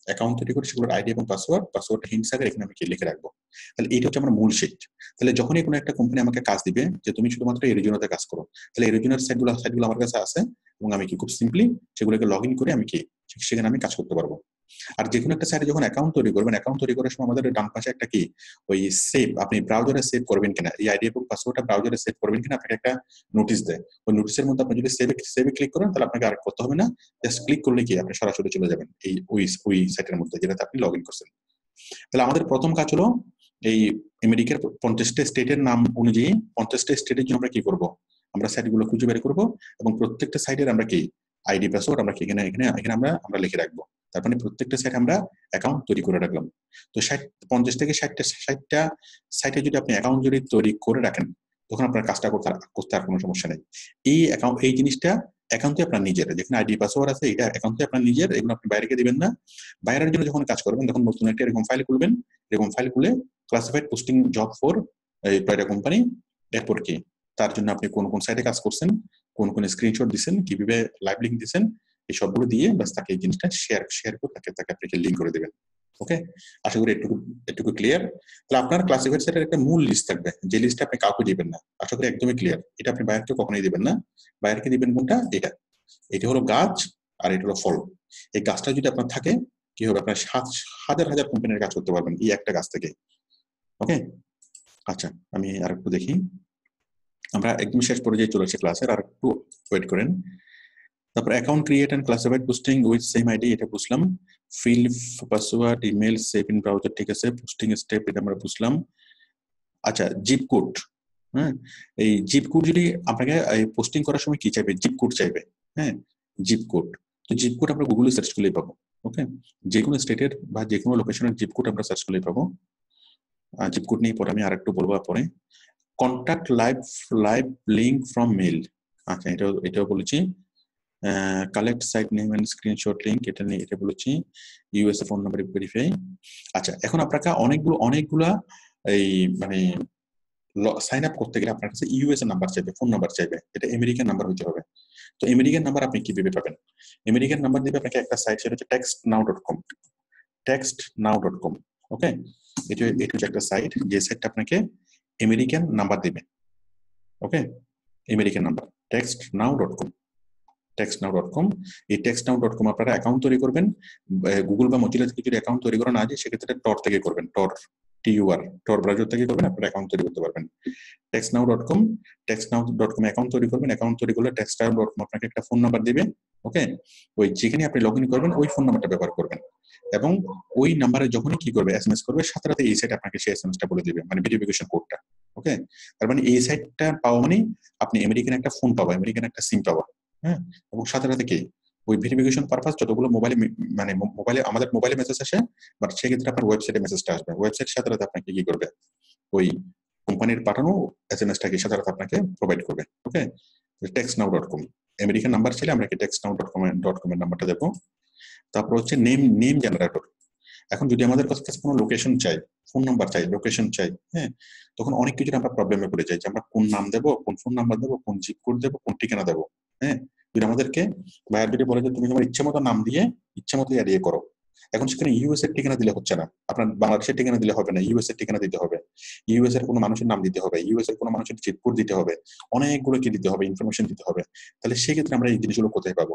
অ্যাকাউন্ট তৈরি করে সেগুলোর আইডি এবং পাসওয়ার্ড হিন্টস আকারে এখানে আমি কি লিখে রাখবো। তাহলে এইটা হচ্ছে আমার মূল শিট। তাহলে যখনই কোনো একটা কোম্পানি আমাকে কাজ দিবে যে তুমি শুধুমাত্র এই রিজনতে কাজ করো, তাহলে এই রিজনের সাইটগুলো আমার কাছে আছে, এবং আমি কি খুব সিম্পলি সেগুলোকে লগ ইন করে আমি কি সেখানে আমি কাজ করতে পারবো। আর যে কোনো একটা সাইটে যখন অ্যাকাউন্ট তৈরি করবেন, অ্যাকাউন্ট তৈরি করার সময় আমাদের ডান পাশে একটা কি ওই সেভ, আপনি ব্রাউজারে সেভ করবেন কিনা, এই আইডি এবং পাসওয়ার্ডটা ব্রাউজারে সেভ করবেন কিনা আপনাকে একটা নোটিশ দেয়। ওই নোটিশের মধ্যে আপনি যদি সেভে ক্লিক করেন, তাহলে আপনাকে আর করতে হবে না, জাস্ট ক্লিক করলে কি আপনি সরাসরি চলে যাবেন এই ওই সাইটের মধ্যে যেটাতে আপনি লগ ইন করছেন। তাহলে আমাদের প্রথম কাজ হলো এই আমেরিকার 50টা স্টেটের নাম অনুযায়ী 50টা স্টেটের জন্য আমরা কি করব? আমরা সাইটগুলো খুঁজে বের করব, এবং প্রত্যেকটা সাইটের আমরা কি আইডি পাসওয়ার্ড আমরা কি এখানে আমরা লিখে রাখবো। তার মানে প্রত্যেকটা সাইটে আমরা অ্যাকাউন্ট তৈরি করে রাখলাম। তো 50 থেকে 60টা সাইটে যদি আপনি অ্যাকাউন্ট যদি তৈরি করে রাখেন, তখন আপনার কাজটা করতে আর কোনো সমস্যা নেই। এই জিনিসটা অ্যাকাউন্টে আপনার নিজের, যেখানে আইডি পাসওয়ার্ড আছে এটা অ্যাকাউন্টে আপনার নিজের, এগুলো আপনি বাইরেকে দিবেন না। বাইরের জন্য যখন কাজ করবেন তখন নতুন একটা এরকম ফাইল খুলবেন, এরকম ফাইল খুলে ক্লাসিফাইড পোস্টিং জব ফর এই টয়টা কোম্পানি, এরপর কি তার জন্য আপনি কোন কোন সাইটে কাজ করছেন, কোন স্ক্রিনশট দিচ্ছেন, কিভাবে লাইভ লিঙ্ক দিচ্ছেন, এই সবগুলো দিয়ে বাস তাকে এই জিনিসটা শেয়ার করে তাকে আপনি লিঙ্ক করে দেবেন, ওকে? আশা করি একটুকু ক্লিয়ার। তাহলে আপনার ক্লাসিফাইড সাইটের একটা মূল লিস্ট থাকবে, যে লিস্টটা আপনি কাউকে দিবেন না, আশা করি একদমই ক্লিয়ার। এটা আপনি বাইরেকে কখনোই দিবেন না। বাইরেকে দিবেন কোনটা? এটা হলো গাছ, আর এটা হলো ফল। এই গাছটা যদি আপনার থাকে, কি হবে? আপনার হাজার কোম্পানির কাজ করতে পারবেন এই একটা গাছ থেকে, ওকে? আচ্ছা, আমি আর একটু দেখি, আমরা একদম শেষ পর্যায়ে চলে এসেছি ক্লাসের, আর একটু ওয়েট করেন। তারপর account create and classified posting with same ID, এটা বুঝলাম। Fill password, email, save in browser, ঠিক আছে। পোস্টিং স্টেপ এটা আমরা বুঝলাম। আচ্ছা, জিপ কোড, হ্যাঁ, এই জিপ কোড যদি আপনাকে পোস্টিং করার সময় কি চাইবে? জিপ কোড চাইবে, হ্যাঁ, জিপ কোড। তো জিপ কোড আমরা গুগলে সার্চ করলেই পাবো, ওকে? যে কোনো স্টেটের বা যে কোনো লোকেশনের জিপ কোড আমরা সার্চ করলেই পাবো। জিপ কোড নিয়ে পরে আমি আরেকটু বলবো পরে। Contact live link from mail, আচ্ছা এটাও বলেছি। Collect site name and screenshot link, এটা বলেছি। USA phone number verify. আচ্ছা, এখন আপনাকে অনেকগুলা এই মানে সাইন আপ করতে গেলে আপনার কাছে ইউএসএ নাম্বার চাইবে, ফোন নাম্বার চাইবে, এটা আমেরিকান নাম্বার হতে হবে। তো আমেরিকান নাম্বার আপনি কিভাবে পাবেন? আমেরিকান নাম্বার দিবে আপনাকে একটা সাইট, সেটা হচ্ছে textnow.com, ওকে? এটা হচ্ছে একটা সাইট, যে সাইটটা আপনাকে আমেরিকান নাম্বার দিবে, ওকে? American number textnow.com। এই textnow.com আপনারা অ্যাকাউন্ট তৈরি করবেন। গুগল বা মজিলা থেকে যদি অ্যাকাউন্ট তৈরি করা না যায়, সেক্ষেত্রে টর থেকে করবেন, টর ব্রাউজার থেকে করবেন, আপনারা অ্যাকাউন্ট তৈরি করতে পারবেন। textnow.com অ্যাকাউন্ট তৈরি করবেন। অ্যাকাউন্ট তৈরি করলে textnow.com আপনাকে একটা ফোন নাম্বার দিবে, ওকে? ওই যেখানে আপনি লগ ইন করবেন ওই ফোন নাম্বারটা ব্যবহার করবেন, এবং ওই নাম্বারে যখনই কি করবে এসএমএস করবে, সাথে সাথে এই সাইট আপনাকে সেই এসএমএসটা বলে দিবে, মানে ভেরিফিকেশন কোডটা, ওকে? তার মানে এই সাইটটা পাওয়া মানে আপনি আমেরিকান একটা ফোন পাওয়া, আমেরিকান একটা সিম পাওয়া, হ্যাঁ? এবং সাথে সাথে কি ওই ভেরিফিকেশন পারপাস যতগুলো আমাদের মোবাইলে মেসেজ আসে, বাট সেক্ষেত্রে আপনার ওয়েবসাইটে মেসেজটা আসবে। ওয়েবসাইটের সাথে সাথে আপনাকে কি করবে? ওই কোম্পানির পাঠানো এসএমএসটাকে সাথে সাথে আপনাকে প্রোভাইড করবে, ওকে? textnow.com আমেরিকান নাম্বার ছিল, আমরা কি textnow.com এর নাম্বারটা দেবো। তারপর হচ্ছে নেম জেনারেটর। এখন যদি আমাদের কাছে কোনো লোকেশন চাই, ফোন নাম্বার চাই, লোকেশন চাই, হ্যাঁ, তখন অনেক কিছু আমরা প্রবলেমে পড়ে যাই যে আমরা কোন নাম দেবো, কোন ফোন নাম্বার দেবো, কোন জিপ কোড দেবো, কোন ঠিকানা দেবো, হ্যাঁ? যদি আমাদেরকে বাইরে যদি বলে যে তুমি তোমার ইচ্ছে মতো নাম দিয়ে ইচ্ছে মতো এড়িয়ে করো, এখন সেখানে ইউএস এর ঠিকানা দিলে হচ্ছে না, আপনার বাংলাদেশের ঠিকানা দিলে হবে না, ইউএস এর ঠিকানা দিতে হবে, ইউএস এর কোনো মানুষের নাম দিতে হবে, ইউএস এর কোনো মানুষের জিপ কোড দিতে হবে, অনেকগুলো কি দিতে হবে, ইনফরমেশন দিতে হবে। তাহলে সেক্ষেত্রে আমরা এই জিনিসগুলো কোথায় পাবো?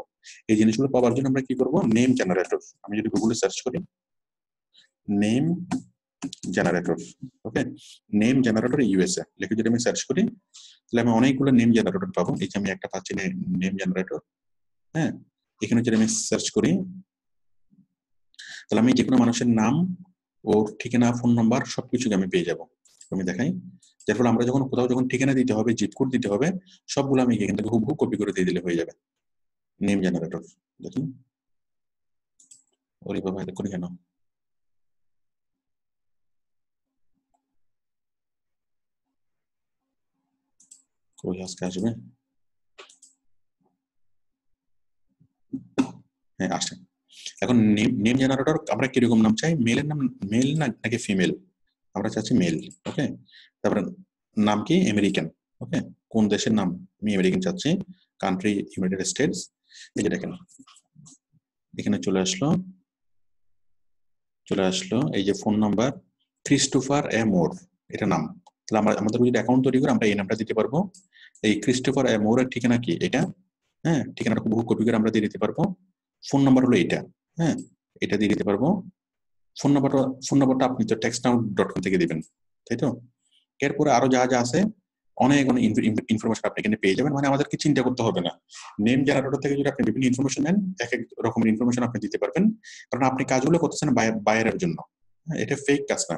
এই জিনিসগুলো পাওয়ার জন্য আমরা কি করব? Name generator. আমি যদি গুগলে সার্চ করি নেম জেনারেটর, ওকে, নেম জেনারেটর ইউএসএ লিখে যদি আমি সার্চ করি, তাহলে আমি অনেকগুলো নেম জেনারেটর পাবো। এই যে আমি একটা পাচ্ছি নেম জেনারেটর। হ্যাঁ, এখানে যদি আমি সার্চ করি, তাহলে আমি যে কোনো মানুষের নাম, ওর ঠিকানা, ফোন নাম্বার সবকিছুকে আমি পেয়ে যাবো। আমি দেখাই, যার ফলে আমরা যখন কোথাও যখন ঠিকানা দিতে হবে, জিপ কোড দিতে হবে, সবগুলো আমি এখান থেকে হুবহু কপি করে দিয়ে দিলে হয়ে যাবে। নেম জেনারেটর দেখুন, ওরে বাবা এটা করি কেন? কই আজকে আসবে? হ্যাঁ আসছে। এখন নেম জেনারেটর আমরা কিরকম নাম চাই? মেলের নাম, মেল নাকি ফিমেল? আমরা চাচ্ছি মেল, ওকে। তারপরে নাম কি? আমেরিকান, ওকে। কোন দেশের নাম? আমি আমেরিকান চাচ্ছি, কান্ট্রি ইউনাইটেড স্টেটস। এই যে দেখেন এখানে চলে আসলো এই যে ফোন নাম্বার ক্রিস্টোফার এ মোর, এটা নাম। তাহলে আমরা আমাদের যদি অ্যাকাউন্ট তৈরি করে আমরা এই নামটা দিতে পারবো। এই ক্রিস্টোফার এ মোরের ঠিকানা কি? এটা, হ্যাঁ, ঠিকানাটা বহু কপি করে আমরা দিয়ে দিতে পারবো। ফোন নাম্বার হলো এটা, হ্যাঁ, এটা দিয়ে দিতে পারবো। ফোন নাম্বারটা আপনি তো textnow.com থেকে দিবেন, তাই তো? এরপরে আরো যা যা আছে অনেক অনেক ইনফরমেশন আপনি এখানে পেয়ে যাবেন, মানে আমাদেরকে চিন্তা করতে হবে না। নেম জেনারেটর থেকে যদি আপনি বিভিন্ন ইনফরমেশন নেন, এক এক রকমের ইনফরমেশন আপনি দিতে পারবেন, কারণ আপনি কাজগুলো করতেছেন বায়ারের জন্য। এটা ফেক কাজ না,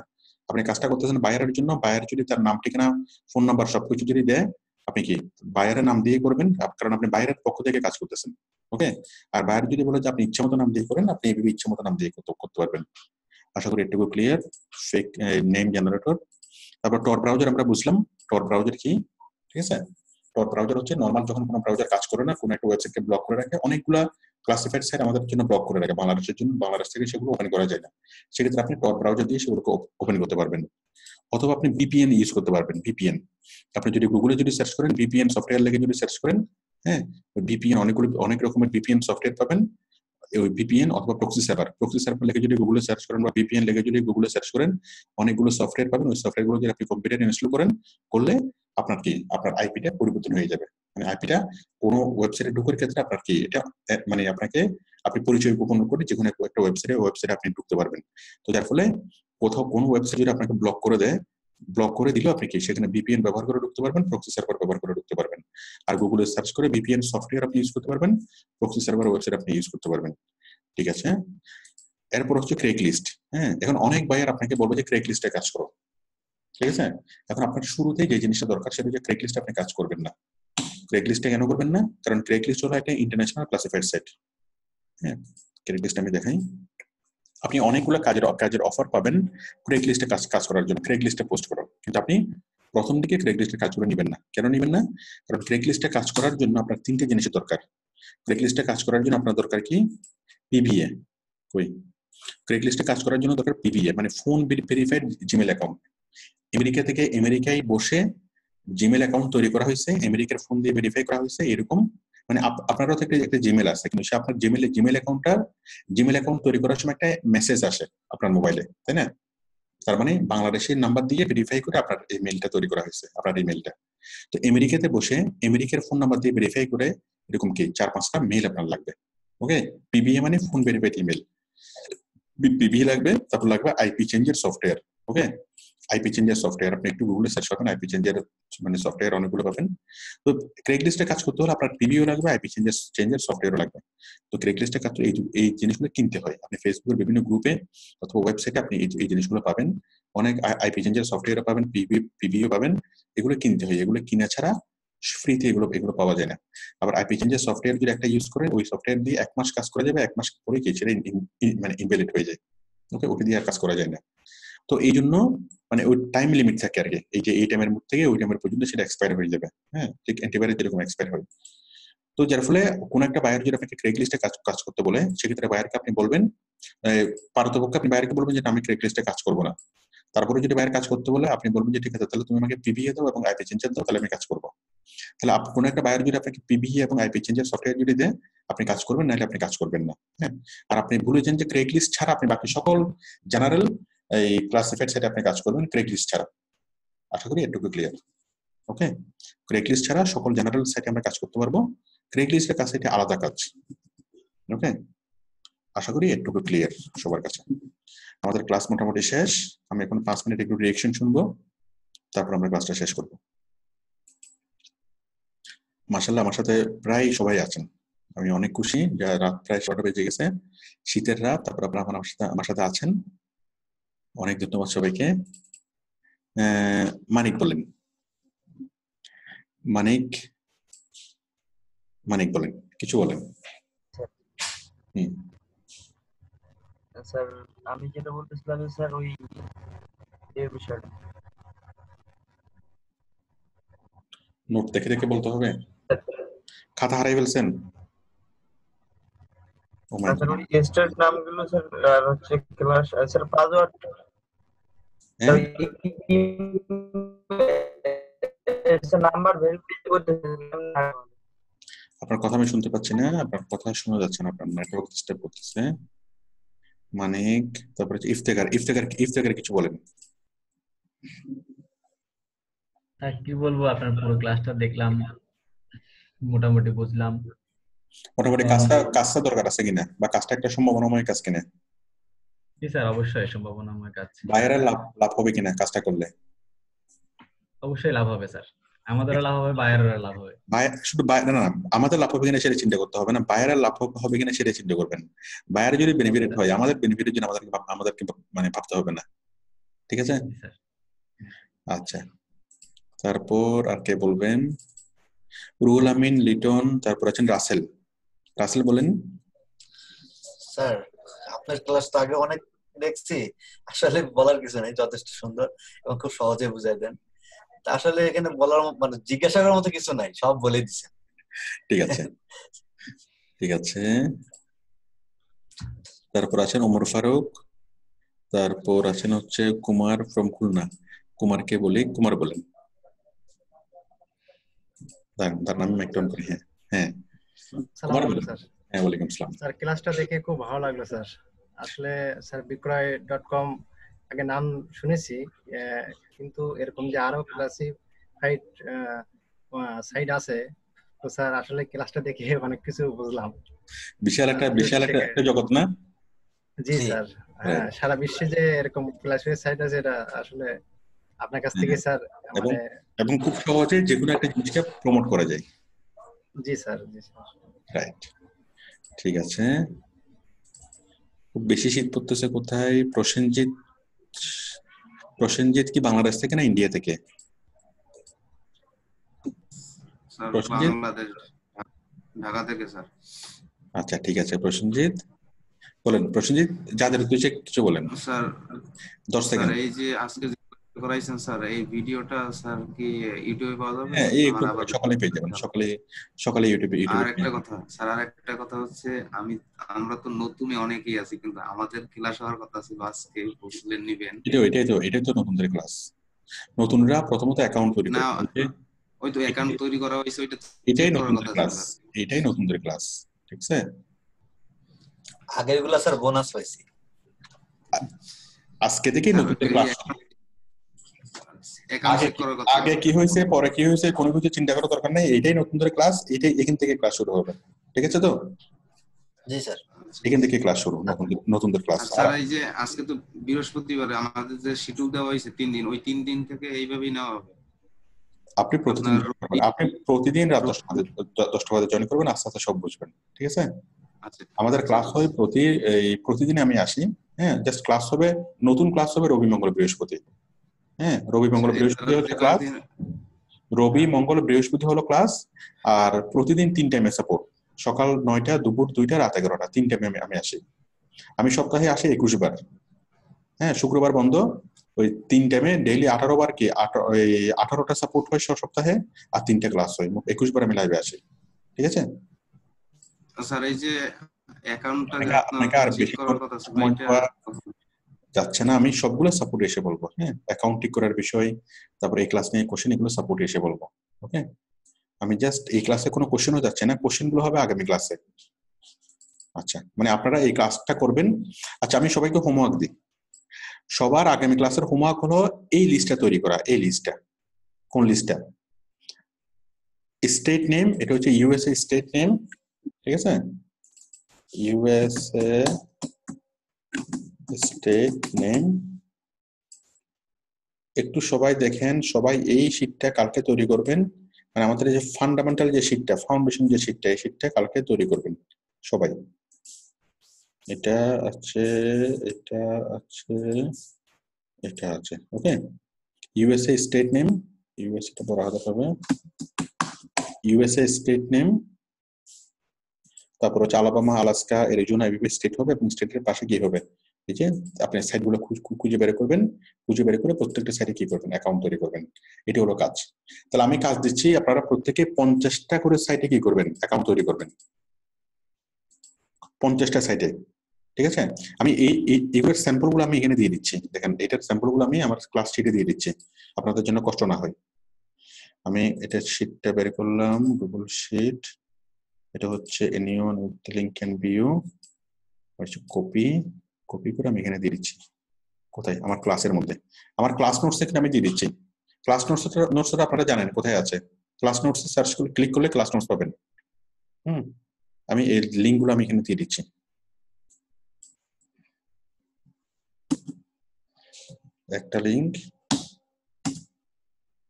আপনি কাজটা করতেছেন বায়ারের জন্য। বায়ার যদি তার নাম ঠিকানা, ফোন নাম্বার সবকিছু যদি দেয়, আপনি কি বায়ারের নাম দিয়ে করবেন, কারণ আপনি বায়ারের পক্ষ থেকে কাজ করতেছেন, ওকে। আর বায়ার যদি বলে যে আপনি ইচ্ছা মতো নাম দিয়ে করেন, আপনি এইভাবে ইচ্ছা মতো নাম দিয়ে করতে পারবেন। আশা করি এটুকু ক্লিয়ার। Fake name generator. তারপর টর ব্রাউজার আমরা বুঝলাম। টর ব্রাউজার কি? ঠিক আছে, টর ব্রাউজার হচ্ছে নর্মাল যখন কোনো ব্রাউজার কাজ করে না, কোনো একটা ওয়েবসাইটকে ব্লক করে রাখে, অনেকগুলা ক্লাসিফাইড সাইট আমাদের জন্য ব্লক করে রাখে বাংলাদেশের জন্য, বাংলাদেশ থেকে সেগুলো ওপেন করা যায় না। সেক্ষেত্রে আপনি টর ব্রাউজার দিয়ে সেগুলোকে ওপেন করতে পারবেন। অথবা আপনি ভিপিএন ইউজ করতে পারবেন। ভিপিএন আপনি যদি গুগলে যদি সার্চ করেন, ভিপিএন সফটওয়্যার লেগে যদি সার্চ করেন, হ্যাঁ, ভিপিএন অনেক রকমের ভিপিএন সফটওয়্যার পাবেন। ওই ভিপিএন অথবা প্রক্সি সার্ভার লিখে যদি গুগলে সার্চ করেন, বা ভিপিএন লিখে যদি গুগলে সার্চ করেন, অনেকগুলো সফটওয়্যার পাবেন। ওই সফটওয়্যারগুলো যদি আপনি কম্পিউটারে ইনস্টল করলে আপনার কি, আপনার আইপিটা পরিবর্তন হয়ে যাবে। মানে আইপিটা কোনো ওয়েবসাইটে ঢোকার ক্ষেত্রে আপনার কি এটা মানে আপনি পরিচয় গোপন করে যে কোনো একটা ওয়েবসাইটে আপনি ঢুকতে পারবেন। তো যার ফলে কোথাও কোনো ওয়েবসাইট যদি আপনাকে ব্লক করে দেয়, ব্লক করে দিলেও আপনি কি সেখানে ভিপিএন ব্যবহার করে ঢুকতে পারবেন, প্রক্সি সার্ভার ব্যবহার করে ঢুকতে পারবেন। আর গুগলে সার্চ করে ভিপিএন সফটওয়্যার আপনি ইউজ করতে পারবেন, প্রক্সি সার্ভার ওয়েবসাইট আপনি ইউজ করতে পারবেন। ঠিক আছে, এরপর হচ্ছে ক্রেগলিস্ট। হ্যাঁ, এখন অনেক বায়ার আপনাকে বলবে যে ক্রেগলিস্টে কাজ করো, ঠিক আছে। এখন আপনার শুরুতেই যে জিনিসটা দরকার সেটা হচ্ছে ক্রেগলিস্টে আপনি কাজ করবেন না। ক্রেগলিস্টে কেন করবেন না? কারণ ক্রেগলিস্ট হলো একটা ইন্টারন্যাশনাল ক্লাসিফাইড সাইট। হ্যাঁ, ক্রেগলিস্ট আমি দেখাই, আপনি অনেকগুলো কাজের অফার পাবেন ক্রেগলিস্টে কাজ করার জন্য, ক্রেগলিস্টে পোস্ট করো। কিন্তু আপনি প্রথম দিকে ক্রেগলিস্টের কাজগুলো নেবেন না। কেন নেবেন না? কারণ ক্রেগলিস্টে কাজ করার জন্য আপনার তিনটে জিনিসের দরকার। ক্রেগলিস্টে কাজ করার জন্য আপনার দরকার কি? পিভিএ। কই, ক্রেগলিস্টে কাজ করার জন্য দরকার পিভিএ, মানে phone verified Gmail account. America থেকে আমেরিকায় বসে জিমেল অ্যাকাউন্ট তৈরি করা হয়েছে, আমেরিকার ফোন দিয়ে ভেরিফাই করা হয়েছে, এরকম। মানে আপনারও তো একটা জিমেল আছে, কিন্তু সে আপনার জিমেল অ্যাকাউন্ট তৈরি করার সময় একটা মেসেজ আসে আপনার মোবাইলে, তাই না? তার মানে বাংলাদেশের নাম্বার দিয়ে ভেরিফাই করে আপনার ইমেলটা তৈরি করা হয়েছে, আপনার ইমেলটা। তো আমেরিকাতে বসে আমেরিকার ফোন নাম্বার দিয়ে ভেরিফাই করে এরকম কি 4-5টা মেল আপনার লাগবে, ওকে। পিবিএ মানে ফোন ভেরিফাইড ইমেল, পিবিএ লাগবে। তারপর লাগবে আইপি চেঞ্জের সফটওয়্যার, ওকে। আইপি চেঞ্জের সফটওয়্যার আপনি একটু গুগলে সার্চ করবেন, আইপি চেঞ্জের মানে সফটওয়্যার অনেকগুলো পাবেন। তো ক্রেগলিস্টে কাজ করতে হলে আপনার পিবিও লাগবে, আইপি চেঞ্জের সফটওয়্যারও লাগবে। তো ক্রেগলিস্টে কাজ এই জিনিসগুলো কিনতে হয়। আপনি ফেসবুকের বিভিন্ন গ্রুপে অথবা ওয়েবসাইটে আপনি এই জিনিসগুলো পাবেন। অনেক আইপি চেঞ্জের সফটওয়্যারও পাবেন, পিবিও পাবেন। এগুলো কিনতে হয়, এগুলো কিনা ছাড়া ফ্রিতে এগুলো পাওয়া যায় না। আবার আইপি চেঞ্জের সফটওয়্যার যদি একটা ইউজ করেন, ওই সফটওয়্যার দিয়ে 1 মাস কাজ করা যাবে, 1 মাস পরে কি সেটা মানে ইনভ্যালিড হয়ে যায়, ওকে, ওটা দিয়ে আর কাজ করা যায় না। তো এই জন্য মানে ওই টাইম লিমিট থাকে আর কি, এই যে এই টাইমের মধ্যে থেকে ওই টাইমের পর্যন্ত সেটা এক্সপায়ার হয়ে যাবে। হ্যাঁ, ঠিক অ্যান্টিভাইরাস যেরকম এক্সপায়ার হয়। তো যার ফলে কোন একটা বায়ার যদি আপনাকে ক্রেগলিস্টে কাজ করতে বলে, সেক্ষেত্রে বায়ারকে আপনি বলবেন, পারতপক্ষে আপনি বায়ারকে বলবেন যে আমি ক্রেগলিস্টে কাজ করবো না। তারপরে যদি বায়ার কাজ করতে বলে আপনি বলবেন যে ঠিক আছে, তাহলে তুমি আমাকে পিবিএ দাও এবং আইপি চেঞ্জার দাও, তাহলে আমি কাজ করবো। তাহলে কোনো একটা বায়ার যদি আপনাকে পিবিই এবং আইপি চেঞ্জের সফটওয়্যার যদি দেয়, আপনি কাজ করবেন, নাহলে আপনি কাজ করবেন না। হ্যাঁ, আর আপনি ভুলে যান যে ক্রেডিট লিস্ট ছাড়া আপনি বাকি সকল জেনারেল এই ক্লাসিফাইড সাইটে আপনি কাজ করবেন ক্রেডিট লিস্ট ছাড়া। আশা করি এটুকু ক্লিয়ার। ওকে, ক্রেডিট লিস্ট ছাড়া সকল জেনারেল সাইটে আমরা কাজ করতে পারবো, ক্রেডিট লিস্টের কাছে এটা আলাদা কাজ। ওকে, আশা করি এটুকু ক্লিয়ার সবার কাছে। আমাদের ক্লাস মোটামুটি শেষ। আমি এখন 5 মিনিট একটু রিঅ্যাকশন শুনবো, তারপর আমরা ক্লাসটা শেষ করবো। মাশাআল্লাহ, আমার সাথে প্রায় সবাই আছেন, আমি অনেক খুশি। রাত প্রায় 6টা বেজে গেছে, শীতের রাত, তারপর আপনারা আমার সাথে আছেন। অনেক ধন্যবাদ সবাইকে। মানিক বলেন, মানিক বলেন, কিছু বলেন। স্যার আমি যেটা বলতেছিলাম স্যার ওই এর বিষয়টা নোট দেখে দেখে বলতে হবে। খাতা হারাই ফেলছেন? ও মাই স্যার ওই স্টেট নামগুলো স্যার আর হচ্ছে class sir password number verify করতে। আপনার কথা আমি শুনতে পাচ্ছি না, আপনার কথা শোনা যাচ্ছে না, আপনার নেটওয়ার্ক ডিস্টার্ব করতেছে। মানিক, তারপরে ইফতেখার কিছু বলেন। কি বলবো, আপনার পুরো ক্লাসটা দেখলাম, মোটামুটি বুঝলাম। মোটামুটি কাজটা দরকার আছে কিনা, বা কাজটা একটা সম্ভাবনাময় কাজ কিনা? জি স্যার, অবশ্যই সম্ভাবনাময় কাজ। বায়ারের লাভ হবে কিনা কাজটা করলে? অবশ্যই লাভ হবে স্যার, আমাদেরও লাভ হবে, বায়ারেরও লাভ হবে। শুধু না, আমাদের লাভ হবে কিনা সেটা চিন্তা করতে হবে না, বায়ারের লাভ হবে কিনা সেটা চিন্তা করবেন। বায়ারে যদি বেনিফিট হয়, আমাদের বেনিফিটের জন্য আমাদেরকে মানে ভাবতে হবে না। ঠিক আছে? আচ্ছা, তারপর আর কে বলবেন? রুহুল আমিন, লিটন, তারপর আছেন রাসেল বলেন। স্যার আপনার ক্লাস তো আগে অনেক দেখছি, আসলে বলার কিছু নেই, যথেষ্ট সুন্দর এবং খুব সহজে বুঝাই দেন। আসলে এখানে বলার মানে জিজ্ঞাসা করার মতো কিছু নাই, সব বলে দিছেন। ঠিক আছে, ঠিক আছে। তারপর আছেন ওমর ফারুক, তারপর আছেন হচ্ছে কুমার ফ্রম খুলনা। কুমারকে বলি, কুমার বলেন। তার নাম একটু করি। হ্যাঁ, কুমার বলেন। হ্যাঁ, ওয়ালাইকুম আসসালাম স্যার। ক্লাসটা দেখে খুব ভালো লাগলো স্যার। আসলে স্যার বিক্রয়.com আগে নাম শুনেছি, কিন্তু এরকম যে আরো ক্লাসিফাইড সাইট আছে, তো স্যার আসলে ক্লাসটা দেখে অনেক কিছু বুঝলাম। বিশাল একটা জগৎ না? জি স্যার, হ্যাঁ, সারা বিশ্বে যে এরকম ক্লাসিফাইড সাইট আছে, এটা আসলে আপনার কাছ থেকে স্যার মানে এবং খুব সহজে যে কোনো একটা জিনিসকে প্রমোট করা যায়। জি স্যার, জি স্যার। রাইট, ঠিক আছে। খুব বেশি শীত পড়তেছে কোথায়? প্রসেনজিৎ কি বাংলাদেশ থেকে না ইন্ডিয়া থেকে? বাংলাদেশ, ঢাকা থেকে স্যার। আচ্ছা, ঠিক আছে প্রসেনজিৎ বলেন। প্রসেনজিৎ, যাদের উদ্দেশ্যে কিছু বলেন স্যার। 10 সেকেন্ড। এই যে আজকে করাইছেন স্যার, এই ভিডিওটা স্যার কি ইউটিউবে পাওয়া যাবে? হ্যাঁ, এই সকালে পেয়ে যাবেন, সকালে ইউটিউবে। আর একটা কথা স্যার, আর একটা কথা হচ্ছে, আমরা তো নতুনই অনেকেই আছি, কিন্তু আমাদের ক্লাস হওয়ার কথা ছিল আজকে, বুঝলেন নিবেন। এটাই তো নতুনদের ক্লাস। নতুনরা প্রথমত অ্যাকাউন্ট তৈরি করবে। ওই তো অ্যাকাউন্ট তৈরি করা হয়েছে, এটাই নতুনদের ক্লাস। ঠিক আছে, আগেরগুলা স্যার বোনাস পাইছি, আজকে থেকেই নতুনদের ক্লাস। আগে কি হয়েছে, পরে কি হয়েছে, কোনো কিছু চিন্তা করার দরকার নেই। এটাই নতুনদের ক্লাস, এখান থেকে ক্লাস শুরু হবে। ঠিক আছে তো? জি স্যার, এখান থেকে ক্লাস শুরু, নতুনদের ক্লাস। স্যার এই যে আজকে তো বৃহস্পতিবার, আমাদের যে শিডিউল দেওয়া হয়েছে 3 দিন, ওই 3 দিন থেকে এইভাবেই নেওয়া হবে। আপনি প্রতিদিন রাত 10টা বাজে জয়েন করবেন, আস্তে আস্তে সব বুঝবেন। ঠিক আছে? আমাদের ক্লাস হয় প্রতিদিন আমি আসি। হ্যাঁ, জাস্ট ক্লাস হবে, নতুন ক্লাস হবে রবি মঙ্গল বৃহস্পতি। হ্যাঁ, রবি মঙ্গল বৃহস্পতি হচ্ছে ক্লাস। রবি মঙ্গল বৃহস্পতি হলো ক্লাস। আর প্রতিদিন 3 টাইমে সাপোর্ট, সকাল 9টা, দুপুর 2টা, রাত 11টা, 3 টাইমে আমি আসি। আমি সপ্তাহে আসি 21 বার। হ্যাঁ, শুক্রবার বন্ধ। ওই 3 টাইমে ডেইলি 18 বার, কি 18টা সাপোর্ট হয় সপ্তাহে, আর 3টা ক্লাস হয়। 21 বার আমি লাইভে আসি। ঠিক আছে স্যার? এই যে অ্যাকাউন্টটা যাচ্ছে না, আমি সবগুলো সাপোর্ট এসে বলবো। হ্যাঁ, অ্যাকাউন্ট ঠিক করার বিষয়, তারপরে এই ক্লাস নিয়ে কোশ্চেন, এগুলো সাপোর্ট এসে বলবো। ওকে, আমি জাস্ট এই ক্লাসে কোনো কোশ্চেনও যাচ্ছে না, কোশ্চেনগুলো হবে আগামী ক্লাসে। আচ্ছা, মানে আপনারা এই ক্লাসটা করবেন। আচ্ছা, আমি সবাইকে হোমওয়ার্ক দিই। সবার আগামী ক্লাসের হোমওয়ার্ক হলো এই লিস্টটা তৈরি করা। এই লিস্টটা, কোন লিস্টটা? স্টেট নেম, এটা হচ্ছে ইউএসএ স্টেট নেম, ঠিক আছে? USA state name. একটু সবাই দেখেন, সবাই এই শীটটা কালকে তৈরি করবেন। মানে আমাদের যে ফান্ডামেন্টাল যে শীটটা, ফাউন্ডেশন যে শীটটা, এই শীটটা কালকে তৈরি করবেন সবাই। এটা আছে, এটা আছে, এটা আছে। ওকে, ইউএসএ স্টেট নেম, ইউএসএ বড় হাতে হবে, ইউএসএ স্টেট নেম। তারপর হচ্ছে আলাবামা, আলাস্কা, অ্যারিজোনা, এভাবে স্টেট হবে এবং স্টেটের পাশে কি হবে, এই যে আপনি সাইটগুলো খুঁজে বের করবেন, খুঁজে বের করে প্রত্যেকটা সাইটে কি করবেন, অ্যাকাউন্ট তৈরি করবেন। এটি হলো কাজ। তাহলে আমি কাজ দিচ্ছি, আপনারা প্রত্যেকে 50টা করে সাইটে কি করবেন, অ্যাকাউন্ট তৈরি করবেন। 50টা সাইটে, ঠিক আছে? আমি এইগুলোর স্যাম্পলগুলো আমি এখানে দিয়ে দিচ্ছি। দেখেন, এটার স্যাম্পলগুলো আমি আমার ক্লাস শিটে দিয়ে দিচ্ছি, আপনাদের জন্য কষ্ট না হয়। আমি এটার শিটটা বের করলাম, গুগল শিট। এটা হচ্ছে anyone with the link can view, হচ্ছে কপি করে আমি এখানে দিয়ে দিচ্ছি। কোথায়? আমার ক্লাসের মধ্যে, আমার ক্লাস নোটস এখানে আমি দিয়ে দিচ্ছি। ক্লাস নোটসটা আপনারা জানেন কোথায় আছে। ক্লাস নোটস সার্চ করে ক্লিক করলে ক্লাস নোটস পাবেন। আমি এই লিঙ্কগুলো আমি এখানে দিয়ে দিচ্ছি। একটা লিঙ্ক,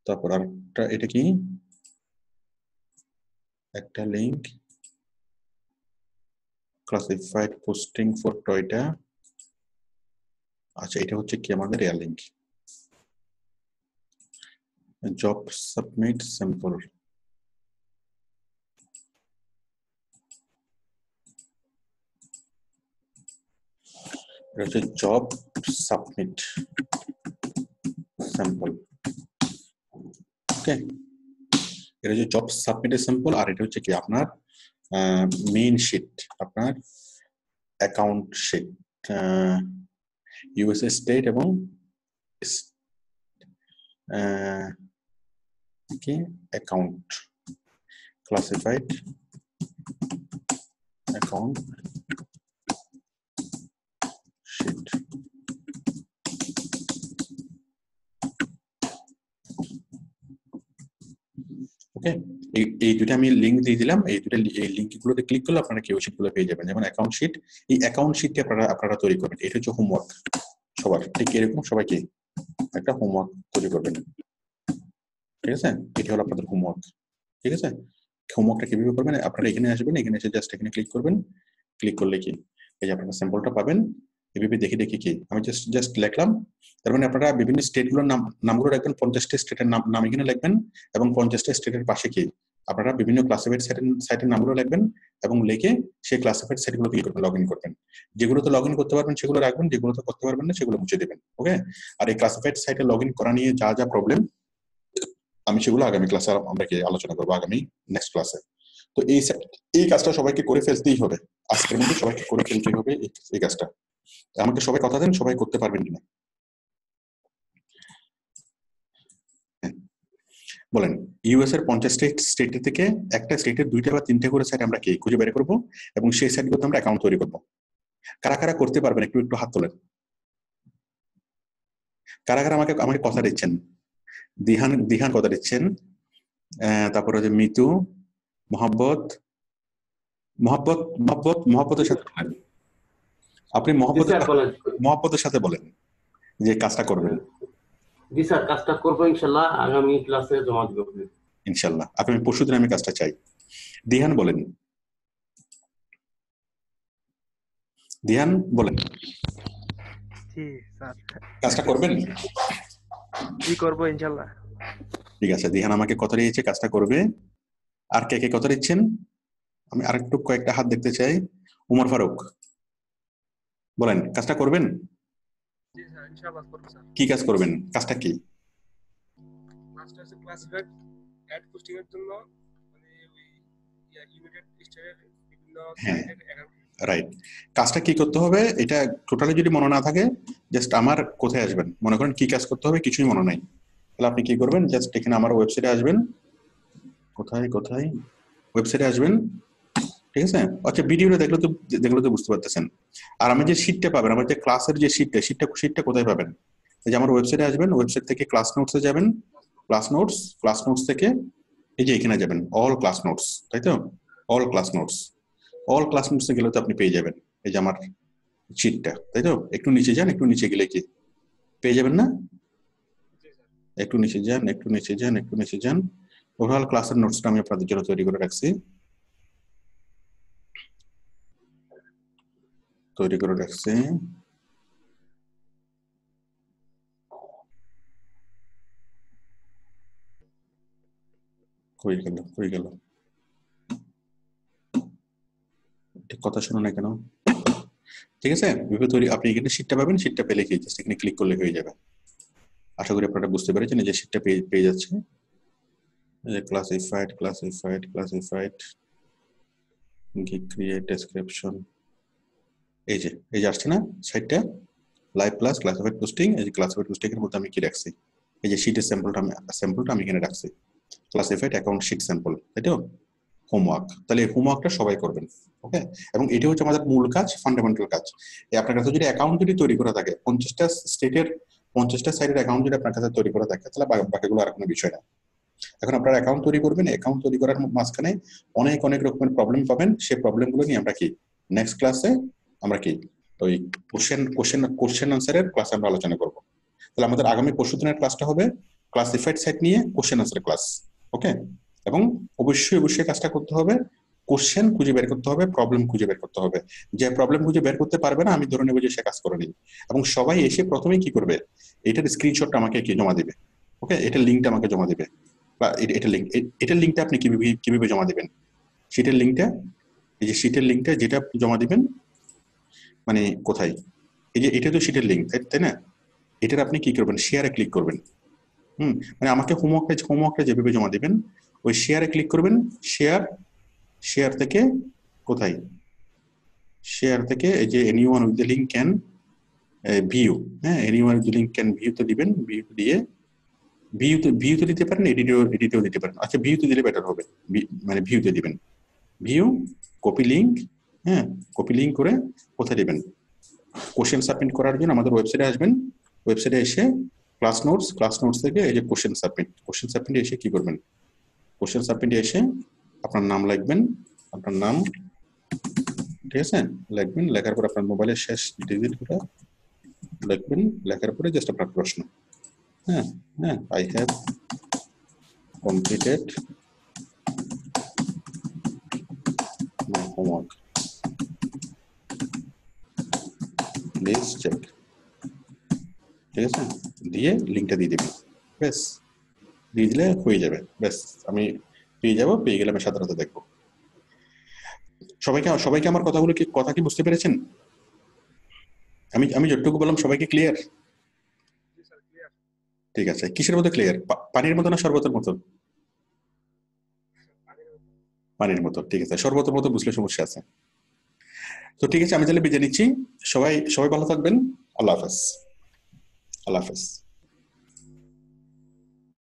তারপর আরেকটা, এটা কি একটা link, classified posting for Toyota. আচ্ছা, এটা হচ্ছে কি আমাদের air link, job submit sample. এটা হচ্ছে জব সাবমিট স্যাম্পল। ওকে, এটা হচ্ছে জব সাবমিটের স্যাম্পল। আর এটা হচ্ছে কি আপনার মেইন শিট, আপনার অ্যাকাউন্ট শিট, ইউএসএ স্টেট এবং কি অ্যাকাউন্ট, ক্লাসিফাইড অ্যাকাউন্ট শিট। ওকে, এই দুটো আমি লিঙ্ক দিয়ে দিলাম। এই দুটো লিঙ্কগুলোতে ক্লিক করলে আপনারা কেউ শিটগুলো পেয়ে যাবেন। যেমন অ্যাকাউন্ট শিট, এই অ্যাকাউন্ট শিটটি আপনারা তৈরি করবেন। এটা হচ্ছে হোমওয়ার্ক সবার, ঠিক এরকম সবাইকে একটা হোমওয়ার্ক তৈরি করবেন, ঠিক আছে? এটা হলো আপনাদের হোমওয়ার্ক, ঠিক আছে? হোমওয়ার্কটা কিভাবে করবেন, আপনারা এখানে আসবেন, এখানে এসে জাস্ট এখানে ক্লিক করবেন। ক্লিক করলে কি এই যে আপনারা স্যাম্পলটা পাবেন। এভাবে দেখে কি আমি জাস্ট লিখলাম। তার মানে আপনারা বিভিন্ন স্টেটগুলোর নামগুলো রাখবেন, 50টা স্টেটের নাম এখানে লিখবেন এবং 50টা স্টেটের পাশে কি আপনারা বিভিন্ন ক্লাসিফাইড সাইটের নামগুলো লিখবেন এবং লিখে সেই ক্লাসিফাইড সাইটগুলো কি করবেন, লগ ইন করবেন। যেগুলোতে লগ ইন করতে পারবেন সেগুলো রাখবেন, যেগুলোতে করতে পারবেন না সেগুলো মুছে দেবেন। ওকে, আর এই ক্লাসিফাইড সাইটে লগ ইন করা নিয়ে যা প্রবলেম, আমি সেগুলো আগামী ক্লাসে আমরা কি আলোচনা করবো, আগামী নেক্সট ক্লাসে। তো এই কাজটা সবাইকে করে ফেলতেই হবে, আজকের মধ্যে সবাইকে করে ফেলতেই হবে এই কাজটা। আমাকে সবাই কথা দেন, সবাই করতে পারবেন কিনা বলেন। ইউএস এর 50 স্টেট থেকে একটা স্টেটের 2টা বা 3টে করে সাইট আমরা কি খুঁজে বের করবো এবং সেই সাইটগুলোতে আমরা অ্যাকাউন্ট তৈরি করবো। কারা কারা করতে পারবেন একটু হাত তোলেন। কারা কারা আমাকে কথা দিচ্ছেন? দিহান কথা দিচ্ছেন, তারপরে যে মিতু, মহব্বতের সাথে বলেন। আপনি মহব্বতের সাথে বলেন যে কাজটা করবেন। জি স্যার, কাজটা করবো ইনশাআল্লাহ, আগামী ক্লাসে জমা দিব ইনশাআল্লাহ। আগামী পরশুদিন আমি কাজটা চাই। দিহান বলেন, দিহান বলেন। জি স্যার, কাজটা করবেন? জি করব ইনশাআল্লাহ। ঠিক আছে, দিহান আমাকে কথা দিয়েছে কাজটা করবে। আর কে কে কথা দিচ্ছেন? আমি আরেকটু কয়েকটা হাত দেখতে চাই। উমর ফারুক বলেন, কাজটা করবেন? জি স্যার, ইনশাআল্লাহ করব স্যার। কি কাজ করবেন? কাজটা কি? কাজটা হচ্ছে ক্লাসিফাইড অ্যাড পোস্টিং এর জন্য, মানে ওই ইউনাইটেড স্টেটের বিভিন্ন সাইটের অ্যাকাউন্ট। রাইট, কাজটা কি করতে হবে এটা টোটালি যদি মনে না থাকে, জাস্ট আমার কোথায় আসবেন, মনে করেন কি কাজ করতে হবে কিছুই মনে নাই, তাহলে আপনি কি করবেন, জাস্ট এখানে আমার ওয়েবসাইটে আসবেন। কোথায় কোথায় ওয়েবসাইটে আসবেন, ঠিক আছে। আচ্ছা ভিডিওটা দেখলে তো বুঝতে পারতেছেন। আর আমি যে শীটটা পাবেন, আমার যে ক্লাসের যে শীটটা কোথায় পাবেন? এই যে আমার ওয়েবসাইটে আসবেন, ওয়েবসাইট থেকে ক্লাস নোটসে যাবেন, ক্লাস নোটস থেকে এই যে এখানে যাবেন অল ক্লাস নোটস, তাই তো? অল ক্লাস নোটসে গেলে তো আপনি পেয়ে যাবেন এই যে আমার শীটটা, তাই তো? একটু নিচে যান, একটু নিচে গেলে কি পেয়ে যাবেন না? একটু নিচে যান। ওভারঅল ক্লাসের নোটসটা আমি আপনাদের জন্য তৈরি করে রাখছি। কই গেল কথা শোনো না কেন? ঠিক আছে, আপনি এখানে শীটটা পাবেন, শীটটা পেলে কি জাস্ট এখানে ক্লিক করলে হয়ে যাবে। আশা করি আপনারা বুঝতে পেরেছেন যে শীটটা পেয়ে যাচ্ছে। ক্লাসিফাইড ক্রিয়েট ডেসক্রিপশন, এই যে আসছে না সাইটটা, লাইভ ক্লাস ক্লাসিফাইড পোস্টিং। এই যে ক্লাসিফাইড পোস্টিং এর মধ্যে আমি কি রাখছি, এই যে শীটের স্যাম্পলটা আমি এখানে রাখছি, ক্লাসিফাইড অ্যাকাউন্ট শীট স্যাম্পল, তাই তো? হোমওয়ার্ক, তাহলে এই হোমওয়ার্কটা সবাই করবেন, ওকে? এবং এটি হচ্ছে আমাদের মূল কাজ, ফান্ডামেন্টাল কাজ। আপনার কাছে যদি অ্যাকাউন্ট যদি তৈরি করা থাকে, 50টা স্টেটের 50টা সাইটের অ্যাকাউন্ট যদি আপনার কাছে তৈরি করা থাকে, তাহলে বাকিগুলো আর কোনো বিষয় না। এখন আপনার অ্যাকাউন্ট তৈরি করবেন, অ্যাকাউন্ট তৈরি করার মাঝখানে অনেক রকমের প্রবলেম পাবেন। সেই প্রবলেমগুলো নিয়ে আমরা কি নেক্সট ক্লাসে আমরা কি ওই কোশ্চেন আনসারের ক্লাসে আমরা আলোচনা করব। তাহলে আমাদের আগামী পরশুদিনের ক্লাসটা হবে ক্লাসিফাইড সাইট নিয়ে কোশ্চেন আনসার ক্লাস, ওকে? এবং অবশ্যই কাজটা করতে হবে, কোশ্চেন খুঁজে বের করতে হবে, প্রবলেম খুঁজে বের করতে হবে। যে প্রবলেম খুঁজে বের করতে পারবে না, আমি ধরে নেব যে সে কাজ করেনি। এবং সবাই এসে প্রথমেই কি করবে, এটার স্ক্রিনশটটা আমাকে কি জমা দিবে, ওকে? এটার লিঙ্কটা আমাকে জমা দিবে, বা এটার লিঙ্কটা আপনি কিভাবে জমা দিবেন? শীটের লিঙ্কটা, এই যে শীটের লিঙ্কটা যেটা জমা দিবেন মানে কোথায়, এই যে এটা তো শীটের লিঙ্ক, তাই না? এটার আপনি কি করবেন, শেয়ারে ক্লিক করবেন। মানে আমাকে হোমওয়ার্কটা যেভাবে জমা দিবেন, ওই শেয়ারে ক্লিক করবেন। শেয়ার থেকে কোথায়, শেয়ার থেকে এই যে anyone with the link can view, হ্যাঁ, anyone with the link can ভিউতে দিবেন। ভিউতে দিয়ে ভিউতে দিতে পারেন, এডিটেও দিতে পারেন। আচ্ছা ভিউতে দিলে বেটার হবে, মানে ভিউতে দিবেন। ভিউ কপি লিঙ্ক, হ্যাঁ, কপি লিঙ্ক করে কোথায় দিবেন, কোশ্চেন সাবমিট করার জন্য আমাদের ওয়েবসাইটে আসবেন। ওয়েবসাইটে এসে ক্লাস নোটস থেকে এই যে কোশ্চেন সাবমিটে এসে কি করবেন, কোশ্চেন সাবমিটে এসে আপনার নাম লিখবেন, আপনার নাম, ঠিক আছে, লিখবেন। লেখার পর আপনার মোবাইলের শেষ ডিজিটটা লিখবেন। লেখার পরে জাস্ট আপনার প্রশ্ন, হ্যাঁ, I have completed my homework, please check, ঠিক আছে, দিয়ে লিঙ্কটা দিয়ে দিবেন। ব্যাস, দিয়ে দিলে হয়ে যাবে। ব্যাস, আমি পেয়ে গেলে আমি সাথে দেখবো। সবাইকে আমার কথা কি বুঝতে পেরেছেন? আমি যতটুকু বললাম সবাইকে ক্লিয়ার? ঠিক আছে। কিসের মতো ক্লিয়ার? পানির মতো না শরবতের মতো? পানির মতো, ঠিক আছে। শরবতের মতো বুঝলে সমস্যা আছে। তো ঠিক আছে, আমি তাহলে বিদায় নিচ্ছি। সবাই ভালো থাকবেন। আল্লাহ হাফেজ।